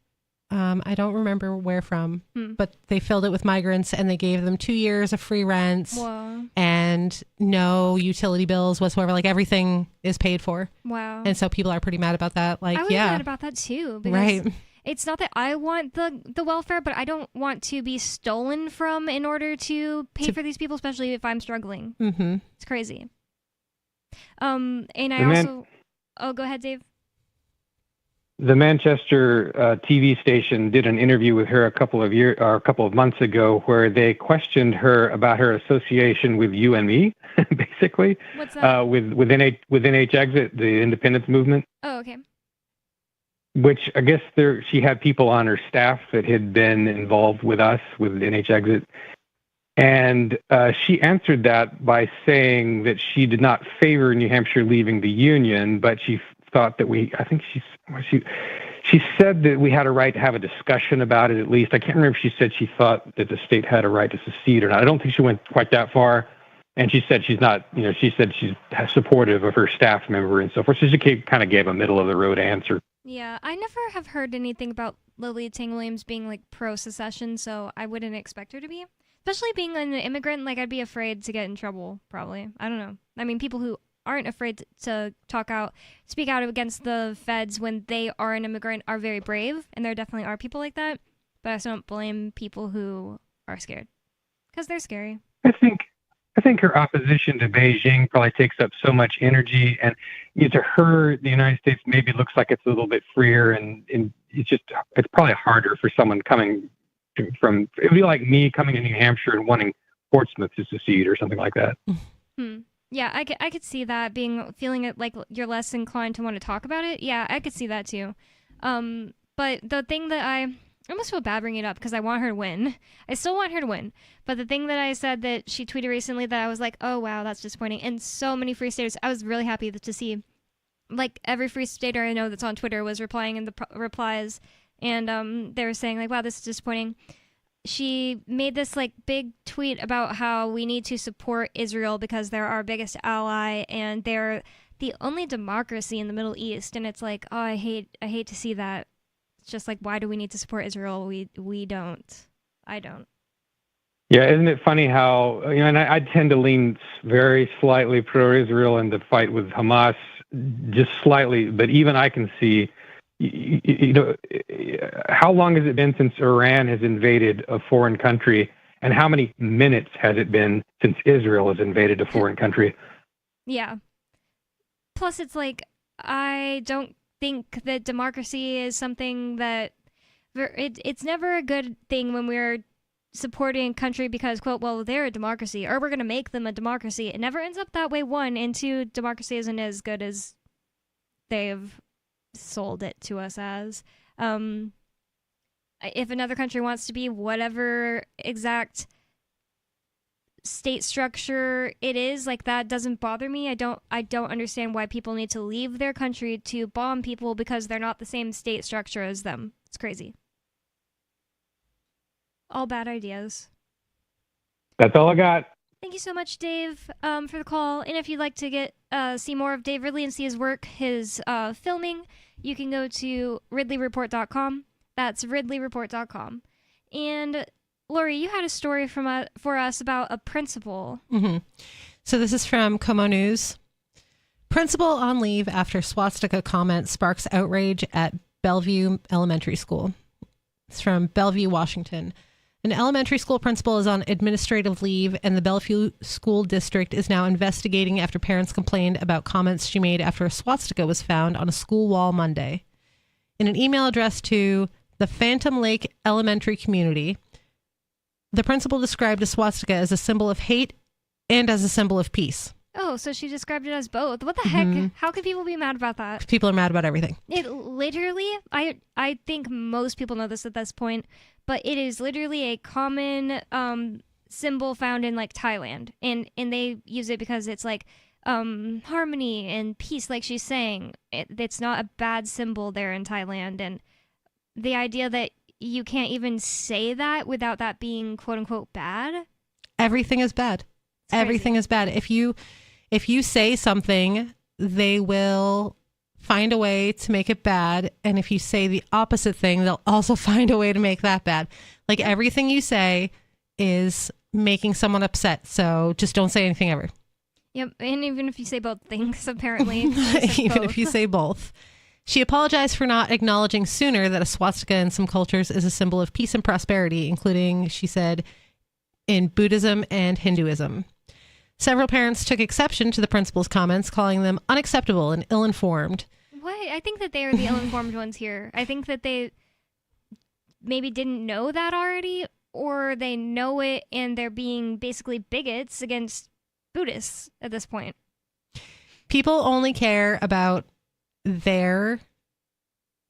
I don't remember where from, but they filled it with migrants and they gave them 2 years of free rents. Whoa. And no utility bills whatsoever. Like everything is paid for. Wow. And so people are pretty mad about that. Like, I was mad about that too. Because right. It's not that I want the welfare, but I don't want to be stolen from in order to pay for these people, especially if I'm struggling. Mm-hmm. It's crazy. And I also... Oh, go ahead, Dave. The Manchester TV station did an interview with her a couple of months ago, where they questioned her about her association with you and me, basically. What's that? with NHExit, the independence movement. Oh, okay. Which I guess she had people on her staff that had been involved with us with NHExit, and she answered that by saying that she did not favor New Hampshire leaving the Union, but she thought that she said that we had a right to have a discussion about it, at least. I can't remember if she said she thought that the state had a right to secede or not. I don't think she went quite that far. And she said she's not, she said she's supportive of her staff member and so forth. So she kind of gave a middle of the road answer. Yeah, I never have heard anything about Lily Tang Williams being like pro-secession, so I wouldn't expect her to be. Especially being an immigrant, like I'd be afraid to get in trouble, probably. I don't know. I mean, people who aren't afraid to speak out against the feds when they are an immigrant are very brave, and there definitely are people like that. But I also don't blame people who are scared, because they're scary. I think her opposition to Beijing probably takes up so much energy, and to her, the United States maybe looks like it's a little bit freer, and it's probably harder for someone coming from, it would be like me coming to New Hampshire and wanting Portsmouth to secede or something like that. Yeah, I could see that, feeling it like you're less inclined to want to talk about it. Yeah, I could see that too. But the thing that I almost feel bad bringing it up because I want her to win. I still want her to win. But the thing that I said that she tweeted recently that I was like, oh, wow, that's disappointing. And so many Free Staters, I was really happy to see, like, every Free Stater I know that's on Twitter was replying in the replies. And they were saying, like, wow, this is disappointing. She made this, like, big tweet about how we need to support Israel because they're our biggest ally and they're the only democracy in the Middle East. And it's like, oh, I hate to see that. Just like, why do we need to support Israel? We don't. I don't. Yeah, isn't it funny how, and I tend to lean very slightly pro-Israel in the fight with Hamas, just slightly, but even I can see, how long has it been since Iran has invaded a foreign country, and how many minutes has it been since Israel has invaded a foreign country? Yeah. Plus, it's like, I don't think that democracy is something that it's never a good thing when we're supporting a country because, quote, well, they're a democracy or we're going to make them a democracy. It never ends up that way, one, and two, democracy isn't as good as they've sold it to us as. If another country wants to be whatever exact state structure it is, like, that doesn't bother me. I don't understand why people need to leave their country to bomb people because they're not the same state structure as them. It's crazy. All bad ideas. That's all I got. Thank you so much, Dave, for the call. And if you'd like to see more of Dave Ridley and see his work, his filming, you can go to ridleyreport.com. That's ridleyreport.com. And Lori, you had a story for us about a principal. Mm-hmm. So this is from Como News. Principal on leave after swastika comment sparks outrage at Bellevue Elementary School. It's from Bellevue, Washington. An elementary school principal is on administrative leave, and the Bellevue School District is now investigating after parents complained about comments she made after a swastika was found on a school wall Monday. In an email addressed to the Phantom Lake Elementary community, the principal described a swastika as a symbol of hate and as a symbol of peace. Oh, so she described it as both. What the heck? How could people be mad about that? People are mad about everything. It literally, I think most people know this at this point, but it is literally a common symbol found in, like, Thailand. And they use it because it's, like, harmony and peace, like she's saying. It's not a bad symbol there in Thailand. And the idea that you can't even say that without that being quote unquote bad. Everything is bad. Everything is bad. If you say something, they will find a way to make it bad. And if you say the opposite thing, they'll also find a way to make that bad. Like everything you say is making someone upset. So just don't say anything ever. Yep. And even if you say both things, apparently. Even if you say both. She apologized for not acknowledging sooner that a swastika in some cultures is a symbol of peace and prosperity, including, she said, in Buddhism and Hinduism. Several parents took exception to the principal's comments, calling them unacceptable and ill-informed. What? I think that they are the ill-informed ones here. I think that they maybe didn't know that already, or they know it and they're being basically bigots against Buddhists at this point. People only care about their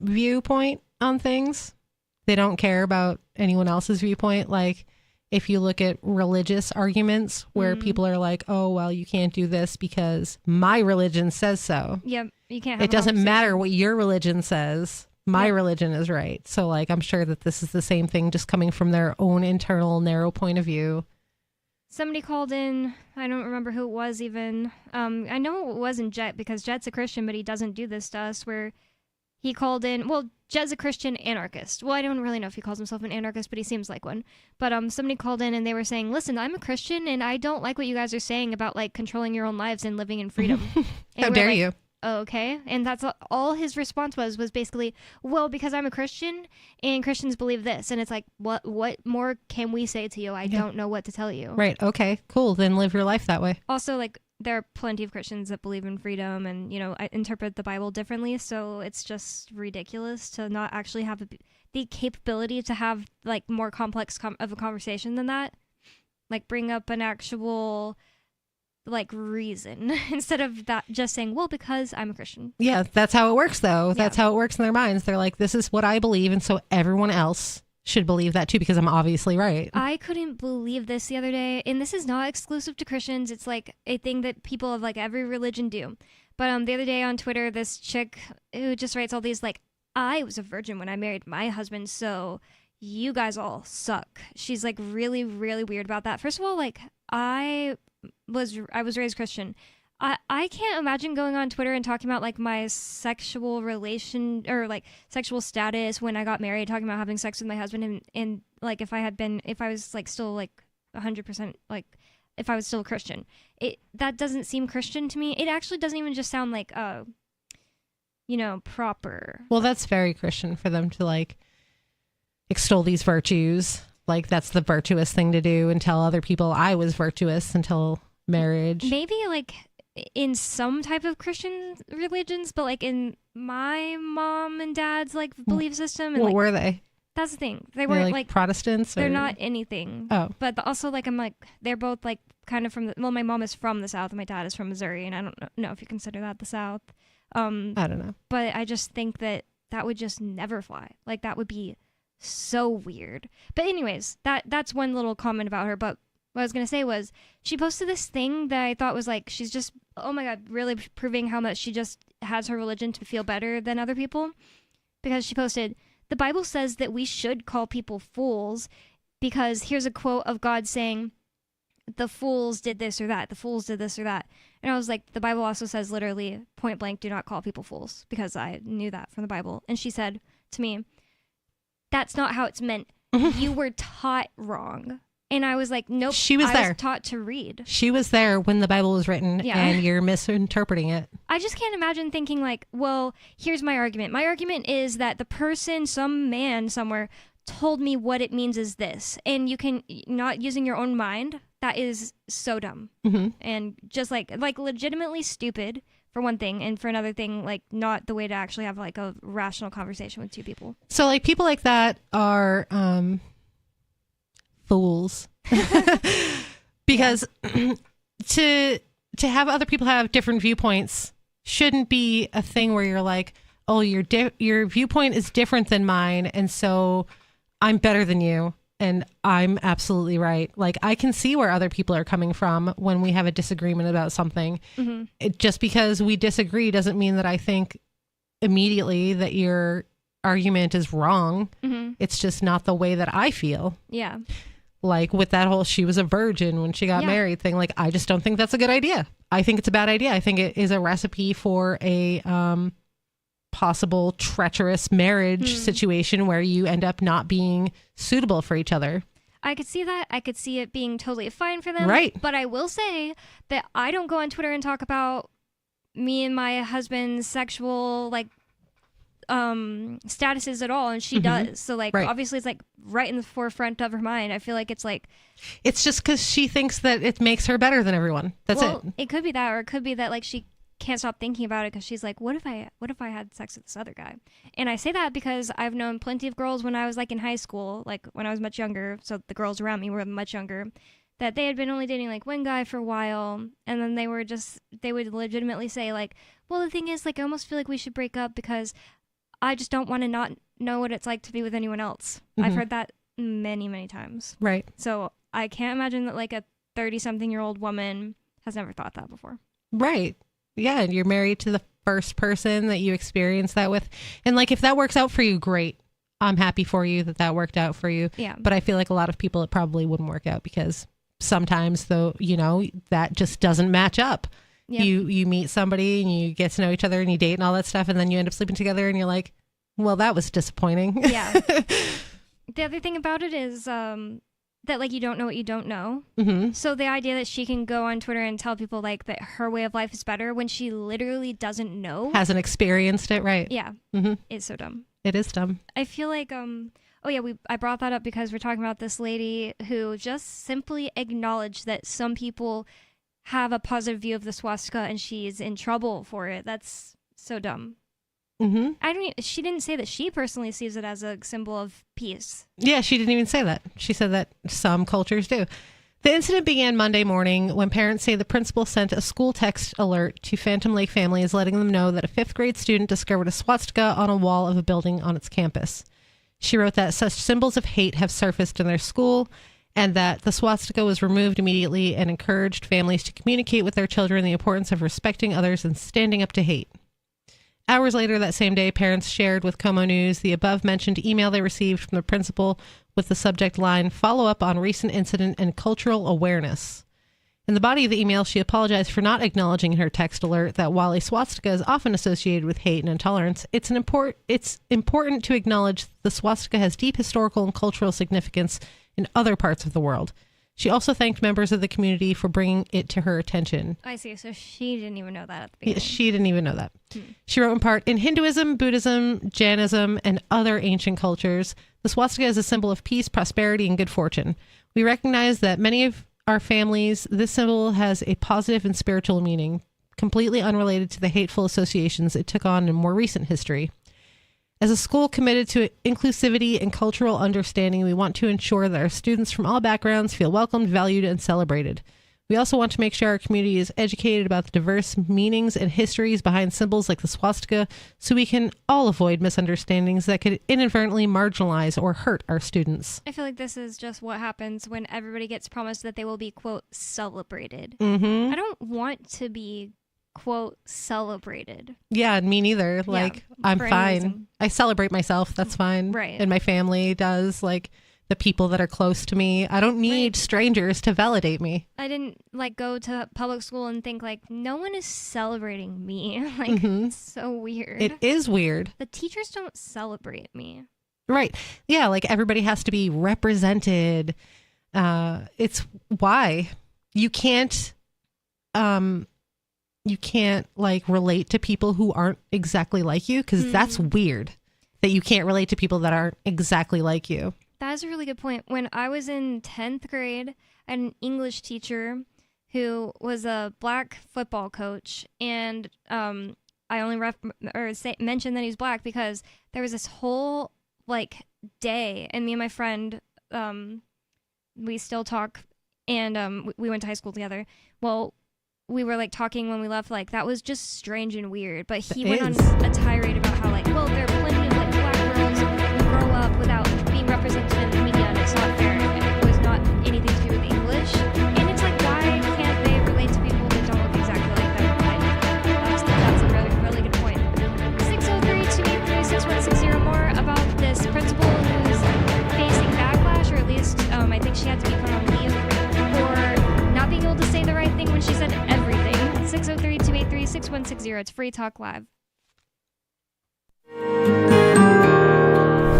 viewpoint on things. They don't care about anyone else's viewpoint. Like, if you look at religious arguments where people are like, oh, well, you can't do this because my religion says so. Yep, you can't have It doesn't matter what your religion says. My religion is right. So, like, I'm sure that this is the same thing, just coming from their own internal, narrow point of view. Somebody called in, I don't remember who it was even. I know it wasn't Jet, because Jet's a Christian, but he doesn't do this to us, where he called in, well, Jet's a Christian anarchist. Well, I don't really know if he calls himself an anarchist, but he seems like one. But somebody called in and they were saying, listen, I'm a Christian and I don't like what you guys are saying about like controlling your own lives and living in freedom. How dare you? Oh, okay. And that's all his response was basically, well, because I'm a Christian and Christians believe this. And it's like, what more can we say to you? I don't know what to tell you. Right. Okay, cool. Then live your life that way. Also, like, there are plenty of Christians that believe in freedom and, you know, I interpret the Bible differently. So it's just ridiculous to not actually have the capability to have like more complex of a conversation than that. Like, bring up an actual like reason instead of that just saying, well, because I'm a Christian. Yeah, that's how it works though. That's how it works in their minds. They're like, this is what I believe, and so everyone else should believe that too, because I'm obviously right. I couldn't believe this the other day, and this is not exclusive to Christians. It's like a thing that people of like every religion do. But the other day on Twitter, this chick who just writes all these like, I was a virgin when I married my husband, so you guys all suck. She's like really, really weird about that. First of all, like I was raised Christian. I can't imagine going on Twitter and talking about like my sexual relation or like sexual status when I got married, talking about having sex with my husband and like if I was like still like 100% like if I was still a Christian. That doesn't seem Christian to me. It actually doesn't even just sound like you know, proper. Well, that's very Christian for them to like extol these virtues. Like that's the virtuous thing to do, and tell other people I was virtuous until marriage. Maybe like in some type of Christian religions, but like in my mom and dad's like belief system. And, what like, were they? That's the thing. They were like Protestants. They're not anything. Oh, but also like I'm like they're both like kind of from my mom is from the South and my dad is from Missouri, and I don't know if you consider that the South. I don't know. But I just think that would just never fly. Like that would be so weird. But anyways, that's one little comment about her. But what I was gonna say was she posted this thing that I thought was like she's just, oh my god, really proving how much she just has her religion to feel better than other people, because she posted, the Bible says that we should call people fools because here's a quote of God saying the fools did this or that, the fools did this or that. And I was like, the Bible also says literally point blank, do not call people fools, because I knew that from the Bible. And she said to me, that's not how it's meant. You were taught wrong. And I was like, nope. She was there. I was taught to read. She was there when the Bible was written, and you're misinterpreting it. I just can't imagine thinking like, well, here's my argument. My argument is that the person, some man somewhere, told me what it means is this. And you can, not using your own mind, that is so dumb. Mm-hmm. And just like legitimately stupid, for one thing, and for another thing, like not the way to actually have like a rational conversation with two people. So like people like that are fools because to have other people have different viewpoints shouldn't be a thing where you're like, oh, your viewpoint is different than mine, and so I'm better than you and I'm absolutely right. Like I can see where other people are coming from when we have a disagreement about something. Mm-hmm. Just because we disagree doesn't mean that I think immediately that your argument is wrong. Mm-hmm. It's just not the way that I feel. Yeah. Like with that whole she was a virgin when she got married thing, like I just don't think that's a good idea. I think it's a bad idea. I think it is a recipe for a possible treacherous marriage situation where you end up not being suitable for each other. I could see that. I could see it being totally fine for them. Right. But I will say that I don't go on Twitter and talk about me and my husband's sexual, like, statuses at all, and she does. So, like, obviously it's, like, right in the forefront of her mind. I feel like it's, like... It's just because she thinks that it makes her better than everyone. That's it. It could be that, or it could be that, like, she can't stop thinking about it because she's like, what if I had sex with this other guy? And I say that because I've known plenty of girls when I was like in high school, like when I was much younger, so the girls around me were much younger, that they had been only dating like one guy for a while, and then they would legitimately say like, well, the thing is, like, I almost feel like we should break up because I just don't want to not know what it's like to be with anyone else. I've heard that many, many times. Right. So I can't imagine that like a 30-something-year-old woman has never thought that before. Right. Yeah, and you're married to the first person that you experience that with. And, like, if that works out for you, great. I'm happy for you that worked out for you. Yeah. But I feel like a lot of people, it probably wouldn't work out because sometimes, though, you know, that just doesn't match up. Yep. You meet somebody and you get to know each other and you date and all that stuff, and then you end up sleeping together and you're like, well, that was disappointing. Yeah. The other thing about it is that, like, you don't know what you don't know. So the idea that she can go on Twitter and tell people, like, that her way of life is better when she literally doesn't know. Hasn't experienced it, right. Yeah. It's so dumb. It is dumb. I feel like, I brought that up because we're talking about this lady who just simply acknowledged that some people have a positive view of the swastika and she's in trouble for it. That's so dumb. She didn't say that she personally sees it as a symbol of peace. Yeah, she didn't even say that. She said that some cultures do. The incident began Monday morning when parents say the principal sent a school text alert to Phantom Lake families letting them know that a 5th grade student discovered a swastika on a wall of a building on its campus. She wrote that such symbols of hate have surfaced in their school and that the swastika was removed immediately and encouraged families to communicate with their children the importance of respecting others and standing up to hate. Hours later that same day, parents shared with Como News the above-mentioned email they received from the principal with the subject line, "Follow up on recent incident and cultural awareness." In the body of the email, she apologized for not acknowledging in her text alert that while a swastika is often associated with hate and intolerance, it's important to acknowledge the swastika has deep historical and cultural significance in other parts of the world. She also thanked members of the community for bringing it to her attention. I see. So she didn't even know that at the beginning. She didn't even know that. She wrote in part, "In Hinduism, Buddhism, Jainism, and other ancient cultures, the swastika is a symbol of peace, prosperity, and good fortune. We recognize that many of our families, this symbol has a positive and spiritual meaning, completely unrelated to the hateful associations it took on in more recent history. As a school committed to inclusivity and cultural understanding, we want to ensure that our students from all backgrounds feel welcomed, valued, and celebrated. We also want to make sure our community is educated about the diverse meanings and histories behind symbols like the swastika so we can all avoid misunderstandings that could inadvertently marginalize or hurt our students." I feel like this is just what happens when everybody gets promised that they will be, quote, celebrated. Mm-hmm. I don't want to be, quote, celebrated. Yeah, me neither. Like, I'm fine. Reason. I celebrate myself. That's fine. Right. And my family does. Like, the people that are close to me. I don't need strangers to validate me. I didn't, like, go to public school and think, like, no one is celebrating me. Like, it's so weird. It is weird. The teachers don't celebrate me. Right. Yeah, like, everybody has to be represented. It's why you can't like relate to people who aren't exactly like you, because that's weird that you can't relate to people that aren't exactly like you. That is a really good point. When I was in 10th grade, I had an English teacher who was a black football coach, and I only mentioned that he's black because there was this whole like day, and me and my friend, we still talk, and we went to high school together. Well, we were like talking when we left, like that was just strange and weird. But he went on a tirade about how, like, well, there are plenty of like black girls who grow up without being represented in the media, and it's not fair. And it was not anything to do with English. And it's like, why can't they relate to people that don't look exactly like them? That's a really, really good point. 603-283-6160. More about this principal who's facing backlash, or at least I think she had to be put on leave for not being able to say the right thing when she said everything. 603-283-6160. It's Free Talk Live.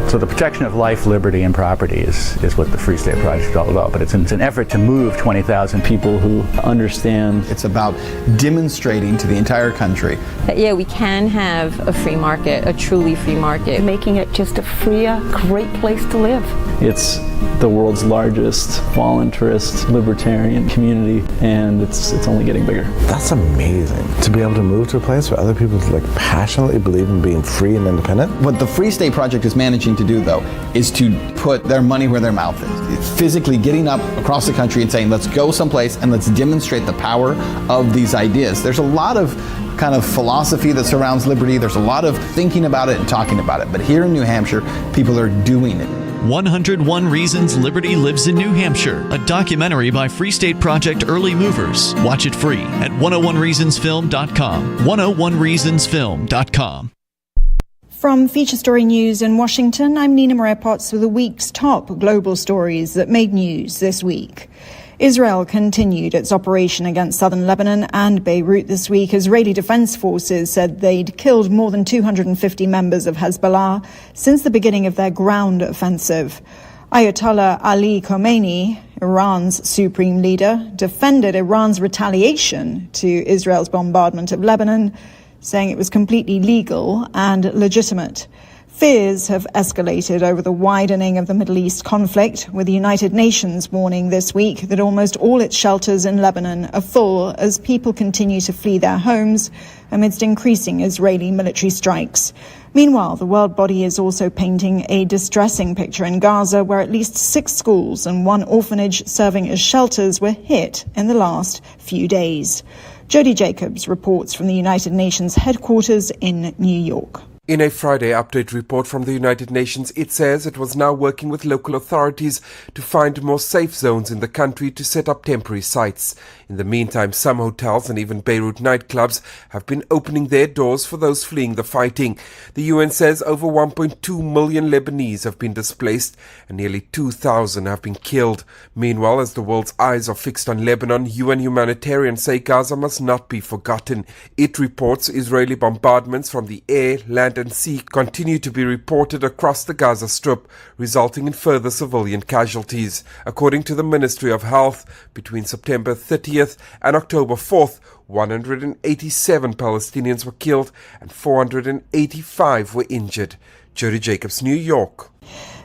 So the protection of life, liberty, and property is what the Free State Project is all about. But it's an effort to move 20,000 people who understand. It's about demonstrating to the entire country that, yeah, we can have a free market, a truly free market. Making it just a freer, great place to live. It's the world's largest voluntarist libertarian community, and it's only getting bigger. That's amazing, to be able to move to a place where other people passionately believe in being free and independent. What the Free State Project is managing to do, though, is to put their money where their mouth is. It's physically getting up across the country and saying, let's go someplace and let's demonstrate the power of these ideas. There's a lot of kind of philosophy that surrounds liberty. There's a lot of thinking about it and talking about it. But here in New Hampshire, people are doing it. 101 Reasons Liberty Lives in New Hampshire, a documentary by Free State Project Early Movers. Watch it free at 101reasonsfilm.com. 101reasonsfilm.com. From Feature Story News in Washington, I'm Nina Maria Potts with the week's top global stories that made news this week. Israel continued its operation against southern Lebanon and Beirut this week. Israeli defense forces said they'd killed more than 250 members of Hezbollah since the beginning of their ground offensive. Ayatollah Ali Khamenei, Iran's supreme leader, defended Iran's retaliation to Israel's bombardment of Lebanon, saying it was completely legal and legitimate. Fears have escalated over the widening of the Middle East conflict, with the United Nations warning this week that almost all its shelters in Lebanon are full as people continue to flee their homes amidst increasing Israeli military strikes. Meanwhile, the world body is also painting a distressing picture in Gaza, where at least 6 schools and 1 orphanage serving as shelters were hit in the last few days. Jody Jacobs reports from the United Nations headquarters in New York. In a Friday update report from the United Nations, it says it was now working with local authorities to find more safe zones in the country to set up temporary sites. In the meantime, some hotels and even Beirut nightclubs have been opening their doors for those fleeing the fighting. The UN says over 1.2 million Lebanese have been displaced and nearly 2,000 have been killed. Meanwhile, as the world's eyes are fixed on Lebanon, UN humanitarians say Gaza must not be forgotten. It reports Israeli bombardments from the air, land and sea continue to be reported across the Gaza Strip, resulting in further civilian casualties. According to the Ministry of Health, between September 30th and October 4th, 187 Palestinians were killed and 485 were injured. Jody Jacobs, New York.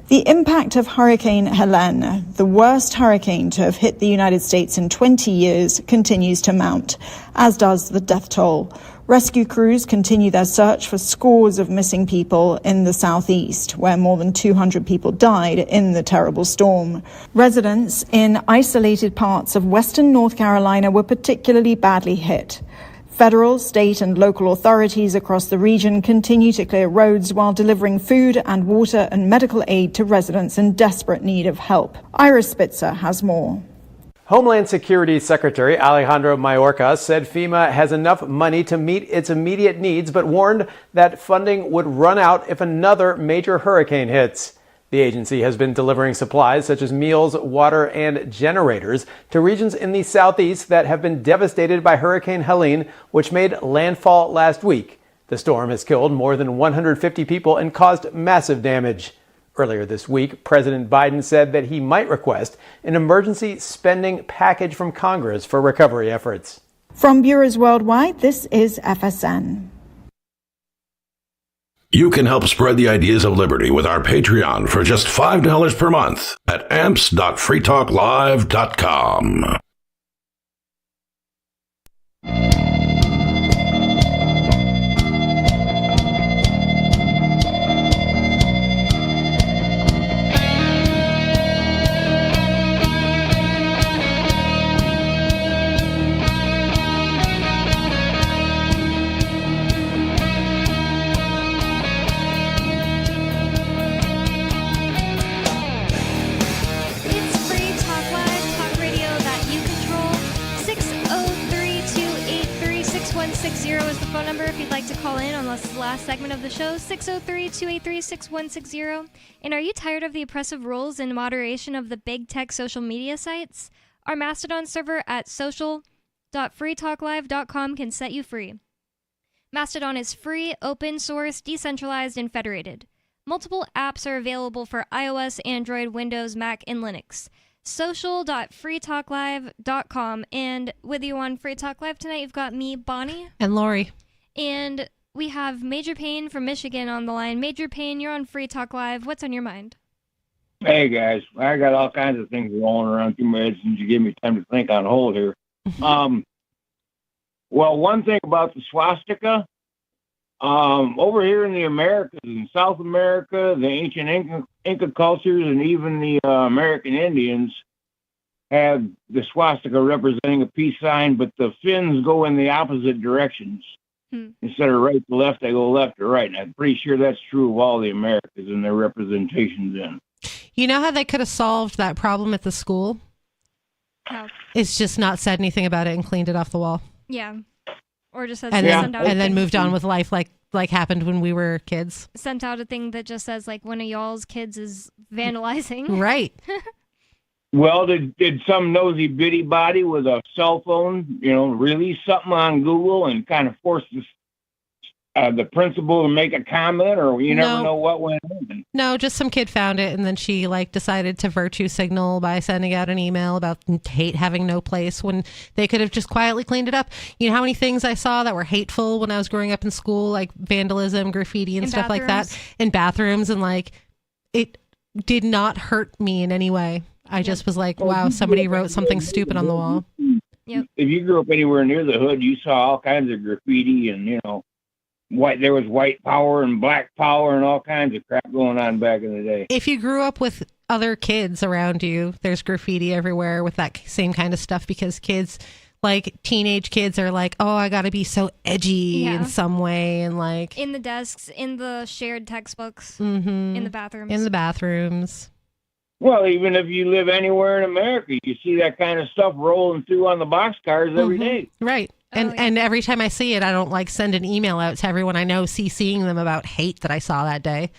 The impact of Hurricane Helene, the worst hurricane to have hit the United States in 20 years, continues to mount, as does the death toll. Rescue crews continue their search for scores of missing people in the southeast, where more than 200 people died in the terrible storm. Residents in isolated parts of western North Carolina were particularly badly hit. Federal, state and local authorities across the region continue to clear roads while delivering food and water and medical aid to residents in desperate need of help. Ira Spitzer has more. Homeland Security Secretary Alejandro Mayorkas said FEMA has enough money to meet its immediate needs, but warned that funding would run out if another major hurricane hits. The agency has been delivering supplies such as meals, water, and generators to regions in the southeast that have been devastated by Hurricane Helene, which made landfall last week. The storm has killed more than 150 people and caused massive damage. Earlier this week, President Biden said that he might request an emergency spending package from Congress for recovery efforts. From bureaus worldwide, this is FSN. You can help spread the ideas of liberty with our Patreon for just $5 per month at amps.freetalklive.com. Is the phone number if you'd like to call in on this last segment of the show, 603-283-6160. And are you tired of the oppressive rules and moderation of the big tech social media sites? Our Mastodon server at social.freetalklive.com can set you free. Mastodon is free, open source, decentralized, and federated. Multiple apps are available for iOS, Android, Windows, Mac, and Linux. Social.freetalklive.com. And with you on Free Talk Live tonight, you've got me, Bonnie. And Lori. And we have Major Payne from Michigan on the line. Major Payne, you're on Free Talk Live. What's on your mind? Hey, guys. I got all kinds of things rolling around through my head since you gave me time to think on hold here. Well, one thing about the swastika, over here in the Americas, in South America, the ancient Inca cultures, and even the American Indians have the swastika representing a peace sign, but the fins go in the opposite directions. Instead of right to left, they go left to right. And I'm pretty sure that's true of all the Americas and their representations in. You know how they could have solved that problem at the school? How? It's just not said anything about it and cleaned it off the wall. Yeah. Or just says and then moved on with with life like happened when we were kids. Sent out a thing that just says like one of y'all's kids is vandalizing. Right. Well, did some nosy bitty body with a cell phone, release something on Google and kind of force the principal to make a comment, or you never know what went on? No, just some kid found it, and then she decided to virtue signal by sending out an email about hate having no place when they could have just quietly cleaned it up. You know how many things I saw that were hateful when I was growing up in school, like vandalism, graffiti, and stuff like that in bathrooms, and it did not hurt me in any way. I just was like, wow, somebody wrote something stupid on the wall. Yep. If you grew up anywhere near the hood, you saw all kinds of graffiti and, there was white power and black power and all kinds of crap going on back in the day. If you grew up with other kids around you, there's graffiti everywhere with that same kind of stuff because kids, teenage kids are like, oh, I got to be so edgy in some way. And in the desks, in the shared textbooks, in the bathrooms. In the bathrooms. Well, even if you live anywhere in America, you see that kind of stuff rolling through on the boxcars every day. Right. And every time I see it, I don't send an email out to everyone I know CCing them about hate that I saw that day.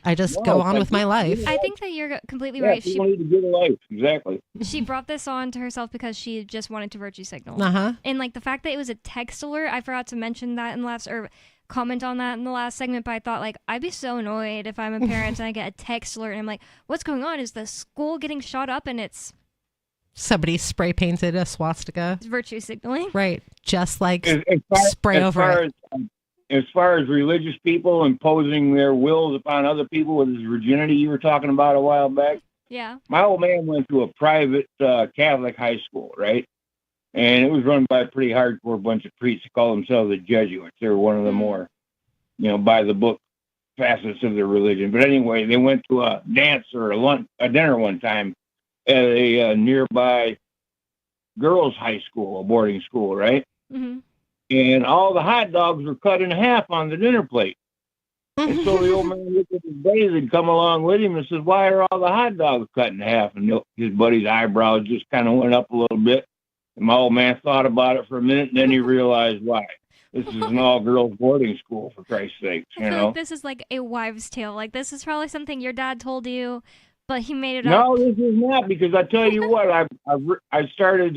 I just go on with my life. I think that you're completely right. People need to get a life. Exactly. She brought this on to herself because she just wanted to virtue signal. Uh-huh. And the fact that it was a text alert, I forgot to mention that in the last, or comment on that in the last segment, but I thought I'd be so annoyed if I'm a parent and I get a text alert and I'm like, what's going on? Is the school getting shot up? And it's somebody spray painted a swastika. It's virtue signaling. Right. Just spray over it. As far as religious people imposing their wills upon other people with his virginity you were talking about a while back. Yeah. My old man went to a private Catholic high school, right? And it was run by a pretty hardcore bunch of priests who call themselves the Jesuits. They were one of the more, by the book facets of their religion. But anyway, they went to a dance or a dinner one time at a nearby girls' high school, a boarding school, right? Mm-hmm. And all the hot dogs were cut in half on the dinner plate. And so the old man looked at his buddies and come along with him and says, why are all the hot dogs cut in half? And his buddy's eyebrows just kind of went up a little bit. And my old man thought about it for a minute, and then he realized why. This is an all-girls boarding school, for Christ's sakes, I feel like this is a wives' tale. This is probably something your dad told you, but he made it up. No, this is not, because I tell you what, I started,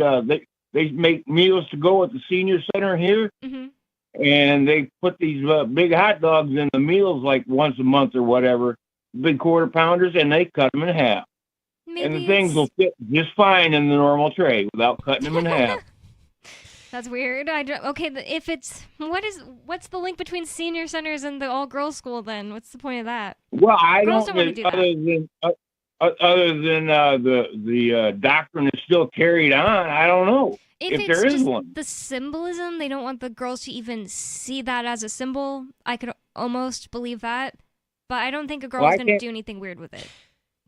they make meals to go at the senior center here, and they put these big hot dogs in the meals once a month or whatever, big quarter-pounders, and they cut them in half. And the things will fit just fine in the normal tray without cutting them in half. That's weird. If it's what's the link between senior centers and the all girls school then? What's the point of that? Well, I Girls don't want to do that. other than the doctrine is still carried on. I don't know if there is one. The symbolism, they don't want the girls to even see that as a symbol. I could almost believe that, but I don't think a girl is going to do anything weird with it.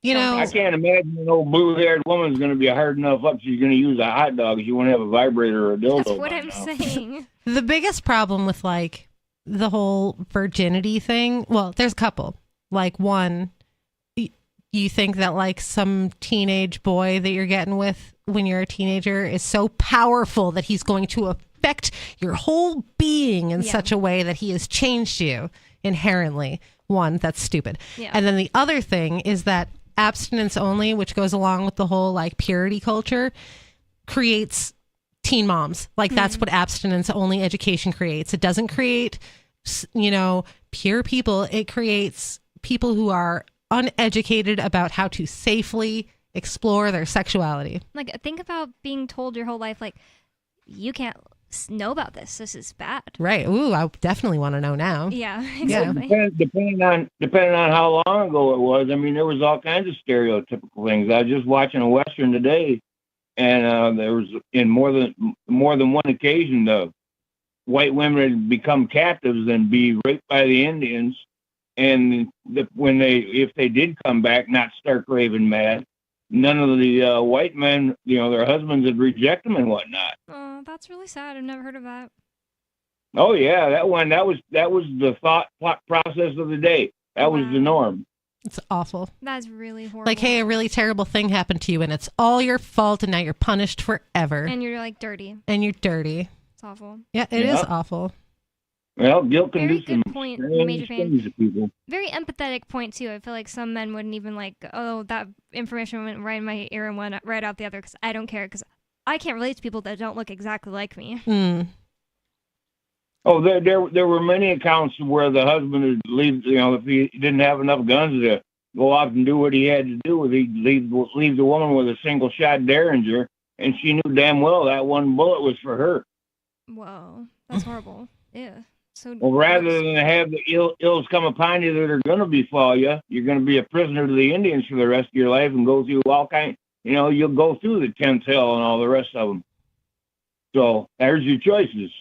I can't imagine an old blue-haired woman's going to be hard enough up she's going to use a hot dog if you want to have a vibrator or a dildo. That's what I'm saying. The biggest problem with the whole virginity thing, well, there's a couple. One, you think that some teenage boy that you're getting with when you're a teenager is so powerful that he's going to affect your whole being in such a way that he has changed you inherently. One, that's stupid. Yeah. And then the other thing is that abstinence only, which goes along with the whole purity culture, creates teen moms. Like that's what abstinence only education creates. It doesn't create, pure people. It creates people who are uneducated about how to safely explore their sexuality. Like, think about being told your whole life, like, you can't know about this. This is bad. Right. Ooh, I definitely want to know now. Yeah, exactly. Yeah, depending on how long ago it was. I mean, there was all kinds of stereotypical things. I was just watching a Western today, and there was in more than one occasion the white women had become captives and be raped by the Indians, and if they did come back, not stark raving mad, none of the white men, their husbands would reject them and whatnot. Oh, that's really sad. I've never heard of that. Oh yeah, that was the thought process of the day. That was the norm. It's awful. That's really horrible. Like, hey, a really terrible thing happened to you, and it's all your fault, and now you're punished forever. And you're like dirty. And you're dirty. It's awful. Yeah, it is awful. Well, guilt can Very do some good point, strange Major things to people. Very empathetic point too. I feel like some men wouldn't even like, oh, that information went right in my ear and went right out the other because I don't care, because I can't relate to people that don't look exactly like me. Oh, there were many accounts where the husband would leave, if he didn't have enough guns to go off and do what he had to do, he'd leave the woman with a single shot Derringer, and she knew damn well that one bullet was for her. Whoa, that's horrible. Yeah. So well, rather than have the ills come upon you that are going to befall you, you're going to be a prisoner to the Indians for the rest of your life and go through all kinds. You'll go through the 10th hell and all the rest of them. So there's your choices.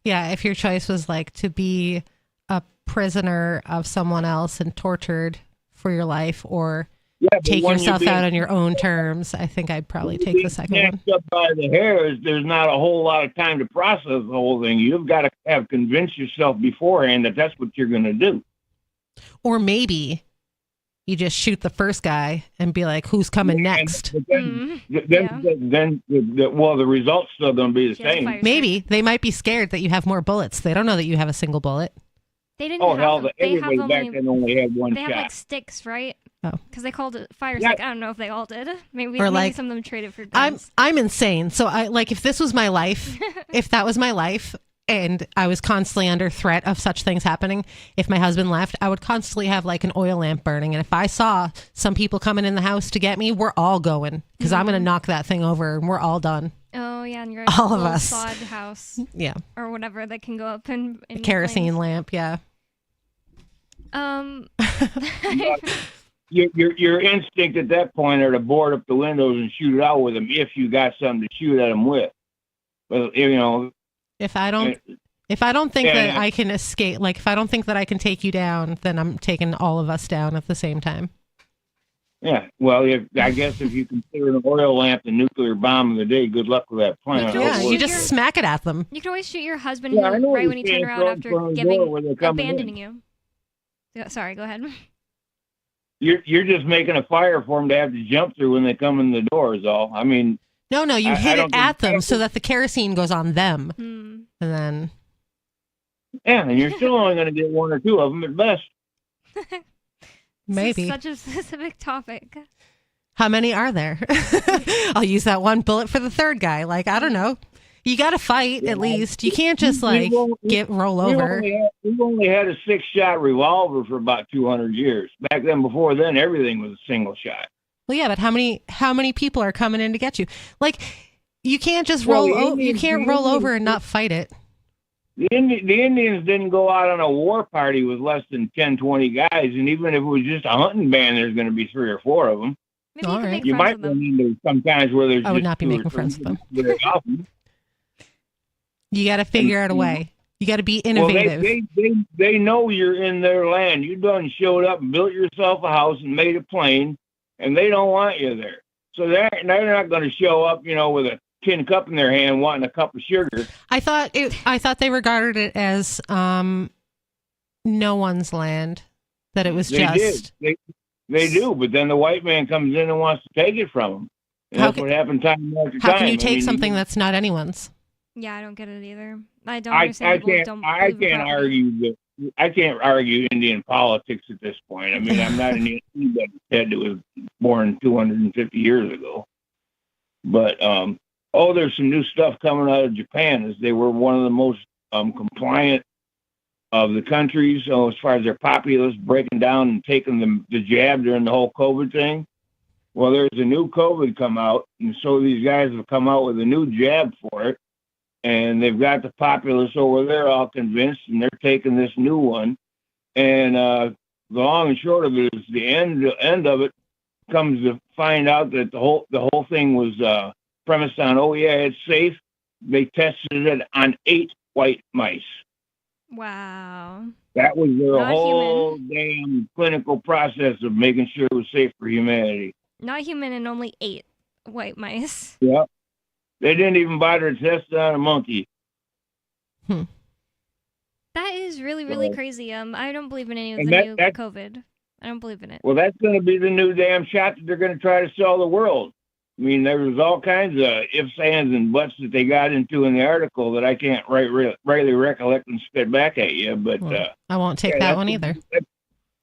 Yeah, if your choice was like to be a prisoner of someone else and tortured for your life, or take yourself out on your own terms, I think I'd probably take the second one. Up by the hairs, there's not a whole lot of time to process the whole thing. You've got to have convinced yourself beforehand that that's what you're going to do. Or maybe you just shoot the first guy and be like, who's coming next? Then the result's still going to be the same. Maybe they might be scared that you have more bullets. They don't know that you have a single bullet. They didn't. Everybody back then only had one shot. They have like sticks, right? Oh, because they called it fire stick. I don't know if they all did. Maybe some of them traded for guns. I'm insane. So if this was my life, if that was my life, and I was constantly under threat of such things happening, if my husband left, I would constantly have like an oil lamp burning. And if I saw some people coming in the house to get me, we're all going, because I'm going to knock that thing over and we're all done. Oh yeah, and you're all of us sod house. Yeah, or whatever that can go up in a kerosene lamp. Yeah. Your instinct at that point are to board up the windows and shoot it out with them if you got something to shoot at them with. But if I don't think that I can escape, like if I don't think that I can take you down, then I'm taking all of us down at the same time. Yeah, well, I guess if you consider an oil lamp the nuclear bomb of the day, good luck with that plan. Yeah, you just smack it at them. You can always shoot your husband right when he turned around after abandoning you. Sorry, go ahead. You're just making a fire for them to have to jump through when they come in the door is all. I mean... No, you hit it at them so that the kerosene goes on them. And then... Yeah, and you're still only going to get one or two of them at best. Maybe. Such a specific topic. How many are there? I'll use that one bullet for the third guy. Like, I don't know. You got to fight at least. You can't just roll over. We've only had a 6-shot revolver for about 200 years. Back then, before then, everything was a single shot. Well, yeah, but how many people are coming in to get you? Like, you can't just roll over and not fight it. The Indians didn't go out on a war party with less than 10, 20 guys, and even if it was just a hunting band, there's going to be 3 or 4 of them. Maybe you might run into sometimes where there's. I would not be making friends with them. You got to figure out a way. You got to be innovative. Well, they know you're in their land. You done showed up and built yourself a house and made a plane, and they don't want you there. So they're not going to show up, with a tin cup in their hand wanting a cup of sugar. I thought they regarded it as no one's land. That it was just. They do, but then the white man comes in and wants to take it from them. And that's what happened time after time. How can you take something that's not anyone's? Yeah, I don't get it either. I don't understand people I can't argue Indian politics at this point. I mean, I'm not an anybody's head that was born 250 years ago. But oh, there's some new stuff coming out of Japan, as they were one of the most compliant of the countries, as far as their populace breaking down and taking the jab during the whole COVID thing. Well, there's a new COVID come out, and so these guys have come out with a new jab for it, and they've got the populace over there all convinced, and they're taking this new one. And the long and short of it is the end of it comes to find out that the whole thing was premised on, oh yeah, it's safe. They tested it on 8 white mice. Wow. That was their Not whole damn clinical process of making sure it was safe for humanity. Not human, and only 8 white mice. Yeah. They didn't even bother to test it on a monkey. That is really, really So- crazy. I don't believe in any of And the that- new that- COVID. I don't believe in it. Well, that's going to be the new damn shot that they're going to try to sell the world. I mean, there was all kinds of ifs, ands, and buts that they got into in the article that I can't rightly recollect and spit back at you. But I won't take that one either.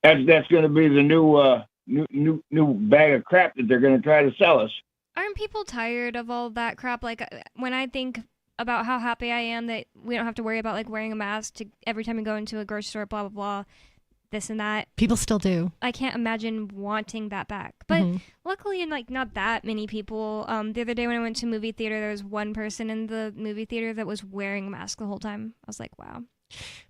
That's going to be the new bag of crap that they're going to try to sell us. Aren't people tired of all that crap? Like, when I think about how happy I am that we don't have to worry about, like, wearing a mask every time we go into a grocery store, blah, blah, blah, this and that. People still do. I can't imagine wanting that back. But luckily, like, not that many people. The other day when I went to a movie theater, there was one person in the movie theater that was wearing a mask the whole time. I was like, wow.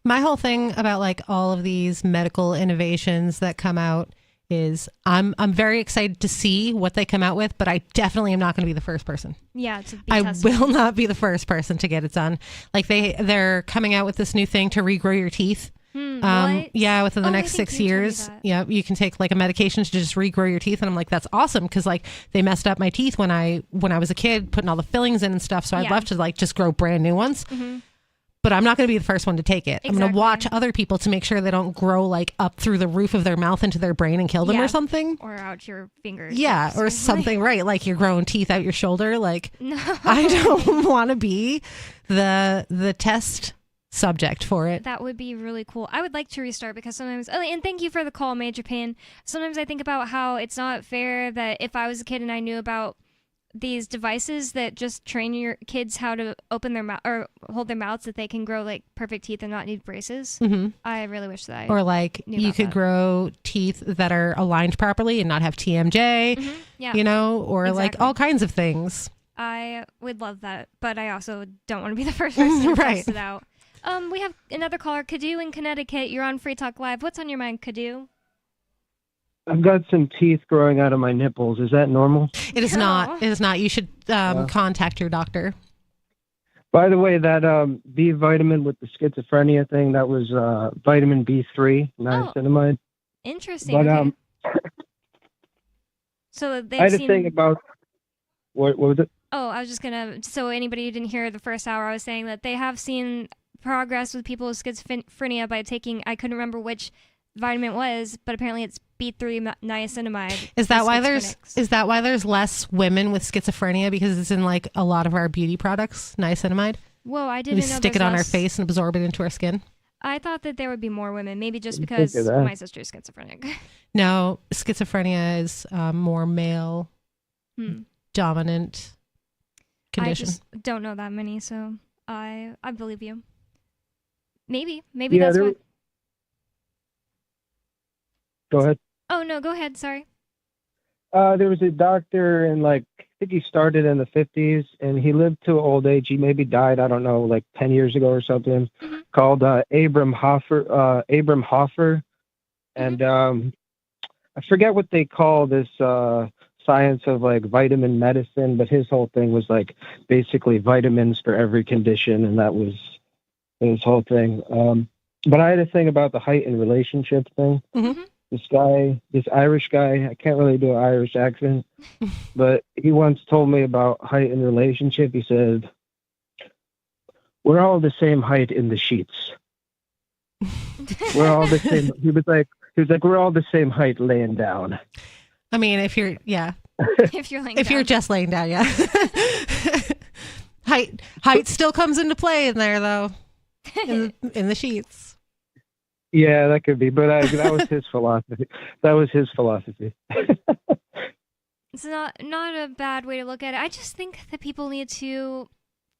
My whole thing about like all of these medical innovations that come out is I'm very excited to see what they come out with, but I definitely am not going to be the first person. Yeah, to be I tested. will not be the first person to get it done. Like they're coming out with this new thing to regrow your teeth. What? Yeah, within the Oh, next I think 6 you told me years. that. Yeah, you can take like a medication to just regrow your teeth, and I'm like, that's awesome because like they messed up my teeth when I was a kid, putting all the fillings in and stuff. So I'd Yeah. love to like just grow brand new ones. Mhm. But I'm not going to be the first one to take it. I'm going to watch other people to make sure they don't grow like up through the roof of their mouth into their brain and kill them Yeah. or something. Or out your fingers. Yeah, or something, right? Like you're growing teeth out your shoulder. Like No. I don't want to be the test subject for it. That would be really cool. I would like to restart because sometimes, oh, and thank you for the call, Major Pain. Sometimes I think about how it's not fair that if I was a kid and I knew about these devices that just train your kids how to open their mouth or hold their mouths, that they can grow like perfect teeth and not need braces. Mhm. I really wish that I Or like knew you about could that. grow teeth that are aligned properly and not have TMJ, Yeah. you know, or like Exactly. all kinds of things. I would love that, but I also don't want to be the first person to Right. test it out. We have another caller, Kadu in Connecticut. You're on Free Talk Live. What's on your mind, Kadu? I've got some teeth growing out of my nipples. Is that normal? It is not. It is not. You should contact your doctor. By the way, that B vitamin with the schizophrenia thing, that was vitamin B3, niacinamide. Interesting. But okay. So they've I had a seen... thing about what was it? Oh, I was just gonna. So anybody who didn't hear the first hour, I was saying that they have seen progress with people with schizophrenia by taking. I couldn't remember which vitamin it was, but apparently it's B3 niacinamide. Is for that why schizophrenics. there's less women with schizophrenia because it's in like a lot of our beauty products, niacinamide? Whoa, I We didn't know. stick there's it on our less. face and absorb it into our skin. I thought that there would be more women, maybe just think because of that. my sister's schizophrenic. No, schizophrenia is more male dominant condition. I just don't know that many, so I believe you. Maybe Yeah, that's there- what. Go ahead. Oh no, go ahead. Sorry. There was a doctor in I think he started in the 50s, and he lived to old age. He maybe died, I don't know, like 10 years ago or something. Called Abram Hoffer, and I forget what they call this science of like vitamin medicine, but his whole thing was like basically vitamins for every condition, and that was his whole thing. But I had a thing about the height and relationship thing. This Irish guy, I can't really do an Irish accent, but he once told me about height and relationship. He said, "We're all the same height in the sheets. We're all the same." He was like, "We're all the same height laying down." I mean, if you're if you're laying you're just laying down, yeah. height still comes into play in there though, in the sheets. Yeah, that could be, but that was his philosophy. That was his philosophy. It's not a bad way to look at it. I just think that people need to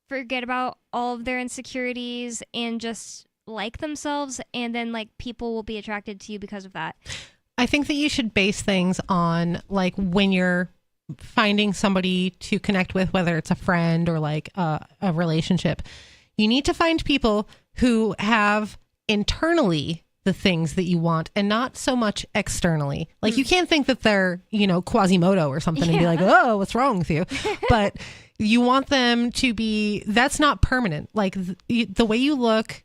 forget about all of their insecurities and just like themselves, and then like people will be attracted to you because of that. I think that you should base things on like when you're finding somebody to connect with, whether it's a friend or like a relationship, you need to find people who have internally the things that you want and not so much externally. Like you can't think that they're, Quasimodo or something and be like, oh, what's wrong with you? But you want them to be, that's not permanent. Like the way you look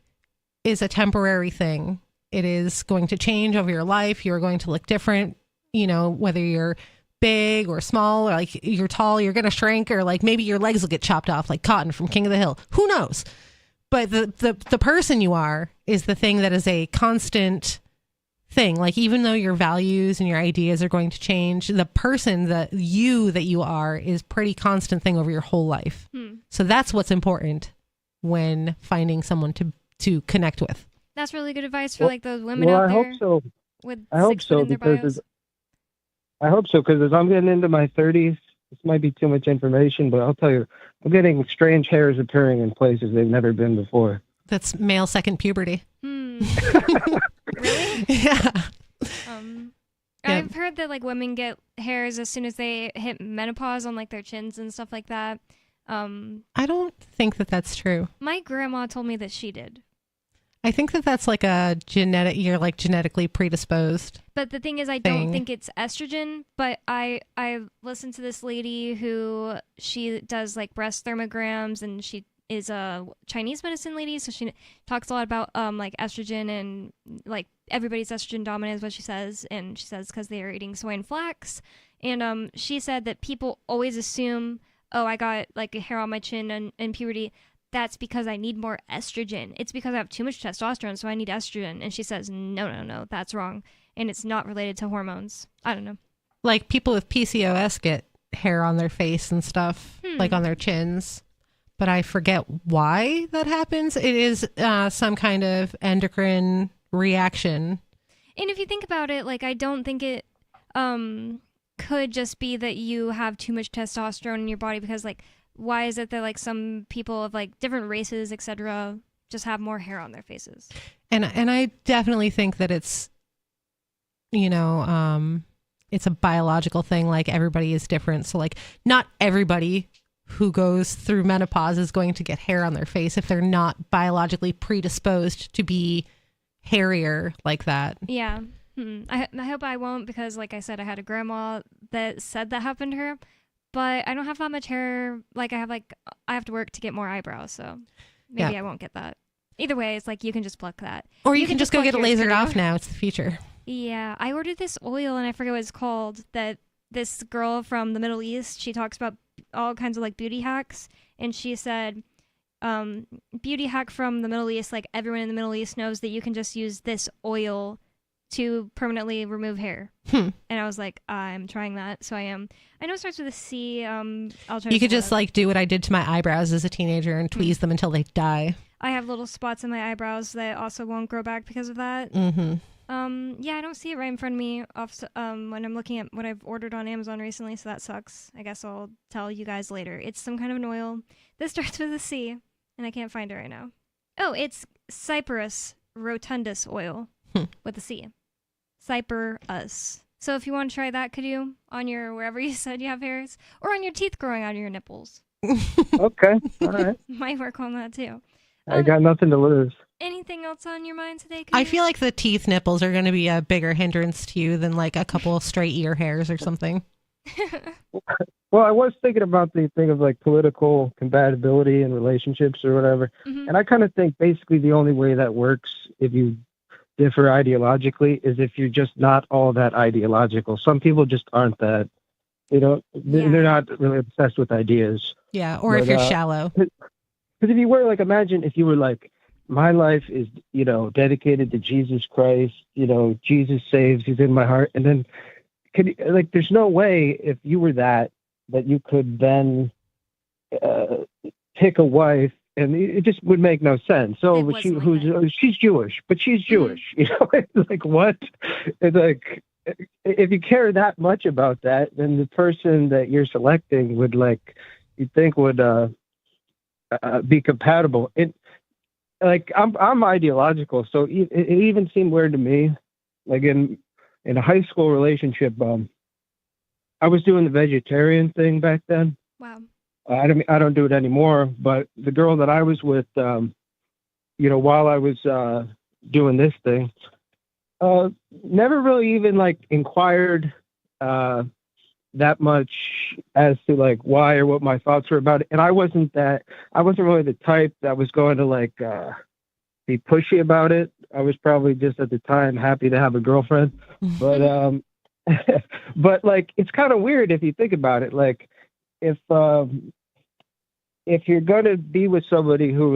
is a temporary thing. It is going to change over your life. You're going to look different, whether you're big or small, or like you're tall, you're going to shrink, or like maybe your legs will get chopped off like Cotton from King of the Hill. Who knows? But the person you are is the thing that is a constant thing. Like even though your values and your ideas are going to change, the person that you are is pretty constant thing over your whole life. So that's what's important when finding someone to connect with. That's really good advice for like those women out there. I hope so. I hope so because as I'm getting into my 30s, this might be too much information, but I'll tell you, I'm getting strange hairs appearing in places they've never been before. That's male second puberty. Really? Yeah. I've heard that like women get hairs as soon as they hit menopause on like their chins and stuff like that. I don't think that that's true. My grandma told me that she did. I think that that's like you're like genetically predisposed. But the thing is, I don't think it's estrogen, but I listened to this lady who she does like breast thermograms, and she is a Chinese medicine lady. So she talks a lot about like estrogen, and like everybody's estrogen dominant is what she says. And she says because they are eating soy and flax. And she said that people always assume, oh, I got like a hair on my chin in puberty. That's because I need more estrogen. It's because I have too much testosterone, so I need estrogen. And she says, no, that's wrong. And it's not related to hormones. I don't know. Like people with PCOS get hair on their face and stuff, like on their chins. But I forget why that happens. It is some kind of endocrine reaction. And if you think about it, like I don't think it could just be that you have too much testosterone in your body, because like, why is it that like some people of like different races, etc., just have more hair on their faces? And I definitely think that it's, it's a biological thing. Like everybody is different. So like not everybody who goes through menopause is going to get hair on their face if they're not biologically predisposed to be hairier like that. Yeah. I hope I won't, because like I said, I had a grandma that said that happened to her. But I don't have that much hair. Like I have to work to get more eyebrows, so maybe I won't get that. Either way, it's like you can just pluck that. Or you can just go get it lasered off now. It's the future. Yeah. I ordered this oil, and I forget what it's called, that this girl from the Middle East, she talks about all kinds of like beauty hacks. And she said, beauty hack from the Middle East, like everyone in the Middle East knows that you can just use this oil to permanently remove hair. And I was like, I'm trying that. So I am. I know it starts with a C. I'll try. You could just like do what I did to my eyebrows as a teenager and tweeze them until they die. I have little spots in my eyebrows that also won't grow back because of that. Yeah, I don't see it right in front of me when I'm looking at what I've ordered on Amazon recently, so that sucks. I guess I'll tell you guys later. It's some kind of an oil. This starts with a C, and I can't find it right now. Oh, it's Cyperus rotundus oil with a C. Cyperus. So if you want to try that, could you, on your, wherever you said you have hairs, or on your teeth growing out of your nipples? Okay, all right. Might work on that too. I got nothing to lose. Anything else on your mind today? I feel like the teeth nipples are going to be a bigger hindrance to you than like a couple of straight ear hairs or something. Well, I was thinking about the thing of like political compatibility in relationships or whatever. And I kind of think basically the only way that works if you differ ideologically is if you're just not all that ideological. Some people just aren't that, they're not really obsessed with ideas. Yeah, or if you're shallow. Because if you were like, imagine if you were like, my life is, dedicated to Jesus Christ, Jesus saves, he's in my heart. And then there's no way if you were that you could then pick a wife, and it just would make no sense. So she's Jewish, but she's Jewish, It's like, what? It's like, if you care that much about that, then the person that you're selecting would you'd think would be compatible. I'm ideological, so it even seemed weird to me. Like in a high school relationship, I was doing the vegetarian thing back then. Wow. I don't do it anymore, but the girl that I was with, while I was doing this thing, never really even inquired that much as to why or what my thoughts were about it. And I wasn't really the type that was going to be pushy about it. I was probably just at the time happy to have a girlfriend, but it's kind of weird if you think about it. If you're going to be with somebody who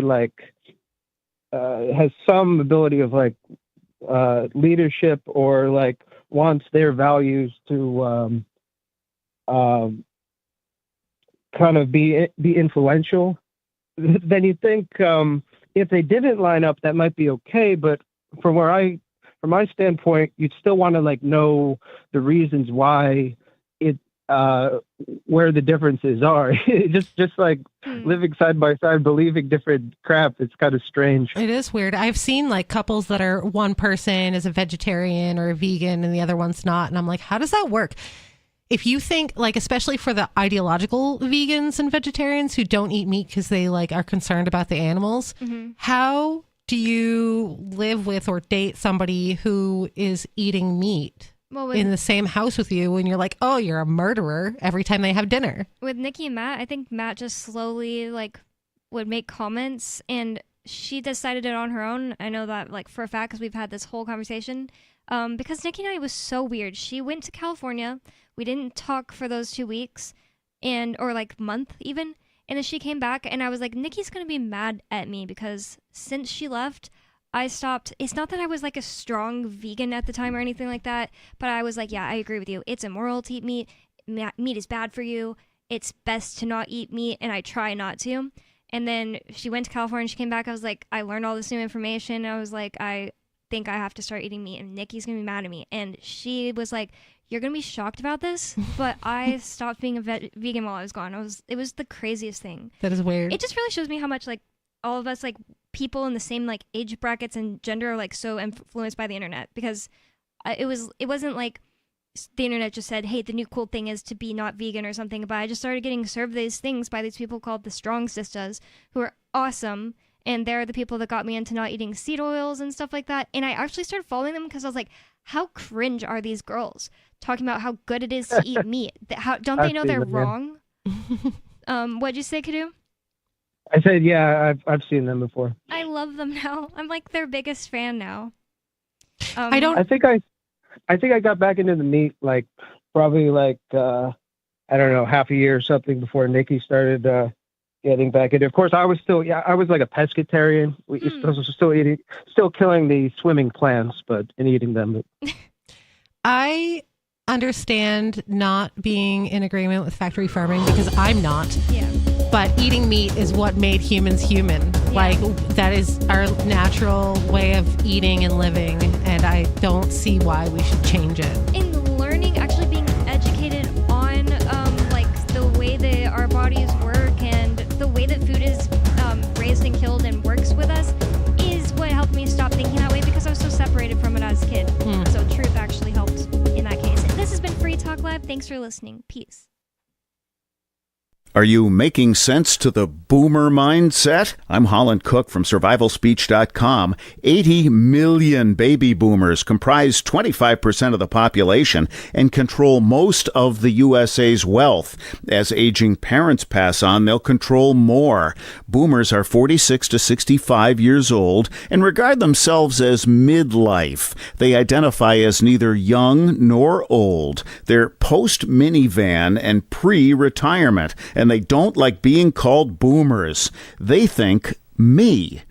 has some ability of leadership or wants their values to kind of be influential, then you think if they didn't line up, that might be okay. But from my standpoint, you'd still want to know the reasons why where the differences are. just living side by side, believing different crap. It's kind of strange. It is weird. I've seen couples that are one person is a vegetarian or a vegan and the other one's not. And I'm like, how does that work? If you think especially for the ideological vegans and vegetarians who don't eat meat because they are concerned about the animals, how do you live with or date somebody who is eating meat in the same house with you when you're like, oh, you're a murderer every time they have dinner? With Nikki and Matt, I think Matt just slowly would make comments, and she decided it on her own. I know that for a fact because we've had this whole conversation. Because Nikki and I, was so weird. She went to California. We didn't talk for those 2 weeks or month even. And then she came back and I was like, Nikki's going to be mad at me because since she left, I stopped. It's not that I was a strong vegan at the time or anything like that, but I was like, yeah, I agree with you. It's immoral to eat meat. Meat is bad for you. It's best to not eat meat. And I try not to. And then she went to California and she came back. I was like, I learned all this new information. I was like, I think I have to start eating meat and Nikki's going to be mad at me. And she was like, you're going to be shocked about this, but I stopped being a vegan while I was gone. It was the craziest thing. That is weird. It just really shows me how much all of us people in the same age brackets and gender are so influenced by the internet, because it wasn't the internet just said, hey, the new cool thing is to be not vegan or something, but I just started getting served these things by these people called the Strong Sisters, who are awesome. And they're the people that got me into not eating seed oils and stuff like that. And I actually started following them because I was like, how cringe are these girls talking about how good it is to eat meat? Don't they know they're wrong? What'd you say, Kadu? I said, yeah, I've seen them before. I love them now. I'm their biggest fan now. I think I got back into the meat probably I don't know, half a year or something before Nikki started getting back into. Of course, I was still I was a pescatarian. We still killing the swimming plants, and eating them. I understand not being in agreement with factory farming because I'm not. Yeah. But eating meat is what made humans human. Yeah. That is our natural way of eating and living, and I don't see why we should change it. In learning, actually being educated on the way that our bodies work and the way that food is raised and killed and works with us is what helped me stop thinking that way, because I was so separated from it as a kid. So truth actually helped in that case. This has been Free Talk Live. Thanks for listening. Peace. Are you making sense to the boomer mindset? I'm Holland Cook from survivalspeech.com. 80 million baby boomers comprise 25% of the population and control most of the USA's wealth. As aging parents pass on, they'll control more. Boomers are 46 to 65 years old and regard themselves as midlife. They identify as neither young nor old. They're post-minivan and pre-retirement, and they don't like being called boomers. They think me.